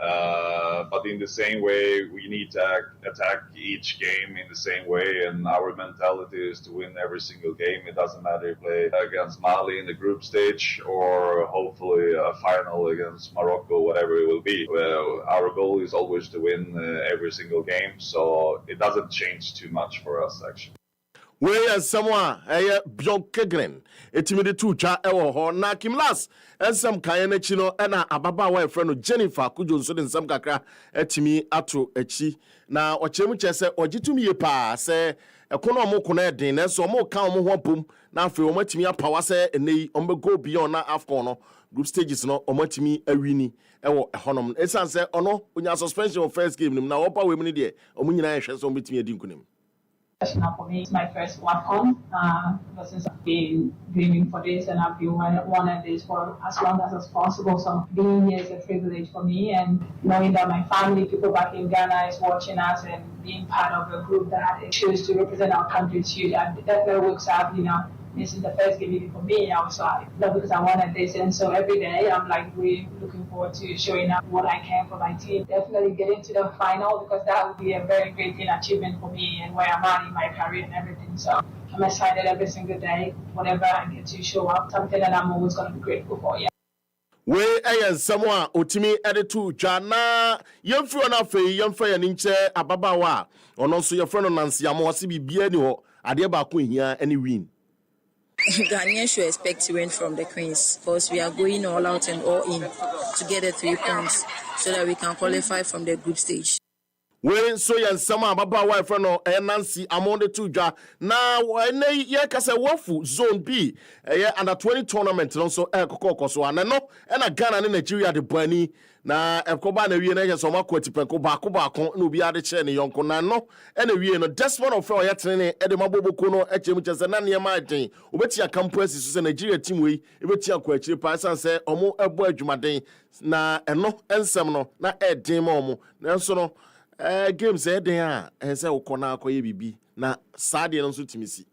But in the same way, we need to attack each game in the same way, and our mentality is to win every single game. It doesn't matter if we play against Mali in the group stage or hopefully a final against Morocco, whatever it will be. Our goal is always to win every single game. So it doesn't change too much for us, actually. Where someone Bionko Green etimide tu twa ewo ho na Kim Las ensam kan na chi no na ababa wa friend Jennifer Kujo nso de nsam kakra etimi ato achi na ochemu chese ogitumi ye pa se ekono omo na edin na so omo kan omo ho bom na afi omo atimi apawa se enei omo go beyond na Afcon no group stages no omotimi awini ewo ehonom esan say ono onya suspension of first game nim na opa we mu ne de omunyina ehwe so ometimi adi nkunim. For me, it's my first WAFCON. Since I've been dreaming for this and I've been wanting this for as long as possible. So being here is a privilege for me, and knowing that my family, people back in Ghana, is watching us and being part of a group that choose to represent our country is huge. And definitely works out, this is the first game even for me outside, because I wanted this, and so every day I'm like really looking forward to showing up what I can for my team. Definitely getting to the final, because that would be a very great achievement for me and where I'm at in my career and everything. So I'm excited every single day, whenever I get to show up, something that I'm always going to be grateful for. Yeah. We ayen someone otimi editu jana yemfro na fe yemfa ya ninche ababawa ono so yefro no nansi amo wase bibia ni ho ade ba ko hia any win. Ghanaians should expect to win from the Queens, because we are going all out and all in to get the 3 points so that we can qualify from the group stage. We so yan sama baba wa friend no Nancy amonde tuja na ene ye kase wofu zone B under 20 tournament no so kokoko so anano na Ghana ne Nigeria de bani na ekoba na wie na ye so makwati penko baako na obi ade che ne yonko na no na wie no Desmond of ye trene e de maboboko no echemu chese na ne ma den obetia campus so se Nigeria team we ebetia kwa achire pa sanse omo ebo adwumaden na eno ensem no na edin ma omo na so no games say ukona akoye bibi na sade no so timisi.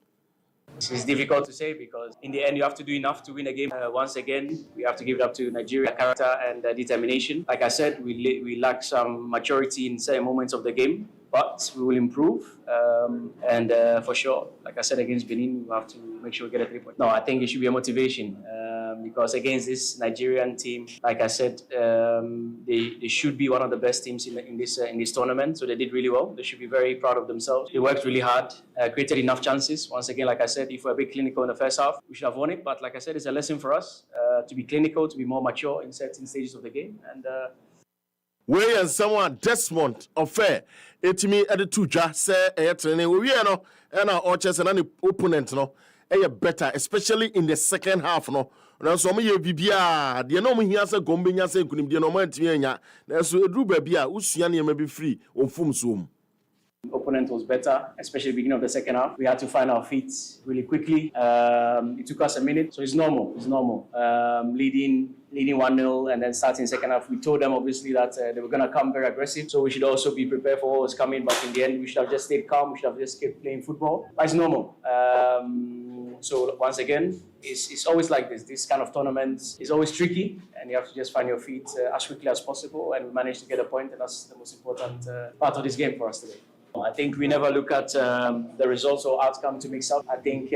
It's difficult to say, because in the end you have to do enough to win a game. Once again, we have to give it up to Nigeria character and determination. Like I said, we lack some maturity in certain moments of the game, but we will improve. And for sure, like I said, against Benin, we have to make sure we get a 3 point. No, I think it should be a motivation, because against this Nigerian team, like I said, they should be one of the best teams in this tournament. So they did really well. They should be very proud of themselves. They worked really hard, created enough chances. Once again, like I said, if we're a bit clinical in the first half, we should have won it. But like I said, it's a lesson for us to be clinical, to be more mature in certain stages of the game. And we and someone Desmond Affair etimi editu ja say training we no na orches and an opponent no better, especially in the second half no. Na so mo ye bibia de no mo hia se gombe nya se nkunim de no mo antimi anya na so edru ba bia usua ne ma be free onfum so mu. Opponent was better, especially beginning of the second half. We had to find our feet really quickly. It took us a minute, so it's normal. Leading 1-0 and then starting second half. We told them obviously that they were going to come very aggressive, so we should also be prepared for what was coming. But in the end, we should have just stayed calm. We should have just kept playing football. But it's normal. So once again, it's always like this. This kind of tournament is always tricky, and you have to just find your feet as quickly as possible. And we managed to get a point, and that's the most important part of this game for us today. I think we never look at the results or outcome to mix up. I think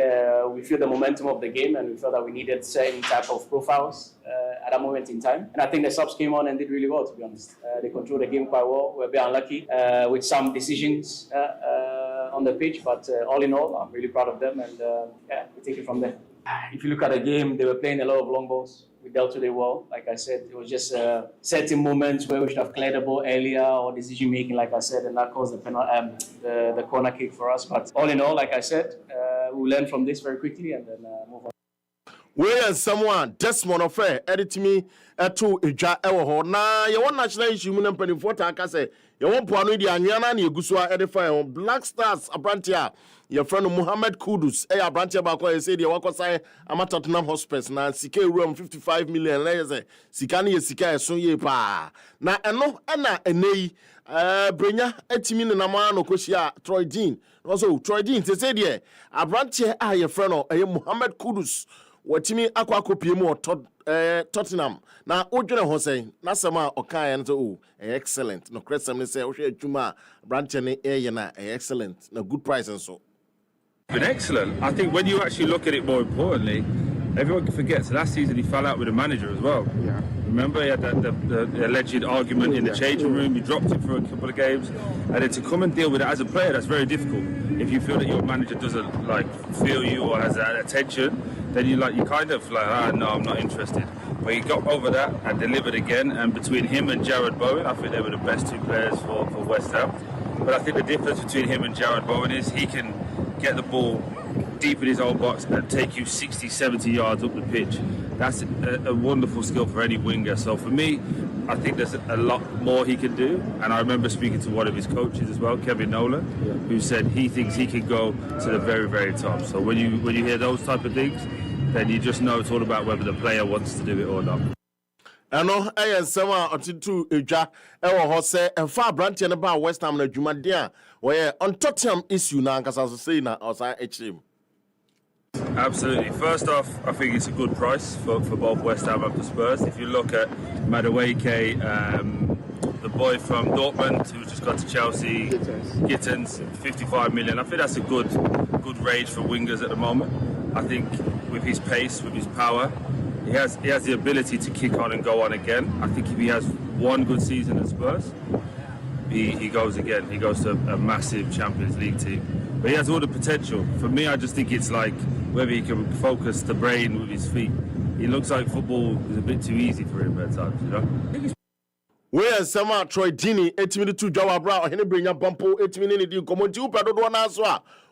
we feel the momentum of the game, and we felt that we needed certain type of profiles at that moment in time. And I think the subs came on and did really well, to be honest. They controlled the game quite well. We were a bit unlucky with some decisions on the pitch, but all in all, I'm really proud of them, and we take it from there. If you look at the game, they were playing a lot of long balls. We dealt with it well. Like I said, it was just certain moments where we should have cleared the ball earlier, or decision making, like I said, and that caused the corner kick for us. But all in all, like I said, we'll learn from this very quickly and then move on. Where is someone Desmond Affair edit me to Eja Ewo na your one national issue mun mpani for ta say your one poano di anyana na egusua edify on Black Stars Abrantia your friend Mohammed Kudus Abrantia ba ko say dey wakosan ama Tottenham Hotspur na sika room 55 million na say sika na sika eso ye pa na eno na enei brenya etimi na ma no koshia Troy Dean also Troy Dean say dey Abrantia your friend Mohammed Kudus watimi akwa pie mu Tottenham na odwene ho sen na sama okan en so excellent no cresem ne say wo hwe adwuma branch ne na excellent na good price and so been excellent. I think when you actually look at it more importantly, everyone forgets last season he fell out with the manager as well. Yeah. Remember he had the alleged argument in the changing room, he dropped it for a couple of games, and then to come and deal with it as a player, that's very difficult. If you feel that your manager doesn't like feel you or has that attention, then you kind of like, no, I'm not interested. But he got over that and delivered again, and between him and Jared Bowen, I think they were the best two players for West Ham. But I think the difference between him and Jared Bowen is he can get the ball deep in his own box and take you 60, 70 yards up the pitch. That's a wonderful skill for any winger. So for me, I think there's a lot more he can do. And I remember speaking to one of his coaches as well, Kevin Nolan, who said he thinks he can go to the very, very top. So when you hear those type of things, then you just know it's all about whether the player wants to do it or not. Ano ayen sama otitu edwa ewo ho se emfa branche ne ba West Ham na dwumade a we on Tottenham issue na ankasa so say na osa echim. Absolutely. First off, I think it's a good price for both West Ham and for Spurs. If you look at Madueke, the boy from Dortmund who just got to Chelsea, Gittins, 55 million. I think that's a good range for wingers at the moment. I think with his pace, with his power, he has the ability to kick on and go on again. I think if he has one good season at Spurs, he goes again. He goes to a massive Champions League team. But he has all the potential. For me, I just think it's like whether he can focus the brain with his feet. He looks like football is a bit too easy for him at times, you know? Where sama Troy Dini 8 minutes to Jawa Bra or Henry Bring up Bumpo 8 minutes in community upado na so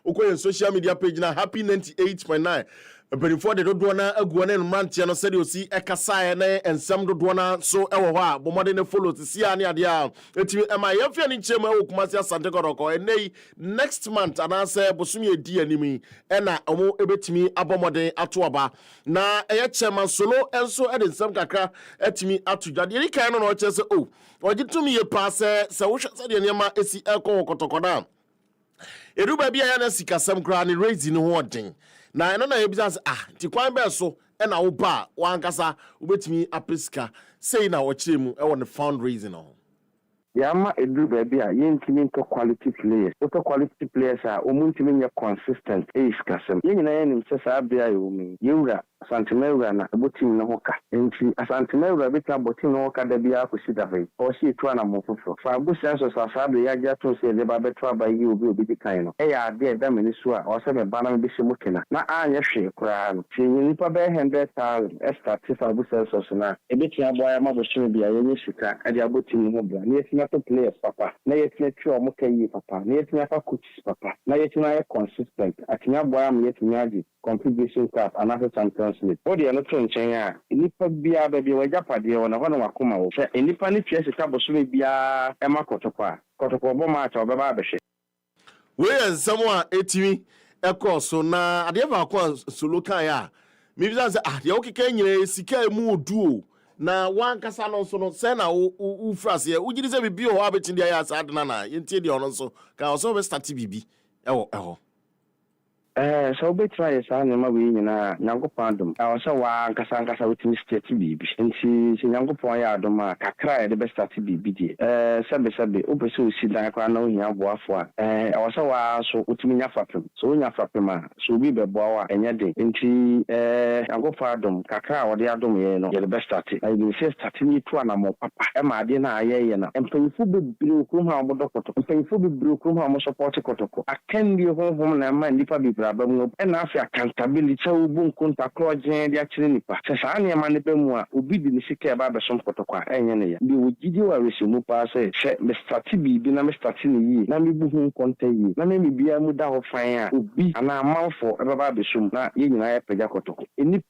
uko social media page na happy 98.9. But before they don't want to go and mantia no said you see Ekasai and some don't want so ewa bomade ne follow to see any idea. Am I if any chema Kumasia Santa Goroko and next month and I say Bosumi di enemy and I omo ebetimi abomode atuaba na eye chairman solo and so and some kakra etimi atuja the kind no chese oh or to me a pass se wo hwese de niam esi elko kotokona edu ba bia ya na sikasam kra ni raise ni ho odin na eno na ebisa ti kwan be so e na wo ba wankasa ubetimi apeska sei na wo chire mu e won fundraising no Yama edu baby a yentimi to quality players. To quality players are omuntimi nya consistent is kasem. Yenina yenim se sa bia yomi. Yewura Santimewura na botim no hoka. Enti Santimewura beta botim no hoka da bia akosi da bai. O si etu ana mofofo. Fa busia so sa sabe ya ja to se de ba beto abayi obi di kan no. E ya de da meni so a o se me bana me bi se mukena. Na anya hwe kura no. Ti nipa be 100,000 extra ti fa busia so na. E beti aboya ma boshime bia yenye sika. Ade abotim no bra. Na to players papa na yetina twa mo kai papa na yetina fa coaches papa na yetina consistent atinya boy am yetina di contribution cap another Champions League body no to nchen a nipa bia ba bia wajapade wona hono wakoma wo se nipa ne twa sika boso bia e makotokwa bo ma cha obeba abehwe we someone etimi ekoso na ade ba kwa solo kan ya mi bi say de okike nyire sika emu oduo na wankasa no so no se na u frase u gidi se bibi o abeti dia ya sa adna na yentie dia ono so ka o so be start bibi eho so be try sa na ma we nyina nyankopon dum o so wa nkasa within state bibi nti se nyankopon ya adom a kakra ya de be start bibi di sebe o be so si dan kwa na ohia boafo a o so wa so utimi nya fapem so nya fapem a so bi be boa wa enya de nti nyankopon adom kakra o de adom ye no ye de be start ai bi se start ni tu ana mo papa e ma de na aye na empanifo be biri okru ha obodo kotoko empanifo be biri okru ha mo support kotoko akendi honhom na ma nipa bi and after accountability so bunku ntakro gen dia kire nipa se sa ne ma ne be mu a obi di ni sika ba be som kotokwa enye ne ya bi ogidi wa resimu pa se me start bi na me start ni yi na me bu hu konta yi na me bia mu da ho fan a obi ana amanfo e ba be som na ye nyina ya pega kotoko eni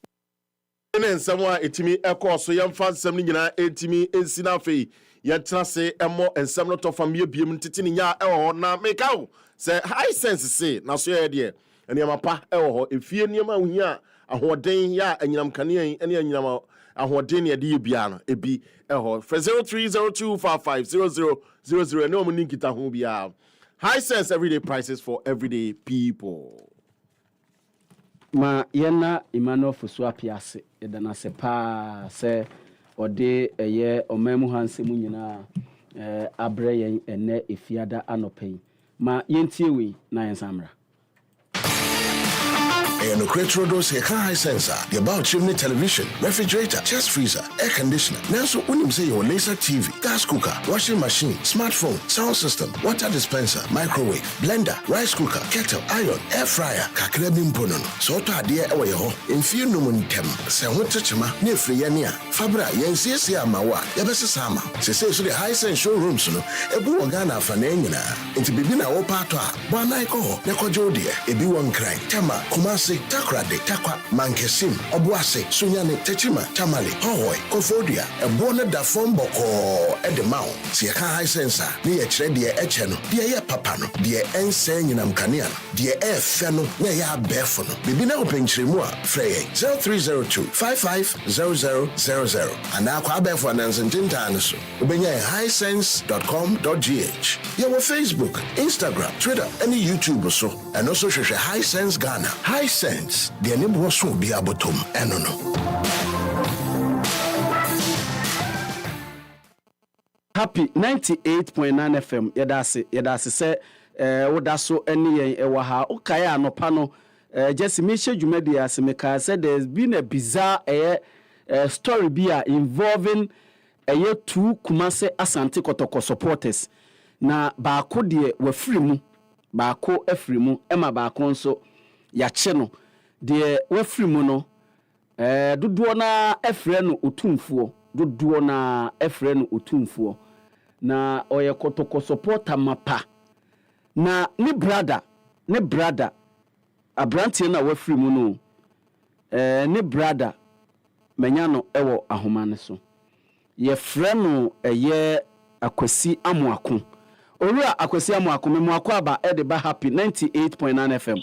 ene nsamo a etimi ekoso yemfa nsam ni nyina etimi ensina afei yɛtena se emo ensam no to famie biem ntete ni nya ɛwɔ na mekaw se high sense se na so yɛ de eniama pa ɛwɔ hɔ efie niama ohia ahoden ya anyinam kanea ene anyinam ahoden ne de bia no ebi ɛhɔ 0302550000 ne omuni nkita ho bia high sense everyday prices for everyday people ma yena Emmanuel Fosu apiase edana se pa se ode eye omamu hanse mu nyina abre yen ene efiada anopen ma yentie we na yensamra And no Cretrodos here high sensor, the about chimney television, refrigerator, chest freezer, air conditioner. Now so when you say your laser TV, gas cooker, washing machine, smartphone, sound system, water dispenser, microwave, blender, rice cooker, kettle, iron, air fryer, kakrabim ponono. So to adhere ewe ho, infuse no muntem. Se ho chichima, ne free ya Fabra, yensi amawa, yabese sama. Se so the high sense showrooms no, ebu wagana fanenina. Inti bibina opato a, bwana iko ho, neko jodie, ebi wankrai, tama, kumasi, takrade, takwa, mankesim, obuase, sunyane, techima, tamale, hohoi, kofodia, ebwana da fomboko, edemao. Si yaka high sensor, ni yechre die echeno, die ye papano, die ense nyina mkaniano, die feno, ne ya befono. Bibina openchrimua, freye, 0302-550000. And now kwa befo ananzintinta anisu. Ubenye highsense.com.gh. Yawa Facebook, Instagram, Twitter, and YouTube so. And also shoshe Hisense Ghana. Hisense, the anibu wasu bi abotom enono. Happy 98.9 FM. Yedase se wodaso eni yen ewa ha. Okaya anopa no just me share dwumadi ase meka say there's been a bizarre story bia involving two Kumase Asante Kotoko supporters. Na baako de wafiri mu, baako afiri mu, ema baako nso yache no. De wafiri mu no dodoɔ na afre no otumfuo, dodoɔ na afre no otumfuo. Na oye Kotoko supporter mapa. Na ne brother abrantie na wafiri mu no ne brother manyano ewo ahomane so ye frɛ eye Akwasi Amoako owura Akwasi Amoako memoako aba de ba Happy 98.9 FM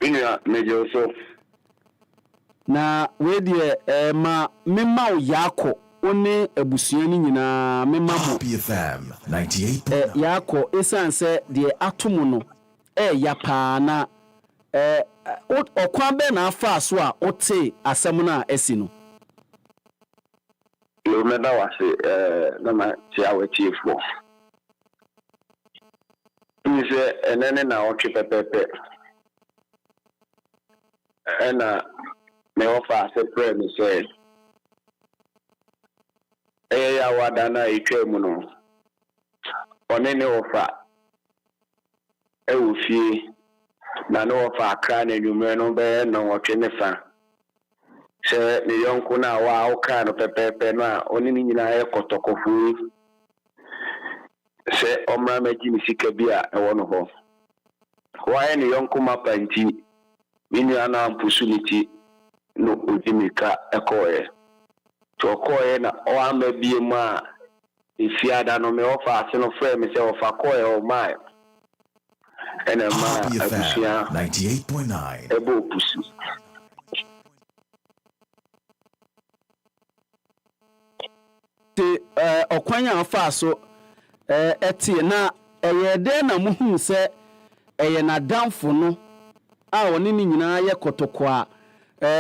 inya mejo so na we de ma mema yako one abusuani nyina mema Happy FM 98. Yako esanse de atomo no ya pa na okwan be na afa so a ote asem na asi no yo meda wase na ma ti awetiefo ni se enene na otwe pepepe ena me ofa se pre mi se ya wada na itwe mu no onene ofa ewufie na no ofa akra na nwumre no be no wotwe ne fa se ne yonko na wa oka no pepepe no a oni ni nyina ye kotokofu se omra maji ni sika bia ewo no ho wa ne yonko mapa nti mini ana opportunity no odimika ekoye to koye na o ama bie mu a ifiada no me ofa ase no frɛ me se ofa koye o mai ena ma abusia 98.9 ebo pusi te okwanya afa so etie na eyede na muhu se eye na damfo no a oni ni nyina ye kotoko a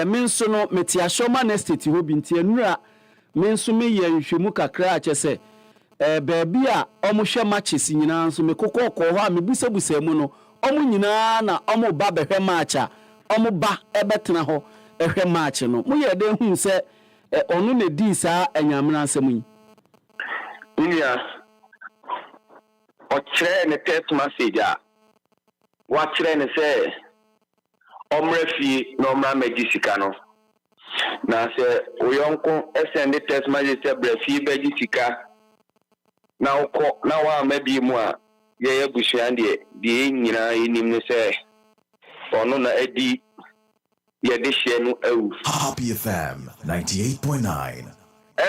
menso no meti ashoma na state ho binti enura menso me ye nhwemu kakra a chese baabi a omuhwe matches nyina nso me kokoko ho a mebusabusa mu no omu nyina na omu ba behwe match a omu ba ebetena ho ehwe match no mu ye de hu se onu na di saa anyamra nsem yi Unia o chere ne text message a wa chere ne se omrefi no omra medisika no na se oyonko send text message se brefi bedisika na uko na wa mabi mu a ye busuan de nyina enim ne se ono na edi ye de hye no awu Happy FM 98.9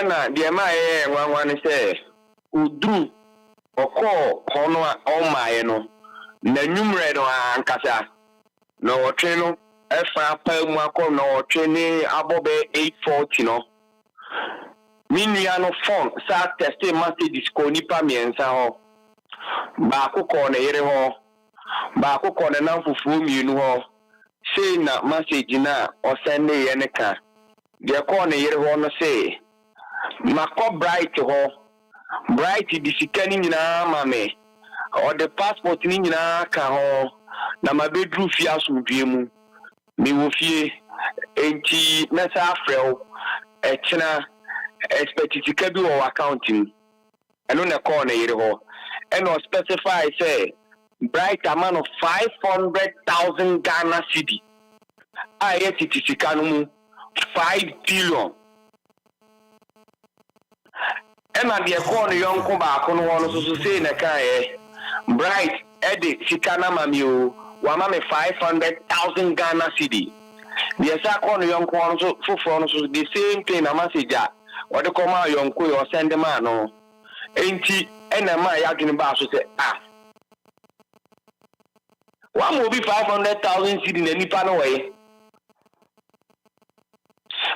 ena de ma ye nwanwa ne se udru oko hono a omaye no na nwumre no ankasa na wotwe no efa pa mu akọ na wotwe ni abobe 840 no minia no phone sa test message ko nipa miensa ho ba akụkọ na yere ho ba akụkọ na namfufu mienu ho say na message na o send ye ne ka de ko na yere ho no say makọ bright ho bright disikani nyina mame o the passport ni nyina ka ho na mabedru fi asudwe mu me wo fie enti mesa afrɛw ɛkyena expectitika bi wɔ accounting ɛno na call na yere hɔ ɛna specify say bright amount of 500,000 Ghana cedi a yɛ titisika no mu 5 billion ɛna deɛ call no yɔnko baako no hɔ no so say na kae bright ɛde sika na ma mi o wa ma me 500,000 Ghana cedi deɛ sa call no yɔnko no so foforo no so the same thing na message a wɔde kɔma yɔnko yɛ send ma no enti ɛna ma ya dwene ba so say wa mo bi 500,000 cedi na nipa no wɔ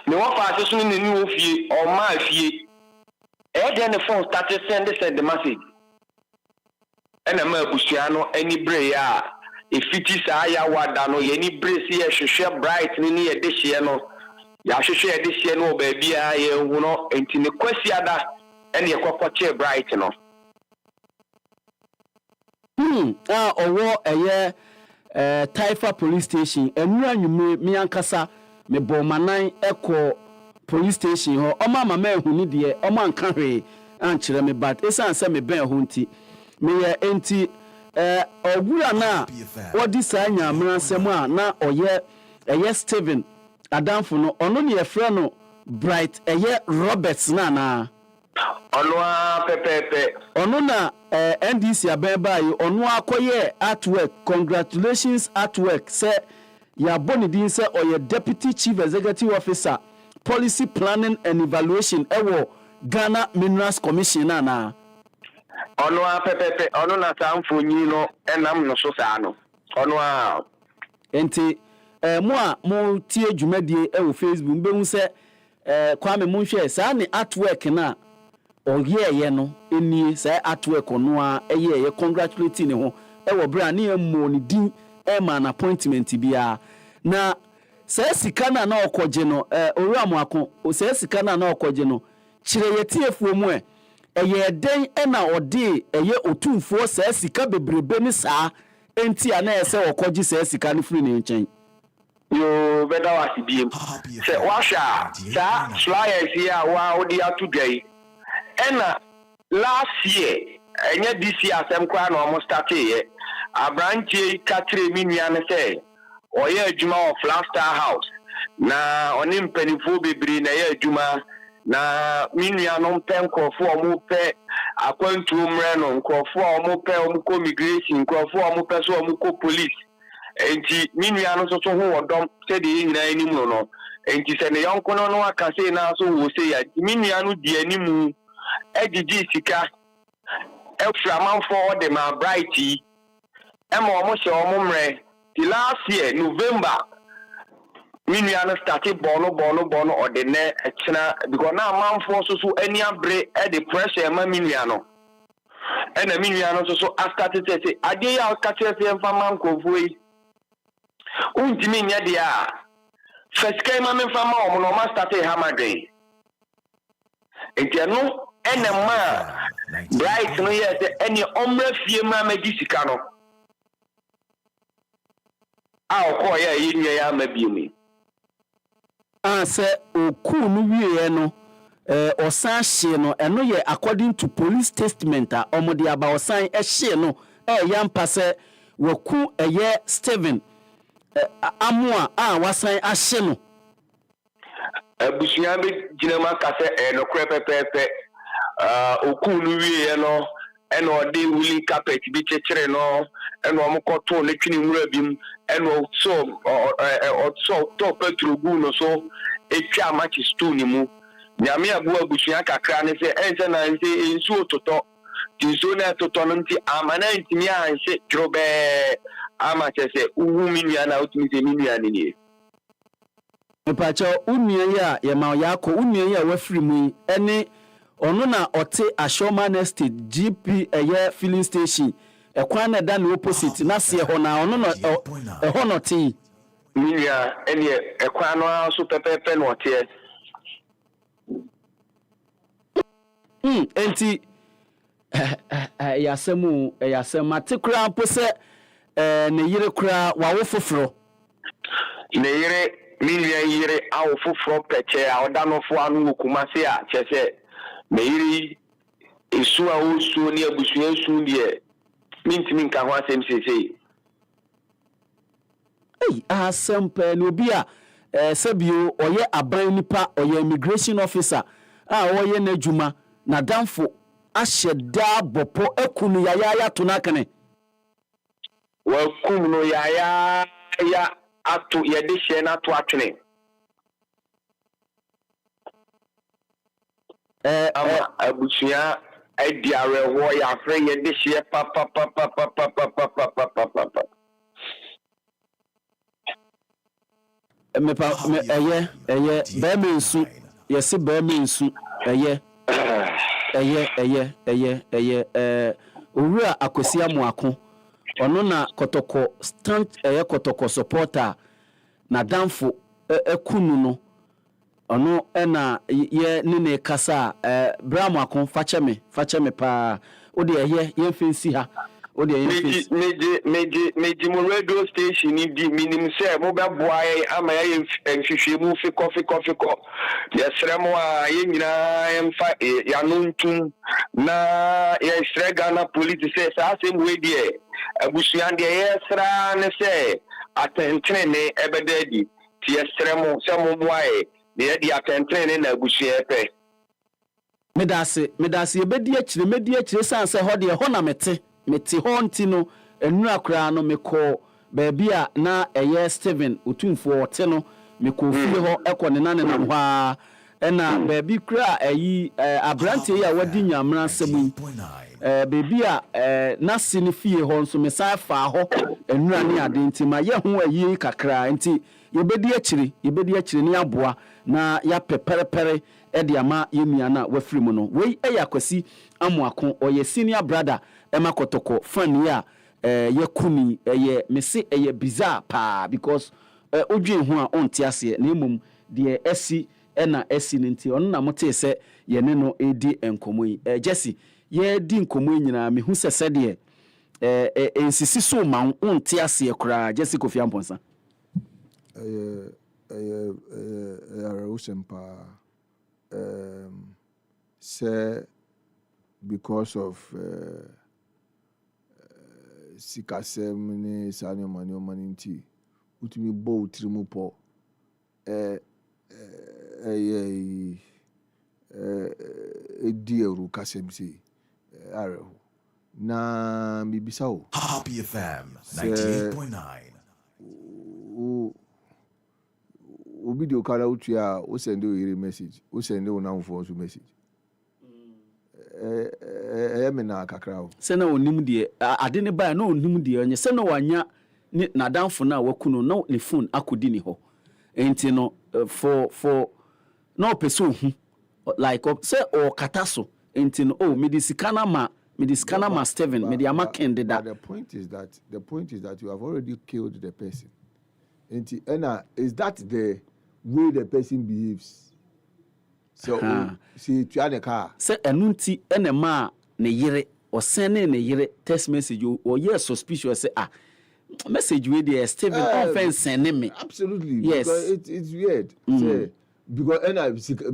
me wa fa so ni ni ofie o ma fie then the phone started send the message ɛna ma abusua no ani bre ya efiti saa ya wada no ye ni bre si ye hwehwe bright ni ye de hye no ya hwehwe ye de hye no ba bia ye hu no enti ne kwasi ada ɛna ye kwakwache bright no owo eye Taifa police station enura nwume mi ankasa me bomanan eko police station ho o mama ma ehu ni de o ma nka hwe ankyere me but esan se me ben ho nti me ye enti ogura na odi sa nyamra nsem a na oye Steven Adamfo no ono ne yefre no Bright eye Roberts na ono a pepepe ono na NDC abeba yi ono akoye artwork congratulations artwork say ya boni din say oye deputy chief executive officer policy planning and evaluation ewo Ghana Minerals Commission na ono a pepepe ono na samfo nyi no enam no so sa no ono a enti mo a mo tie dwumadie ewo Facebook be hu say Kwame mo hwe sa ne artwork na oyeye no eni say artwork no a ye congratulating ho ewo bra na emmo ni din ma an appointment bia na say sika na okoje no owura mo akon o say sika na okoje no kire yetiefuo mu eye den na ode eye otumfuo say sika bebrebe ni saa enti ana ese okoje say sika ni free ne nchen yo beda wasibiem se washa sa flyers here wa odi atudai ena last year enya this year asem kwa na almost start here abranche katre minua ne say oye adwuma of Flagstar House na oni mpanifo bebiri na ye adwuma na minua no mpenkofo omo pe akwantu mre no nkofo omo pe omo ko immigration nkofo omo pe so omo ko police enti minua no so ho wodom se de nyina animu no enti se ne yonko no aka se na so wo se ya minua no di animu ejiji sika efra manfo de ma brighty ema omo se omo mre the last year November minua no started bono or the ne echina because na manfo so any abre e the pressure ma minua no ena minua no so started say ade ya ka kire se mfa mankofo yi untimi nya dia first kai ma mfa ma omo no ma started hamadwen entiano ena ma bright no yes any omra fie ma magisika no ko ya yinye ya mabiumi se oku no wie no osan hye no eno ye according to police statement a omode aba osan hye no yampa se woku eye Steven amua wasan ahye no abusunya be ginama ka se no kre pepepe oku no wie no eno ode wuli carpet bi chechere no eno omokoto ne twini nwura bim eno so top petrogu no so etwa match stone mu nyame abu abusunya kakra ne se ense na nse ensu ototo tinso na toto no nti amana ntimi anse drobe ama chese uwu minua na utimi se minua ne nie mepacho unua ya ye ma yakọ unua ya wafiri mu ene ono na ote Ashoma Estate GP eye filling station ekwan na da na opposite na se ho na ono no ho no ti minua ene ekwan no so pepepe no ote enti yasemu matikura mpo se ne yire kura wawo foforo yere minia yere awo foforo peche a oda no fo anu kumase a chese me yiri esu a osu ni abusu esu die mintimi nka ho asem sesei asempa ni obi a sebio oye abran nipa oye immigration officer a oye na adwuma na danfo ahyeda bopo akunu yaya to nakane wa kum no yaya ya ato yede hye na to atwene abusuya aidiare ho ya fre yede hye papa mepa eye ba me nsu yesi ba me nsu eye owura akosi amoako ono na kotoko stand kotoko supporter na danfo ekunu no ono na ye ne kasa bra amoako facheme pa odi eye ye mfensi ha odi eye mfensi meji mo radio station ni di minimum say mo ba boaye ama ye nhwehwe mu fiko yesre mo a ye nyina emfa ya nontum na yesre Ghana police say asem we die abusuan de yesra ne say atentene ne ebedadi ti yesre mo se mo boaye de di atentene na abusuan pe medase ebedi akire sanse ho de ho na mete ho ntino enura kra no meko baabi a na eye Steven otumfo ote no meko fie ho ekone na nam ho a ena baabi kra ayi abrante ya wadi nyamra samu baabi a na sini fie ho nso mesa fa ho enura ne ade ntima ye ho ayi kakra nti yebedi akire ne aboa na ya peperepere edi ama yemia na wafiri mu no wei eyakwasi amoako oye senior brother ema kotoko fan ya yakuni mese bizarre pa because odwen ho a onti ase na emom de esi na esi nti ono na mote se ye ne no edi enkomo yi Jesse ye di enkomo nyina me hu se de ensisi so ma onti ase kura Jesse Kofi Amponsa Usempa say because of sikasem ni sanyo mani nti utimi bo utrimu po edieru kasem si areho na bibisa o Happy FM 98.9 obi de okara utua o send o message o send o na phone message me na kakra o se na onim de ade ne ba na onim de onye se na wanya na danfo na wakuno na ne phone akodi ni ho enti no for no person hu like say o kataso enti no medisikana ma Steven mediama candidate. The point is that you have already killed the person. Enti is that the way the person behaves? So see tuane ka say enunti enema ne yere o send ne yere text message o yes suspicious say message we there Steven offense send me absolutely yes because it's weird say because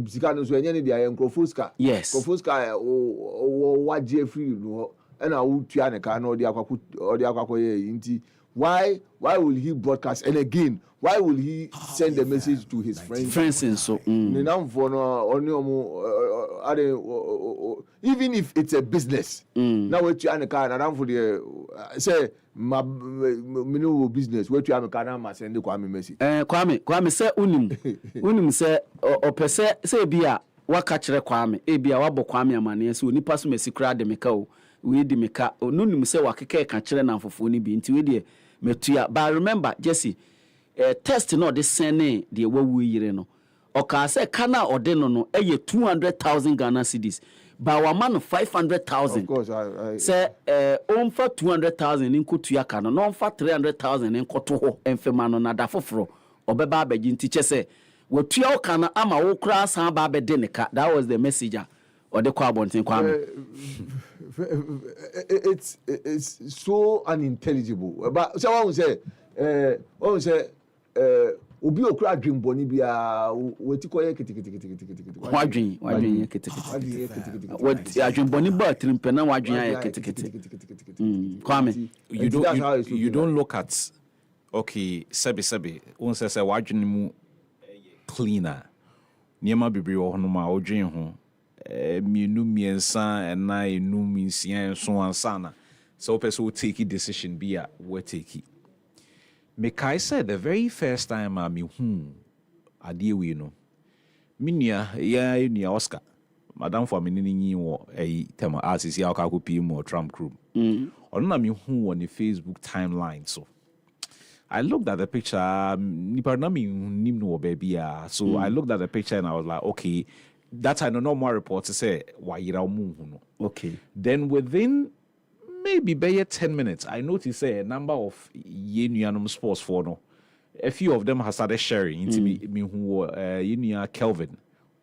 sikano so enye ne dia enkrofosca yes enkrofosca o waje free no wo tuane ka na o de akwakọ ye nti why will he broadcast and again why will he send a message to his friends and so even if it's a business now what you and car for the say my business what you am car na send kwame message kwame say unim say opese say bia waka kire kwame bia wabo kwame amane so nipa so mesikra de meka o we di meka onunim say wakeke ka kire na fofo ni bi nti we de metua but remember Jesse test no de sene de wawu yire no oka say kana ode no eye 200,000 Ghana cedis ba wa man 500,000 of course I say onfa 200,000 nkotua ka no onfa 300,000 nkoto ho enfema no na da foforo obeba abaji nti chese watua oka na ama wo kra san ba abede ne ka. That was the messenger or the kwabontin kwame. It's so unintelligible but someone will say obi okura adwenboni bia weti koye kitikiti wadwen ye kitikiti what adwenboni ba trimpe na wadwen ye kitikiti Kwame, you don't look at okay sebi on say wadwen mu cleaner niema bibiri wo hono ma odwen ho mienu miensa ena enu minsia so ansana so person will take a decision be a we take it. Mekai said the very first time I me adie we no minia ya ni Oscar madam for me ni wo tema asisi aka ko pm or Trump crew ono na me on the Facebook timeline. So I looked at the picture nipa na me nim no baby so I looked at the picture and I was like, okay, that I know no more reports to say why you no. Okay, then within maybe by 10 minutes, I noticed a number of Union sports for no. A few of them have started sharing into me who Union Kelvin,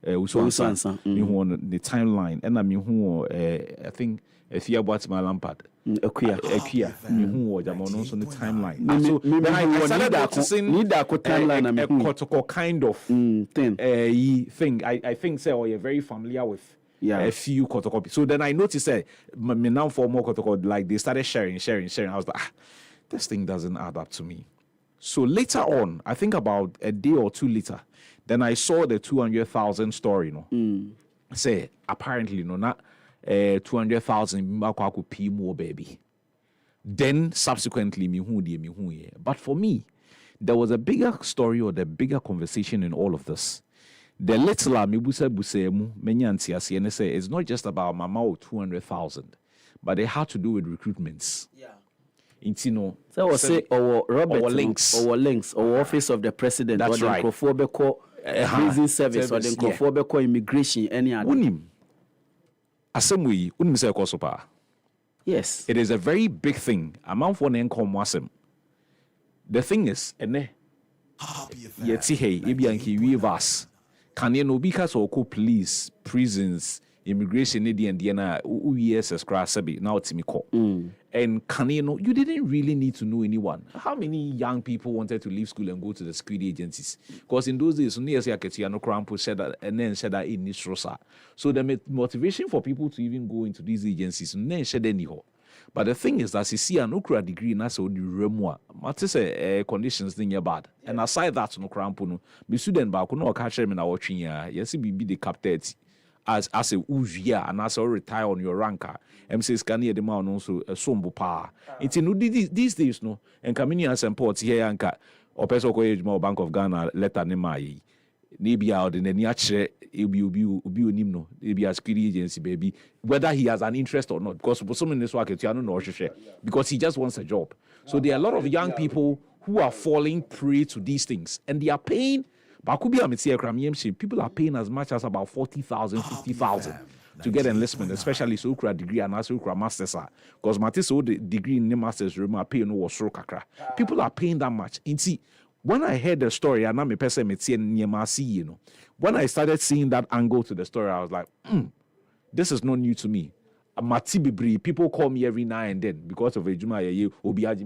me who on the timeline, and I mean who I think a few about my Lampard. Equia, me who was on the timeline. So then I started noticing a kind of thing. I think so. You're very familiar with. Yeah, a few photocopies. So then I noticed that me now for more photocopy, like they started sharing. I was like, this thing doesn't add up to me. So later on, I think about a day or two later, then I saw the 200,000 story. Say apparently not 200,000 more baby. Then subsequently me who. But for me, there was a bigger story or the bigger conversation in all of this. The little me busemu menyanti and say it's not just about mama or 200,000, but they had to do with recruitments. Yeah. Intino. So I say our links, our office of the president. That's right. Prison service or the Nkofobeko immigration any other. Unim. Assembly unim say kosopa. Yes. It is a very big thing. Amount for income wasem. The thing is, yeti hey ibianki weavers. Can you know because of police, prisons, immigration, and UESS class now Timiko. And can you know you didn't really need to know anyone. How many young people wanted to leave school and go to the security agencies? Because in those days, said that and then said that in Nisrosa. So the motivation for people to even go into these agencies, then said anyhow. But the thing is that you see an okra degree na so the remwa. Matter say conditions thing you bad. And aside that no crampo no, me student ba no catch me na watching ya. Yes be the captain as a uvia and as a retire on your ranker. MC scan here the man also a sombo pa. It's no these days no. And coming as import here anka or person ko Bank of Ghana letter ne mai. Maybe out in any actual no maybe a security agency baby whether he has an interest or not because for some in this work because he just wants a job. So there are a lot of young people who are falling prey to these things and they are paying people are paying as much as about 40,000 50,000 to get enlistment, especially so ukra degree and also ukra masters because Matisse the degree in the masters room are paying no kakra. People are paying that much. And see, when I heard the story, and I'm a person when I started seeing that angle to the story, I was like, this is not new to me. Matibibri, people call me every now and then because of a Juma Obiaji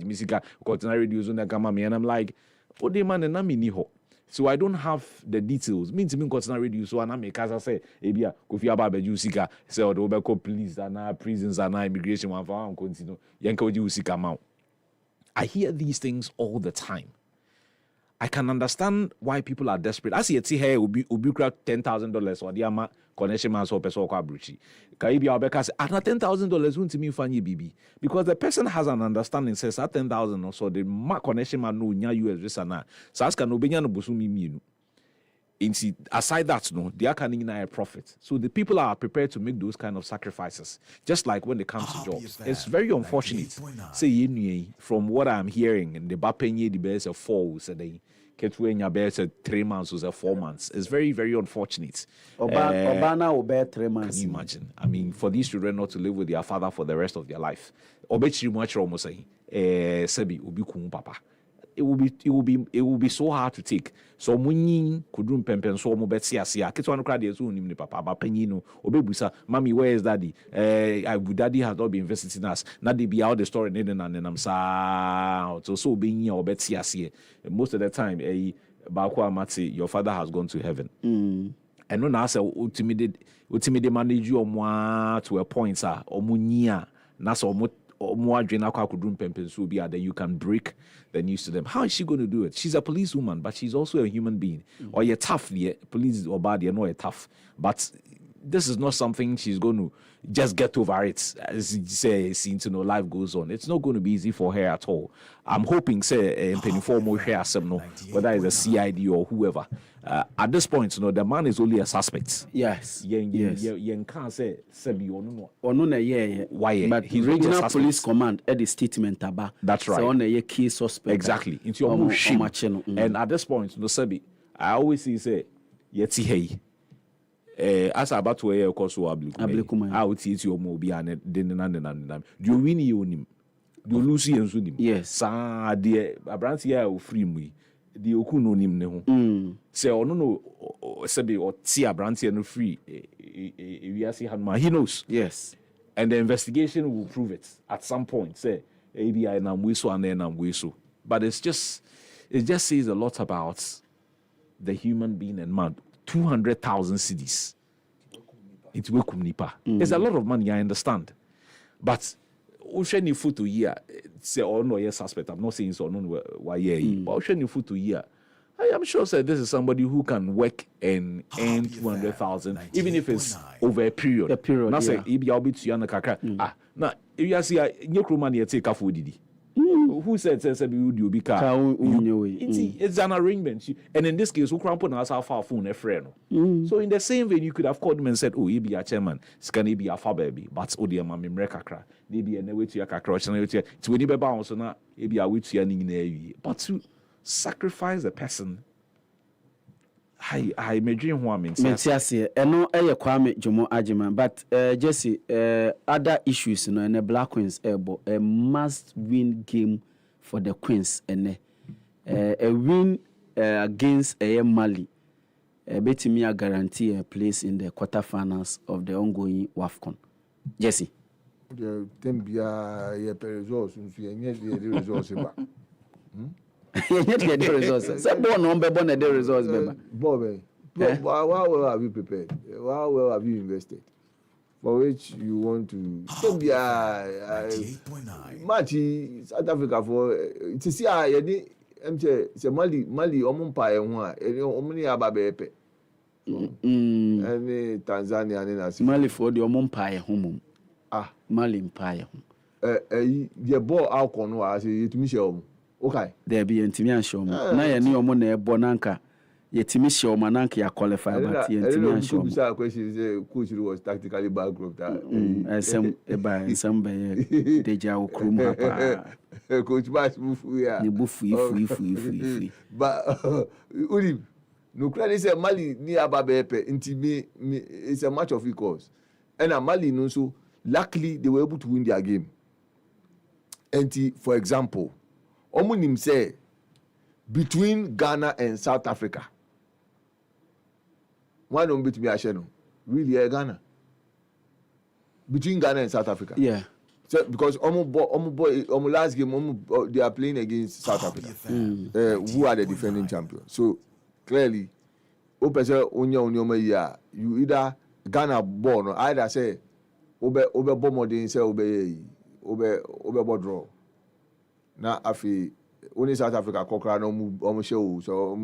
Music, Continental Radio on the Gamma, and I'm like, oh, they man and I'm so I don't have the details. Means to me Continental Radio, so and I make as I say, Ebia, Kofi Ababe Jusika, say or the Obeko police and prisons and immigration one for continue. Yanko Jusika Mount. I hear these things all the time. I can understand why people are desperate. I see a tea here will be $10,000 or the ama connection man so person kwa bruchi. Kaibi Abeka say $10,000 won't me fanny BB because the person has an understanding says at 10,000 or so the ma connection man no nya US visa na. So ask no benya no busumi minu. Aside that, no, they are canning a profit. So the people are prepared to make those kind of sacrifices, just like when it comes to jobs. It's very unfortunate. Say, from what I'm hearing, and the Bapenye the best of 4 so they Ketwenya bears 3 months or 4 months. It's very, very unfortunate. Obana will bear 3 months. Can you imagine? I mean, for these children not to live with their father for the rest of their life. Obechi much almost say, Sebi, Ubikum Papa. it will be so hard to take. So munyin kudrum pempen so mo beti asia. Kitwa no crowd yesu nim ni papa ba panyin no obebusa mami where is daddy? Daddy has not been visiting us. Na dey be out the story and sa so being or beti asia. Most of the time POAKWA mati your father has gone to heaven. And no na say ultimate manage you to a point sir omunyia na so then you can break the news to them. How is she going to do it? She's a policewoman, but she's also a human being. Or you're tough, yeah. Police or bad, you're not tough. But this is not something she's going to just get over it. As you say, since life goes on, it's not going to be easy for her at all. I'm hoping, say, whether it's a CID or whoever. At this point, the man is only a suspect. Yes. You can't say why? But the regional police command at the statement about. That's right. So on a key suspect. Exactly. Into your and at this point, I always say, yeti hey. As about to wear a course of Ablikuma, I would see your mobi and then do you win you him? Do Lucy and Sudim? Yes, sir, dear, a branch here will free me. The Okuno nim no. Say, or no, Sebi or Tia branch and free. We are see he knows. Yes, and the investigation will prove it at some point. Say, maybe I am Wiso and then I'm Wiso. But it just says a lot about the human being and man. 200,000 cedis. It's There's a lot of money, I understand. But Ocean foot to year, say, oh no, yes, suspect. I'm not saying so, no, why, but Ocean foot to year. I am sure that this is somebody who can work and earn 200,000, even if it's over a period. Not say, I'll be to Yana Kaka. Now, if you see a new money, take a food, didi. Who said it's an arrangement, and in this case, who cramp on us our phone a friend. So in the same way, you could have called him and said, "Oh, he be a chairman, can he be a baby?" But oh dear, mammy, mrekakra, maybe a way to your cacroch, and it's when you be bound, so now maybe a way to your but to sacrifice a person. I may dream one means yes, and no Kwame Jomo Ajima, but Jesse, other issues, and the Black Queens a must-win game for the Queens, and a win against a Mali. Bet me a guarantee a place in the quarterfinals of the ongoing WAFCON. Jesse. The Tembia results, the results. You get the results. Some born on the results, Bobby. How well have you prepared? How well have you invested? For which you want to be Marty, South Africa for to see say Mali Omumpa Omuni Ababepe. And Tanzania and Mali for the Omumpa home. Mali Empire. The ball alcohol was it Michel. Okay. There be intimian show. Na ya ni omo na ebo nanka. Yetimi show mananka ya qualify but intimian show. The question is coach was tactically bankrupt. Some be deja okrum hapa. Coach Bass bufu ya. Ni bufu ifu. But Uri no credit say Mali ni ababepe intimi it's a match of equals. And Mali no so luckily they were able to win their game. And for example, Omunim say between Ghana and South Africa. Why don't beat me Asheno? Really, Ghana. Between Ghana and South Africa. Yeah. So, because last game, they are playing against South Africa, who are the defending champions. So clearly, you either Ghana born or either say obe bomodin say obe draw. Now afi only South Africa kokra no show so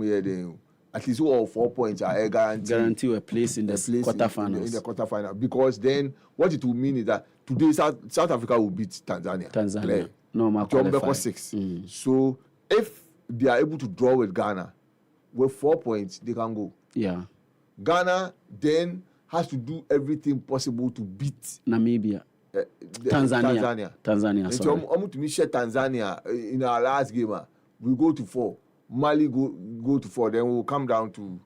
at least all 4 points are guarantee a place in the quarterfinals. In the quarterfinal, because then what it will mean is that today South Africa will beat Tanzania. No, John 6. So if they are able to draw with Ghana with 4 points, they can go. Yeah. Ghana then has to do everything possible to beat Namibia. Tanzania. Sorry. To share Tanzania in our last game. We go to 4. Mali go to 4. Then we'll come down to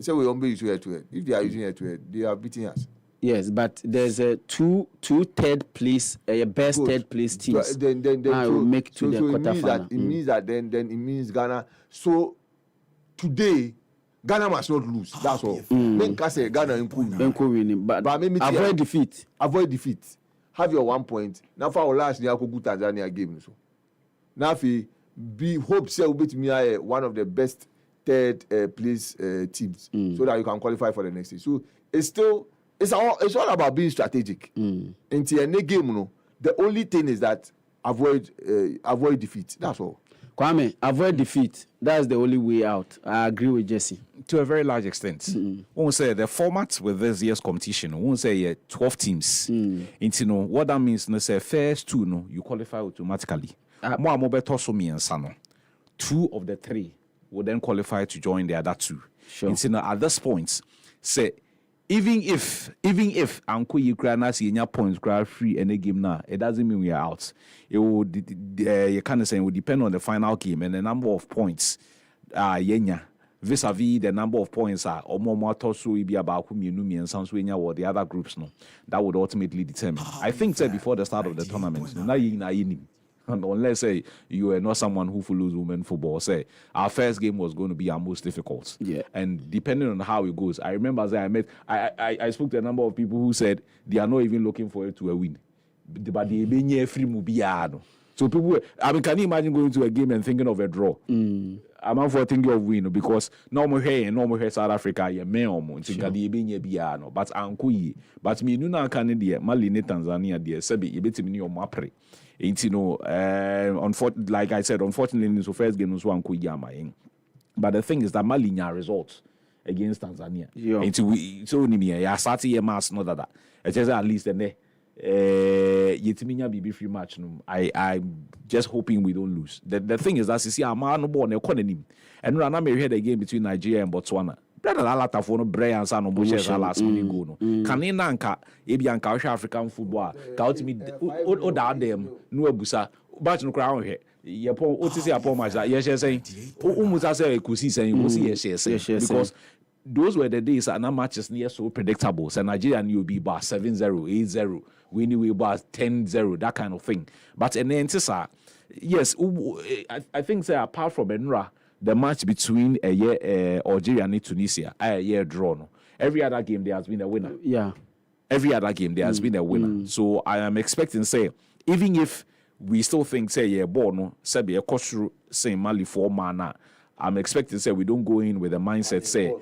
say we won't be using head to head. If they are using head to head, they are beating us. Yes, but there's a two third place, best Good. third place teams. Then will make to the so quarterfinal. it means that then it means Ghana. So today, Ghana must not lose. That's all. Then can say Ghana winning, but avoid defeat. Avoid defeat. Have your 1 point. Now for our last year, good Tanzania game. So now be hope say will be one of the best third place teams, so that you can qualify for the next stage. So it's all about being strategic. Into any game, no. The only thing is that avoid defeat. That's all. Kwame, avoid defeat. That's the only way out. I agree with Jesse. To a very large extent. Won't say the format with this year's competition, won't say 12 teams. Into what that means, no say first two, no, you qualify automatically. More better so me and Sano. 2 of the 3 will then qualify to join the other 2. Sure. Into at this point, say even if Uncle Ukraine see any points grab free any game now, it doesn't mean we are out. It will you kind of say it will depend on the final game and the number of points yenya vis-a-vis the number of points are or more so will be about whom and sounds or the other groups no that would ultimately determine. I think say before the start of the tournament and unless say you are not someone who follows women football, say our first game was going to be our most difficult. Yeah. And depending on how it goes, I remember as I spoke to a number of people who said they are not even looking for it to a win. But they be near free mubiano. So people, can you imagine going to a game and thinking of a draw? I'm not for thinking of win because normal here South Africa, yeah, me almost think that they be near biano. But Ankui, but me no Canada, Mali, Tanzania, dear Sebi, you bet me your mapre. Like I said, unfortunately, in the first game was one Kuyama. But the thing is that Malinya results against Tanzania. So I started a mass, not that. It's just at least the Yetiminya BB free match. I'm just hoping we don't lose. The thing is that you see, I'm no born economy. And when I heard the game between Nigeria and Botswana. Brother Alata for no Brian San or Moshe last minute go no. Kaninanka, Ebianka African football. Count me o them no busa. But no crown here. Yapon Otisi upon my yes, saying Umusa say Kusi saying you see yes, because those were the days and our matches near so predictable. So Nigeria knew be bar 7-0, 8-0, we knew we bar 10-0, that kind of thing. But in the end, yes, I think say apart from Enra. The match between Algeria and Tunisia, a year draw. No. Every other game there has been a winner. Yeah. Every other game there has been a winner. So I am expecting, say, even if we still think, say, no, say, a cost say Mali 4 mana. I'm expecting, say, we don't go in with a mindset, say,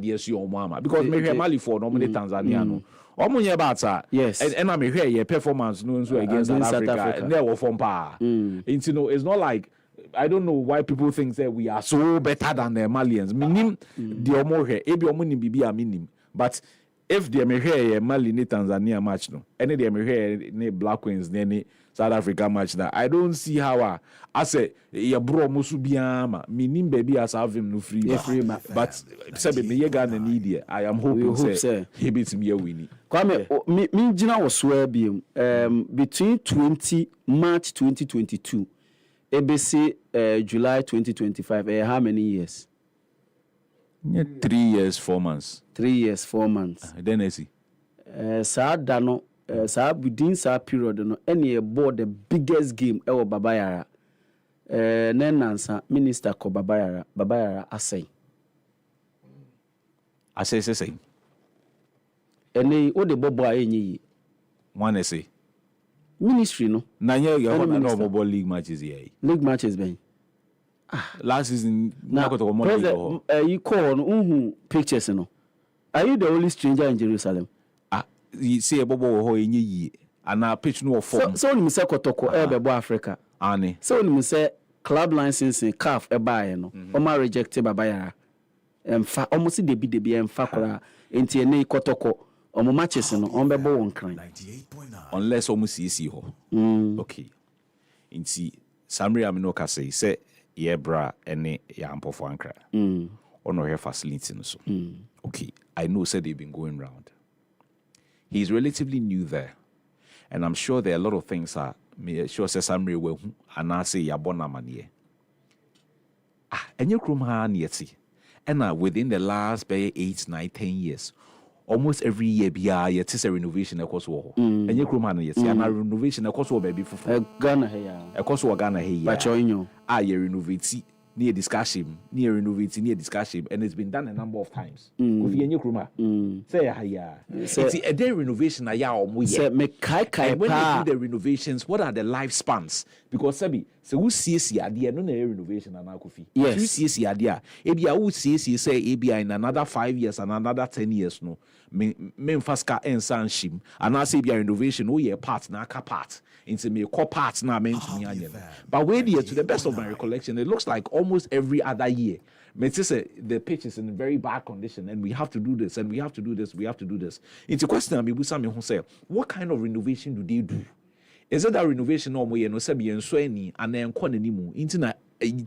yes, your mama. Because maybe Mali 4 normally Tanzania, no. Yes. And I'm here, performance no against South Africa. Never from power. It's not like. I don't know why people think that we are so better than the Malians. Minim the omo here, ebi omo ni bibi aminim. But if the here Mali ni Tanzania match no, any the here ni Black Queens ni South Africa match na, I don't see how I say ya bro musu biama minim baby as have him no free. But sabe me ye Ghana need I am hoping say he beats me a winning. Kwame, me jina was swear between March 2022 ABC July 2025. How many years? 3 years, 4 months. 3 years, 4 months. Then I see. Dano, within that period, no, any board the biggest game ever Babayara. Nansa Minister ko Babayara Asay. Say. Any what the bobo any one say. Ministry no. Nanya you have no league matches here. League matches ben. Last season you call on pictures no. Are you the only stranger in Jerusalem? You see a bobo ho enye and a pitch no form. So ni say kotoko bebo Africa. Ani. So ni say club license CAF e buy no. Oma rejected Babayara. Emfa almost debi emfa kora enti ene kotoko. Omo matches no on bebo won kran. Unless almost see ho. Okay. Inti Samri amino ka say ye bra ene ya ampofo ankra. Ono here facility no so. Okay. I know said they've been going round. He's relatively new there. And I'm sure there are a lot of things me sure say Samri we and I say ya bona manie. Enye krum ha nieti. And within the last 8, 9, 10 years, almost every year it is a renovation across war. And you come yes, and a renovation across war baby for Ghana here. Across war Ghana here. But you you renovate near discussion, and it's been done a number of times. Kofi and you kruma. Say it's a day renovation say me kai when they do the renovations, what are the lifespans? Because sabi so who sees the idea no renovation and Kofi. Yes. Who sees the idea? Ebi who sees say ebi in another 5 years and another 10 years no. Me faska ensan shim and I say be renovation oh yeah part na ka part into me core parts na meant to me. But where to the best of my recollection, it looks like almost every other year. The pitch is in very bad condition, and we have to do this, and we have to do this, we have to do this. It's a question I'm who say, what kind of renovation do they do? Is it that renovation no more no sabi and sweni and then konenimu into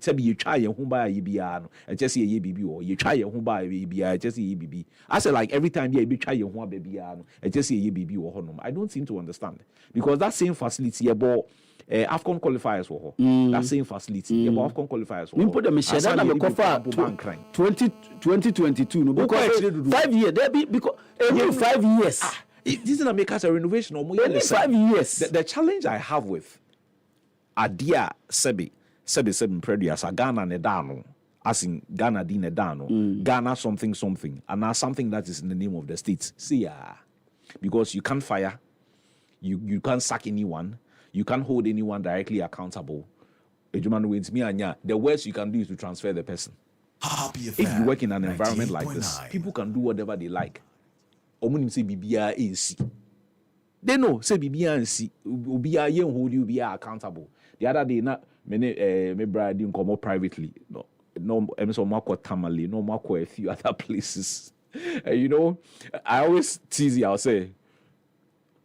tabi you try your home by ibiano and just see a baby or you try your home by ibia just see baby. I said like every time you try your home baby and just see a baby or honum. I don't seem to understand because that same facility about AFCON qualifiers were that same facility about AFCON qualifiers. We put them in Shedda na me kofa 2022 no because 5 years there be because 5 years. This is a make us a renovation or more 5 years. The challenge I have with Adia Sebi Predias are Ghana Nedano, as in Ghana di Nedano, Ghana something, and now something that is in the name of the states. See, because you can't fire, you can't sack anyone, you can't hold anyone directly accountable. The worst you can do is to transfer the person. If you work in an environment like this, people can do whatever they like. Omunim say bibia AC. They know say bibia AC. Ubia yen hold you be accountable. The other day na me brother didn't come up privately. No, so Marco Tamale, no Marco a few other places. You know, I always tease you. I'll say,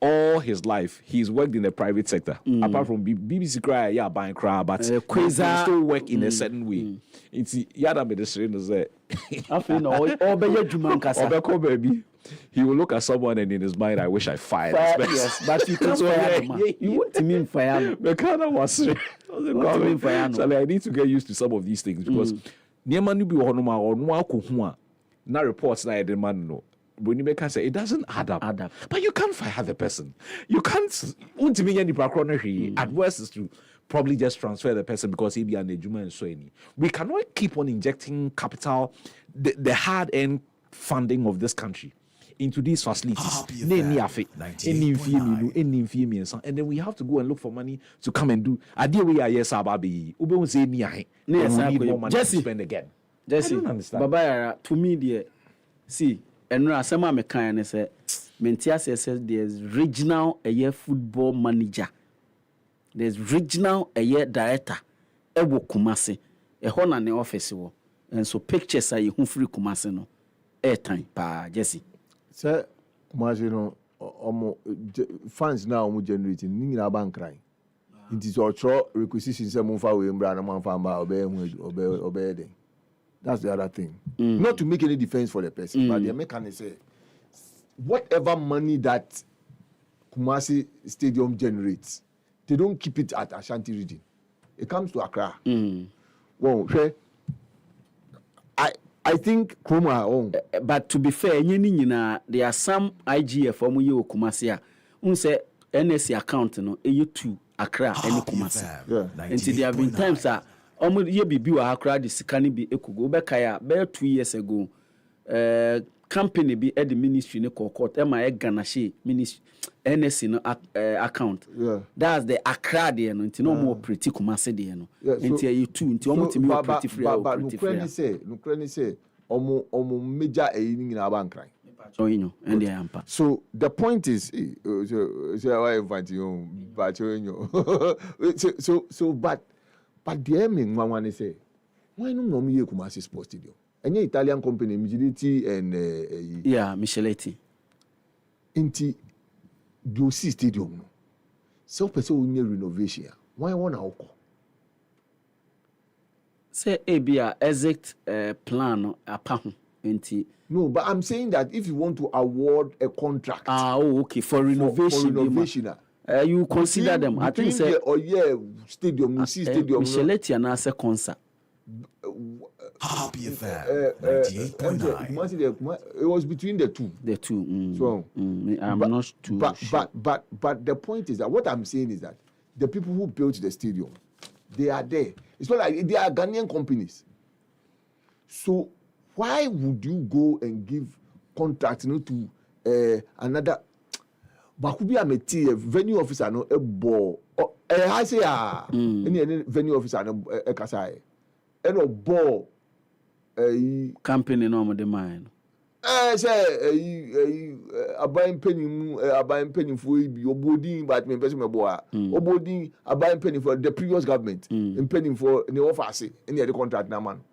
all his life he's worked in the private sector. Apart from BBC cry, yeah, buying cry, but he still work in a certain way. It's yada me the strain say. I feel no, obey Juman Kasa. Baby. He will look at someone and in his mind, I wish I fired this person. Yes, but you can fire him. You want to mean fire. The kind of was so I need to get used to some of these things because near be or no reports like the man no. When you make us say it doesn't add up. But you can't fire the person. You can't at worst is to probably just transfer the person because he be an ejuma and so any. We cannot keep on injecting capital, the hard-earned funding of this country into these facilities. And then we have to go and look for money to come and do. Jesse, spend again. Jesse, I don't understand. Baba, to me, dear, see, and some of my kind say, Mentia says there's regional football manager, there's regional director, Ewo Kumasi, a hon and the office, and so pictures are you free Kumasi no. Airtime pa Jesse. Sir, Kumasi no fans now generating ninga bank crying. It is all true requisition say mo fa we mbra na mo fa mba obey dem. That's the other thing. Not to make any defense for the person, but the mechanic say whatever money that Kumasi Stadium generates, they don't keep it at Ashanti region. It comes to Accra. Well, I think Kuma own. But to be fair, there are some IGF from you Kumasi. Say NSC account no you to Accra any Kumasi. And there have been times that ye be Accra the Sikani be ekugo bekaya be 2 years ago. Company be at the ministry ne court my Ganashi ministry NSC no account. That's the Accra there no no more pretty Kumasi there no. Until you two until almost me pretty free. But no say omo major na bank cry. So you know and the ampa. So the point is why invite you but so but the aiming one say why no me Kumasi Sports Stadium. Any Italian company, Micheletti and Micheletti. Inti do see stadium. So person will need renovation. Why one alcohol? Say ABA exit plan apahu inti. No, but I'm saying that if you want to award a contract. Okay, for renovation. You consider them. I think say stadium, you see stadium. Micheletti and as a concert. Happy FM 98.9. It was between the two. The two. So I'm not too sure. But the point is that what I'm saying is that the people who built the stadium, they are there. It's not like they are Ghanaian companies. So why would you go and give contract to another? Bakubi ameti venue officer no a ball. I say any venue officer no kasai. No ball. Campaign no mo de mine. Say abayin penny for obodin but me person me boa. Obodin abayin penny for the previous government. Penny for the office any the contract na man.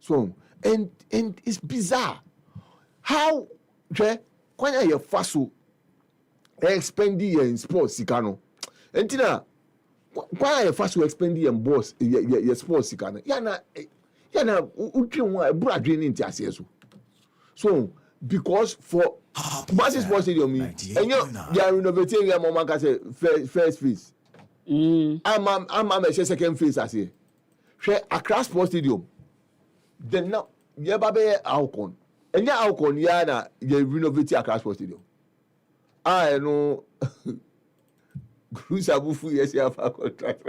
So and it's bizarre how when you faso expending in sports sikano entina why you faso expending in boss your sports sikano yana utwe one bradwe ni ntiase so because for massive sports stadium and you are renovating your mama ka say first phase I'm a second phase as here share Accra Sports Stadium then now ye babe Alcon and ya Alcon ya na ye renovate Accra Sports Stadium I know Grusa Bufu yes ya fa contract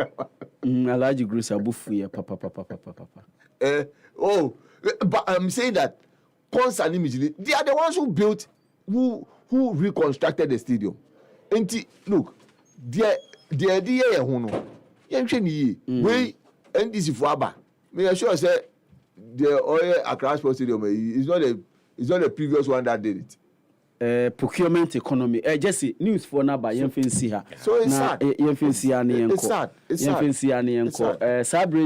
Alaji Grusa Bufu ya papa but I'm saying that concern immediately they are the ones who built who reconstructed the stadium and look the idea ya hu no ye hwe ni we NDC for aba me assure say the oil Accra Sports Stadium is not the previous one that did it. Procurement economy. Jesse, news for now by Yemfin Siha. So it's sad. Yemfin Siha ni It's sad. Yemfin Siha ni